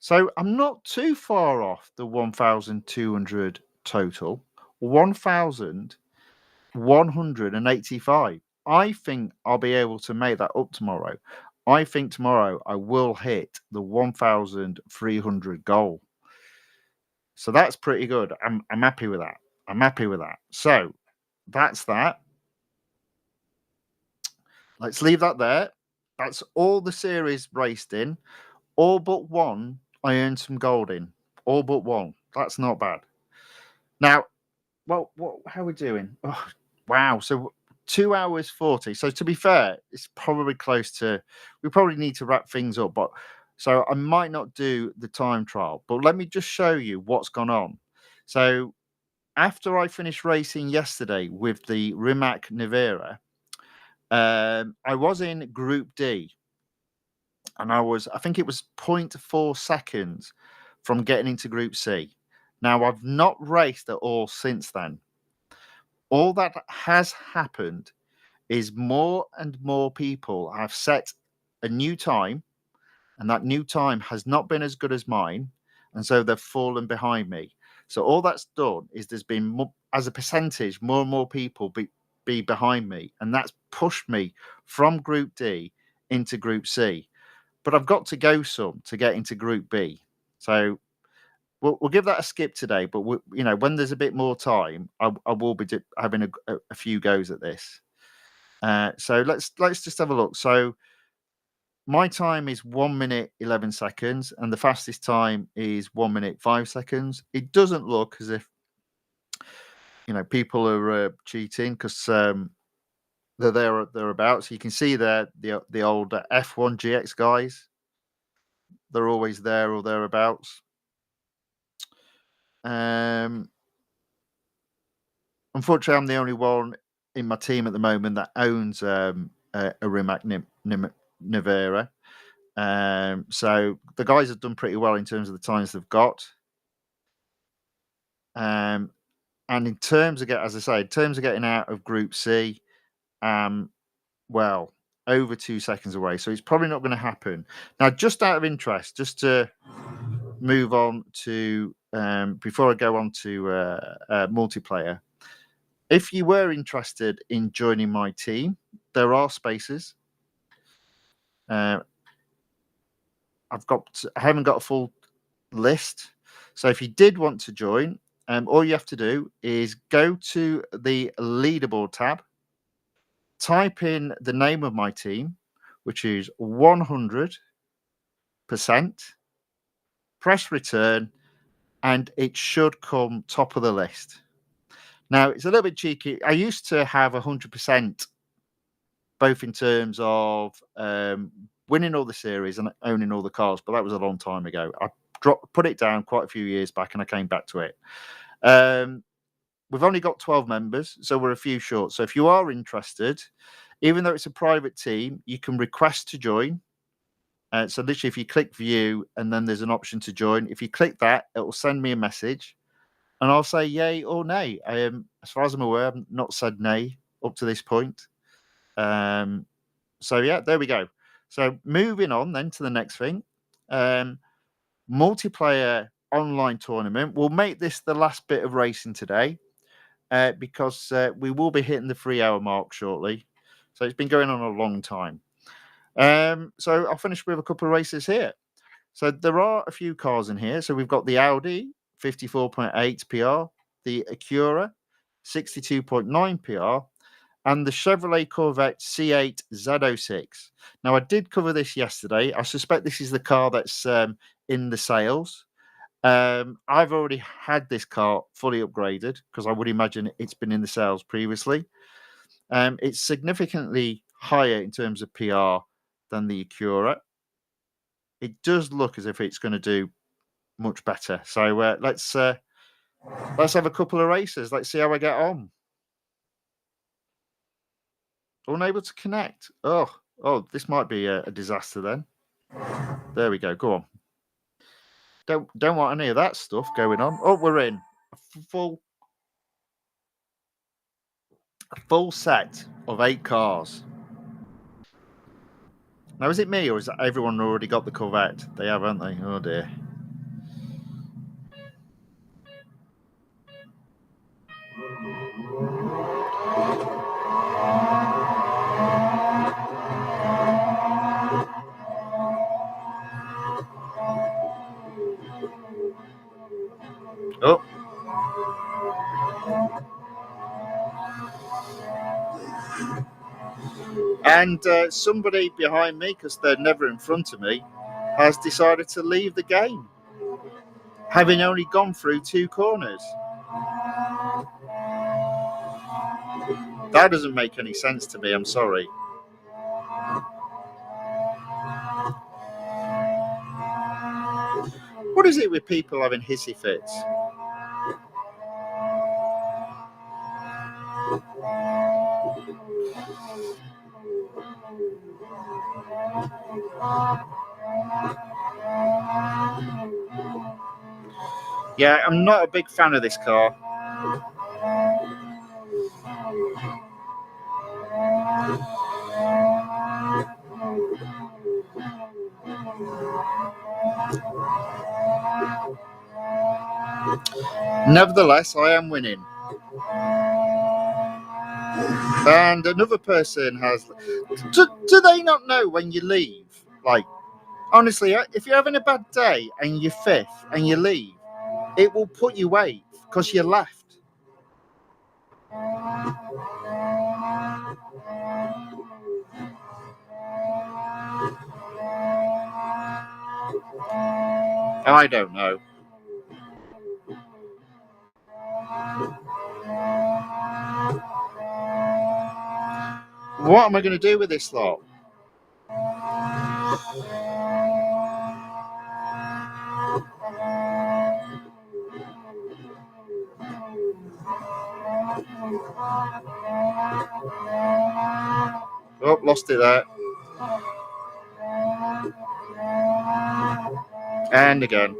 So I'm not too far off the 1,200 total. 1,185. I think I'll be able to make that up tomorrow. I think tomorrow I will hit the 1,300 goal. So that's pretty good. I'm happy with that. I'm happy with that. So that's that. Let's leave that there. That's all the series raced in. All but one, I earned some gold in. All but one. That's not bad. Now, well, how are we doing? Oh, wow. So 2 hours 40. So to be fair, it's probably close to... We probably need to wrap things up. But so I might not do the time trial. But let me just show you what's gone on. So after I finished racing yesterday with the Rimac Nevera, I was in Group D. And I think it was 0.4 seconds from getting into Group C. Now, I've not raced at all since then. All that has happened is more and more people have set a new time, and that new time has not been as good as mine, and so they've fallen behind me. So all that's done is there's been, more, as a percentage, more and more people be behind me, and that's pushed me from Group D into Group C. But I've got to go some to get into Group B. So we'll give that a skip today. But when there's a bit more time, I will be having a few goes at this. So let's just have a look. So my time is 1 minute 11 seconds, and the fastest time is 1 minute 5 seconds. It doesn't look as if people are cheating because they're thereabouts. You can see there the old F1 GX guys. They're always there or thereabouts. Unfortunately, I'm the only one in my team at the moment that owns a Rimac Nevera. So the guys have done pretty well in terms of the times they've got. And in terms of in terms of getting out of Group C, well, over 2 seconds away. So it's probably not going to happen. Now, just out of interest, just to move on to before I go on to multiplayer. If you were interested in joining my team, there are spaces. I haven't got a full list, so if you did want to join, all you have to do is go to the leaderboard tab, type in the name of my team, which is 100%, press return, and it should come top of the list. Now, it's a little bit cheeky. I used to have 100%, both in terms of winning all the series and owning all the cars, but that was a long time ago. I put it down quite a few years back, and I came back to it. We've only got 12 members, so we're a few short. So if you are interested, even though it's a private team, you can request to join. So literally, if you click view and then there's an option to join, if you click that, it will send me a message. And I'll say yay or nay. As far as I'm aware, I've not said nay up to this point. So yeah, there we go. So moving on then to the next thing. Multiplayer online tournament. We'll make this the last bit of racing today because we will be hitting the 3-hour mark shortly. So it's been going on a long time. So I'll finish with a couple of races here. So there are a few cars in here. So we've got the Audi 54.8 PR, the Acura 62.9 PR, and the Chevrolet Corvette C8 Z06. Now, I did cover this yesterday. I suspect this is the car that's in the sales. I've already had this car fully upgraded because I would imagine it's been in the sales previously. It's significantly higher in terms of PR than the Acura. It does look as if it's going to do much better. So let's have a couple of races. Let's see how I get on. Unable to connect. Oh, this might be a disaster then. There we go. Go on. Don't want any of that stuff going on. Oh, we're in a full set of 8 cars. Now, is it me or is everyone already got the Corvette? They have, haven't they? Oh dear. Oh. And somebody behind me, because they're never in front of me, has decided to leave the game, having only gone through 2 corners. That doesn't make any sense to me, I'm sorry. What is it with people having hissy fits? Yeah, I'm not a big fan of this car. Nevertheless, I am winning. And another person has... Do they not know when you leave? Like, honestly, if you're having a bad day and you're 5th and you leave, it will put you 8th because you left. I don't know. What am I going to do with this lot? Oh, lost it there. And again.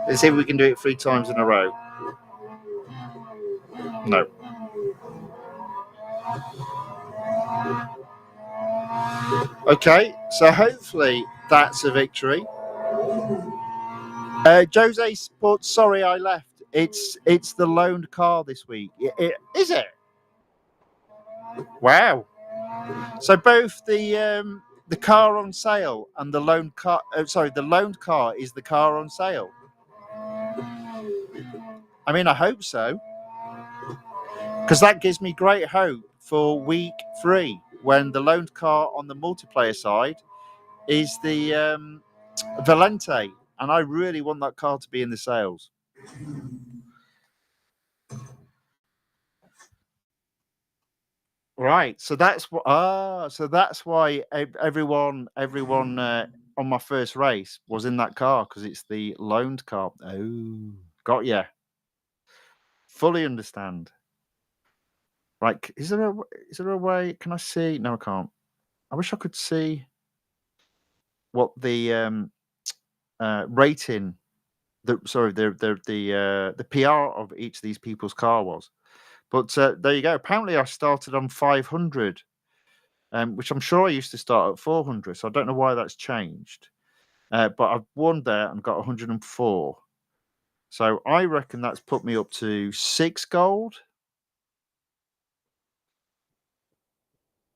Let's see if we can do it 3 times in a row. No. Okay, so hopefully that's a victory. Jose Sports, sorry I left. It's the loaned car this week. Is it? Wow. So both the car on sale and the loaned car. The loaned car is the car on sale. I mean, I hope so, because that gives me great hope for week 3 when the loaned car on the multiplayer side is the Valente, and I really want that car to be in the sales. Right, so that's why everyone on my first race was in that car, because it's the loaned car. Oh, got ya. Fully understand. Right, is there a way? Can I see? No, I can't. I wish I could see what the rating, the PR of each of these people's car was. But there you go. Apparently, I started on 500. Which I'm sure I used to start at 400, so I don't know why that's changed. But I've won there and got 104. So I reckon that's put me up to 6 gold.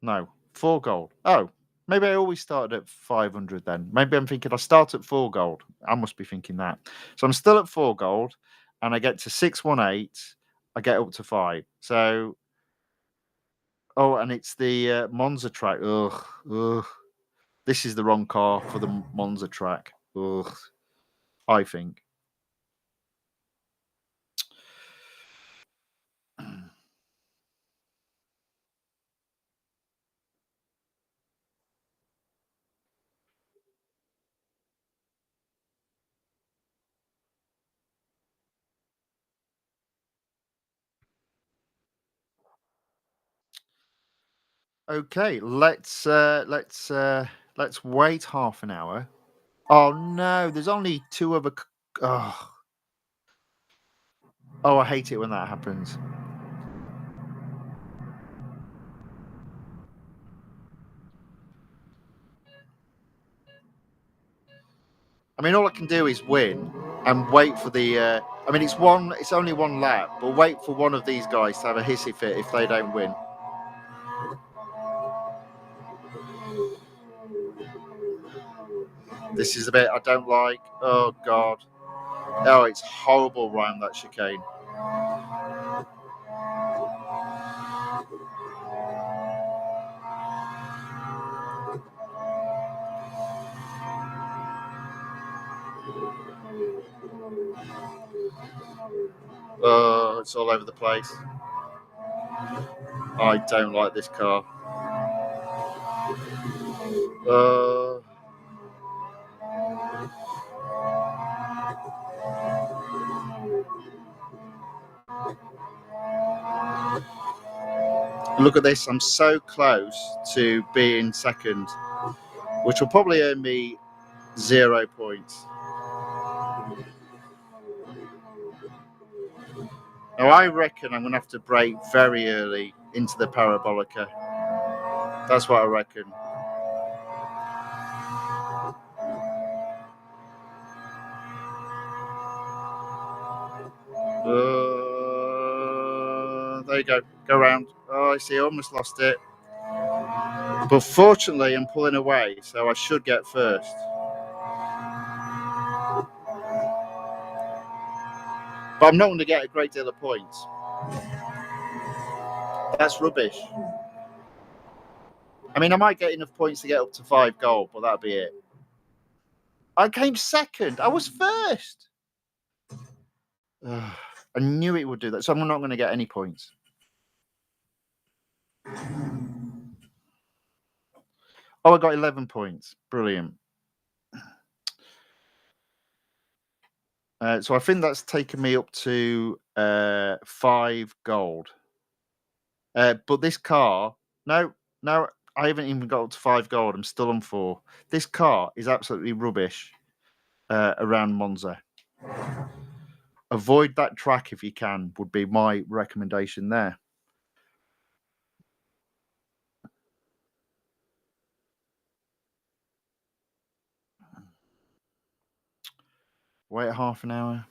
No, 4 gold. Oh, maybe I always started at 500 then. Maybe I'm thinking I start at 4 gold. I must be thinking that. So I'm still at 4 gold, and I get to 618. I get up to 5. So, oh, and it's the Monza track. Ugh. This is the wrong car for the Monza track. Ugh. I think. Okay, let's wait half an hour. Oh no, there's only 2 other. Oh, I hate it when that happens. I mean, all I can do is win and wait for the. I mean, it's only 1 lap, but wait for one of these guys to have a hissy fit if they don't win. This is a bit I don't like. Oh God. Oh, it's horrible around that chicane. Oh, it's all over the place. I don't like this car. Look at this, I'm so close to being second, which will probably earn me 0 points. Now, I reckon I'm going to have to brake very early into the Parabolica. That's what I reckon. There you go. Go round. Oh, I see. I almost lost it. But fortunately, I'm pulling away, so I should get first. But I'm not going to get a great deal of points. That's rubbish. I mean, I might get enough points to get up to 5 gold, but that'll be it. I came second. I was first. I knew it would do that, so I'm not going to get any points. Oh, I got 11 points. Brilliant. So I think that's taken me up to 5 gold. But this car, no, I haven't even got up to 5 gold. I'm still on 4. This car is absolutely rubbish around Monza. Avoid that track if you can, would be my recommendation there. Wait half an hour.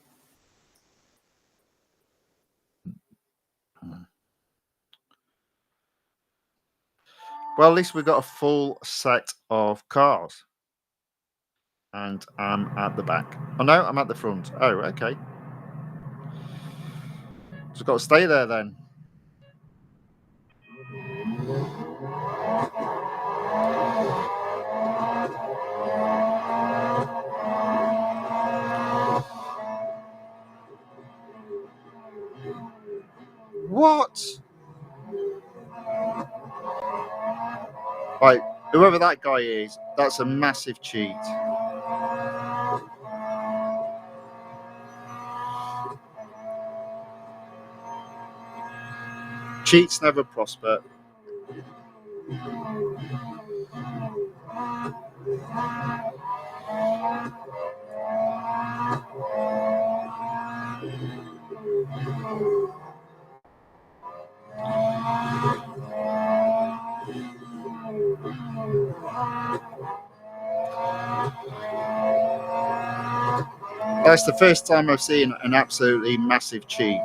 Well, at least we've got a full set of cars. And I'm at the back. Oh, no, I'm at the front. Oh, okay. So I've got to stay there then. What? Right, whoever that guy is, that's a massive cheat. Cheats never prosper. That's the first time I've seen an absolutely massive cheat.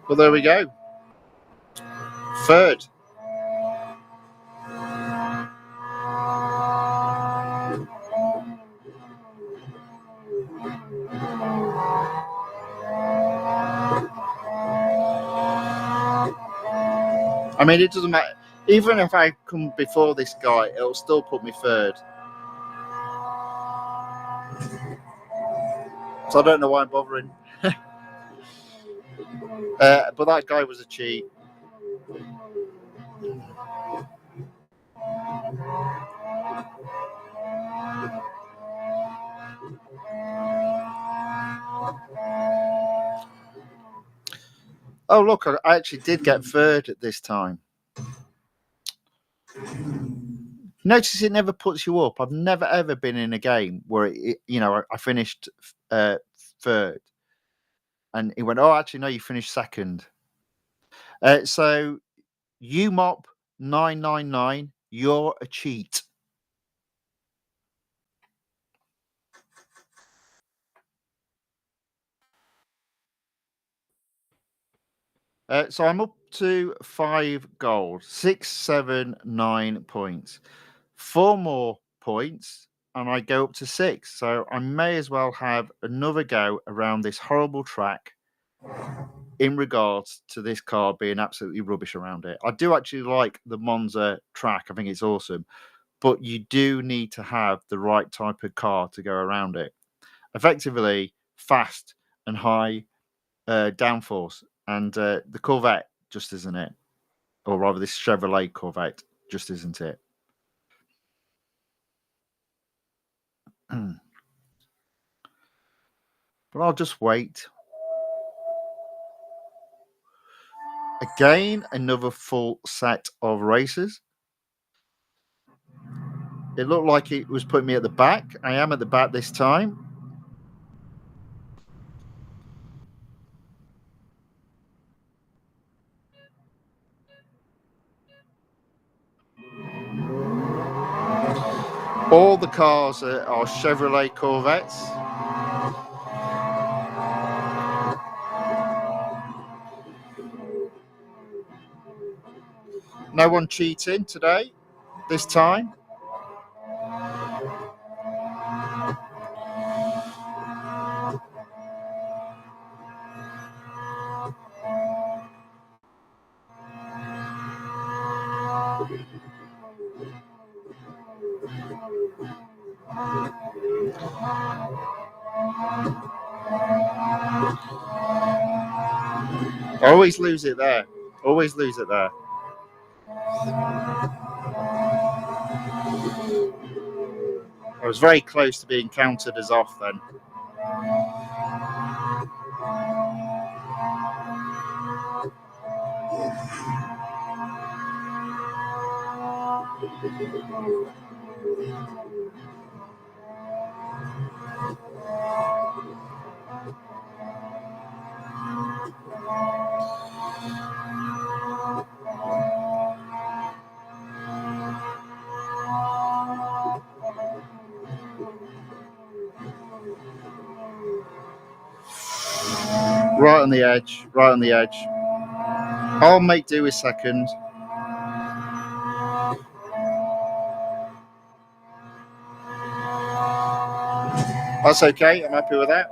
Well, there we go. Third. I mean, it doesn't matter. Even if I come before this guy, it'll still put me third. So I don't know why I'm bothering. But that guy was a cheat. Oh, look, I actually did get third at this time. Notice it never puts you up. I've never ever been in a game where I finished third, and he went, "Oh, actually, no, you finished second." So UMOP 999, you're a cheat. So I'm up to 5 gold, 6, 7, 9 points. 4 more points, and I go up to 6. So I may as well have another go around this horrible track in regards to this car being absolutely rubbish around it. I do actually like the Monza track. I think it's awesome. But you do need to have the right type of car to go around it. Effectively, fast and high downforce. And the Corvette just isn't it. Or rather, this Chevrolet Corvette just isn't it. But I'll just wait. Again, another full set of races. It looked like it was putting me at the back. I am at the back this time. All the cars are Chevrolet Corvettes. No one cheating today, this time. I always lose it there. Always lose it there. I was very close to being counted as off then. Right on the edge, right on the edge. I'll make do with second. That's okay, I'm happy with that.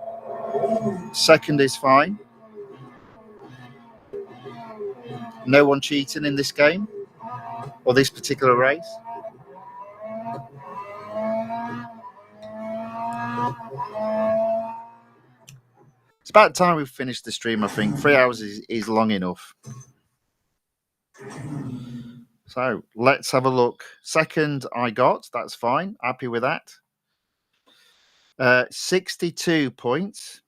Second is fine. No one cheating in this game or this particular race. It's about time we've finished the stream, I think. 3 hours is long enough. So let's have a look. Second I got, that's fine. Happy with that. 62 points.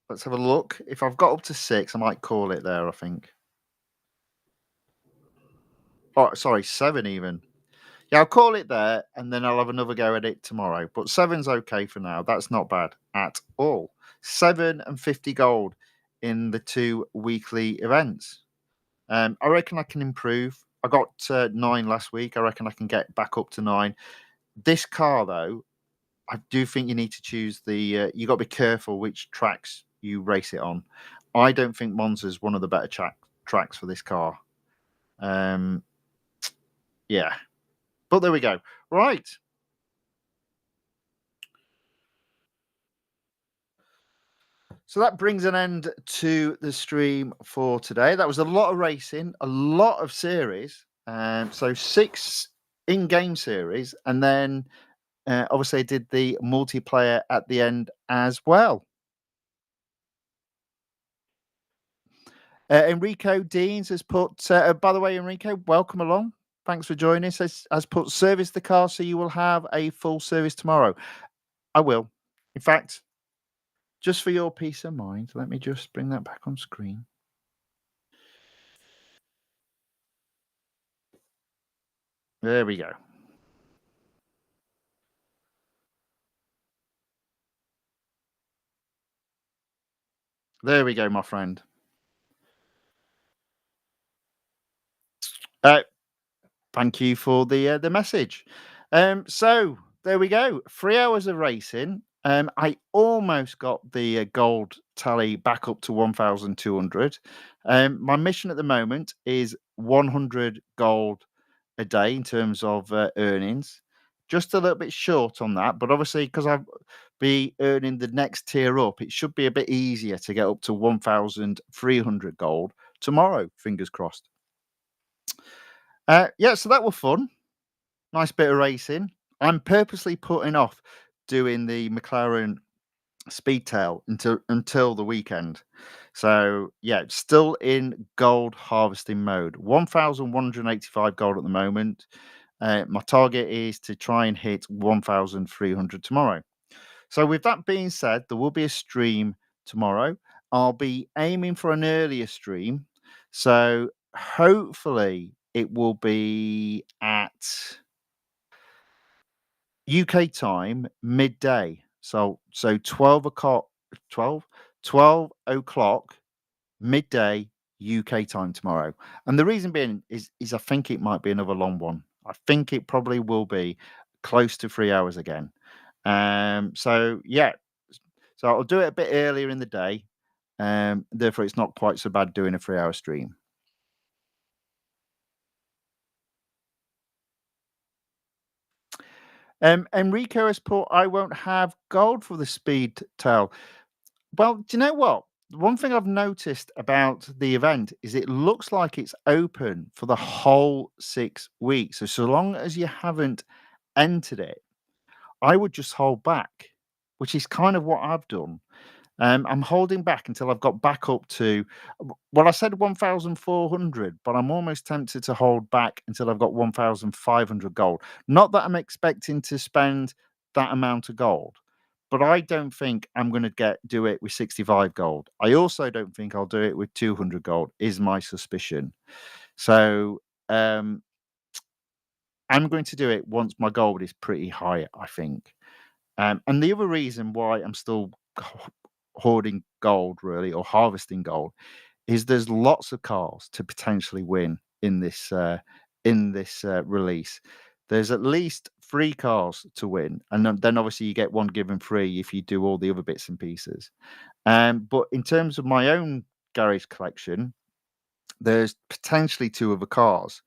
Let's have a look. If I've got up to 6, I might call it there, I think. Oh, sorry, 7 even. Yeah, I'll call it there, and then I'll have another go at it tomorrow. But 7's okay for now. That's not bad at all. 7 and 50 gold in the 2 weekly events. I reckon I can improve. I got 9 last week. I reckon I can get back up to 9. This car, though, I do think you need to choose the. You got to be careful which tracks you race it on. I don't think Monza's one of the better tracks for this car. Yeah. But there we go. Right. So that brings an end to the stream for today. That was a lot of racing, a lot of series. So 6 in-game series, and then obviously I did the multiplayer at the end as well. Enrico Deans has put, by the way, Enrico, welcome along. Thanks for joining us. Has put service the car so you will have a full service tomorrow. I will. In fact, just for your peace of mind, let me just bring that back on screen. There we go. There we go, my friend. Thank you for the message. So there we go. 3 hours of racing. I almost got the gold tally back up to 1,200. My mission at the moment is 100 gold a day in terms of earnings. Just a little bit short on that, but obviously because I'll be earning the next tier up, it should be a bit easier to get up to 1,300 gold tomorrow. Fingers crossed. Yeah, so that was fun. Nice bit of racing. I'm purposely putting off doing the McLaren Speedtail until the weekend. So yeah, still in gold harvesting mode. 1,185 gold at the moment. My target is to try and hit 1,300 tomorrow. So with that being said, there will be a stream tomorrow. I'll be aiming for an earlier stream. So hopefully it will be at UK time midday. So 12 o'clock 12 o'clock midday UK time tomorrow. And the reason being is I think it might be another long one. I think it probably will be close to 3 hours again. So yeah. So I'll do it a bit earlier in the day. Therefore it's not quite so bad doing a 3-hour stream. Enrico has put, I won't have gold for the speed tail. Well, do you know what? One thing I've noticed about the event is it looks like it's open for the whole 6 weeks. So long as you haven't entered it, I would just hold back which is kind of what I've done. I'm holding back until I've got back up to, well, I said 1,400, but I'm almost tempted to hold back until I've got 1,500 gold. Not that I'm expecting to spend that amount of gold, but I don't think I'm going to do it with 65 gold. I also don't think I'll do it with 200 gold, is my suspicion. So um, I'm going to do it once my gold is pretty high, I think. And the other reason why I'm still hoarding gold, really, or harvesting gold, is there's lots of cars to potentially win in this release. There's at least 3 cars to win, and then obviously you get one given free if you do all the other bits and pieces. But in terms of my own garage collection, there's potentially 2 other cars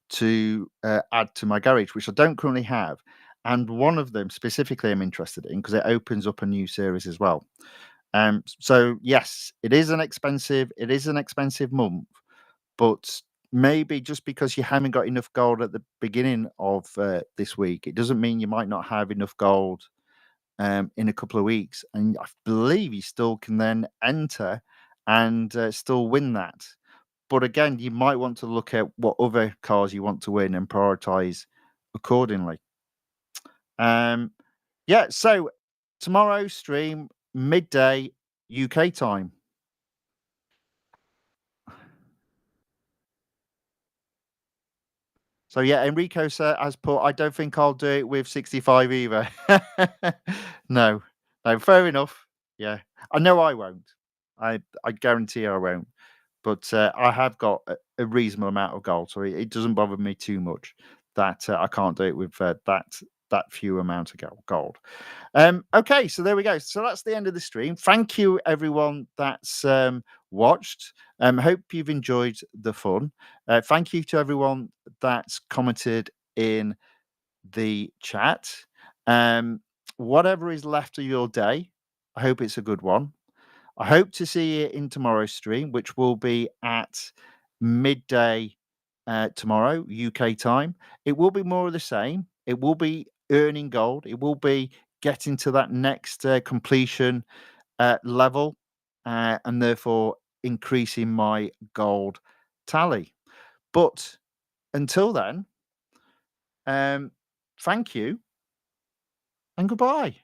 to add to my garage, which I don't currently have. And one of them specifically I'm interested in because it opens up a new series as well. So yes, it is an expensive month, but maybe just because you haven't got enough gold at the beginning of this week, it doesn't mean you might not have enough gold in a couple of weeks. And I believe you still can then enter and still win that. But again, you might want to look at what other cars you want to win and prioritize accordingly. Yeah, so tomorrow's stream, midday UK time. So yeah, Enrico has put, I don't think I'll do it with 65 either. No, no, fair enough. Yeah, I know I won't. I guarantee I won't. But I have got a reasonable amount of gold, so it doesn't bother me too much that I can't do it with that few amount of gold. Okay, so there we go. So that's the end of the stream. Thank you, everyone that's watched. Hope you've enjoyed the fun. Thank you to everyone that's commented in the chat. Whatever is left of your day, I hope it's a good one. I hope to see you in tomorrow's stream, which will be at midday tomorrow, UK time. It will be more of the same. It will be earning gold. It will be getting to that next completion level and therefore increasing my gold tally. But until then, thank you and goodbye.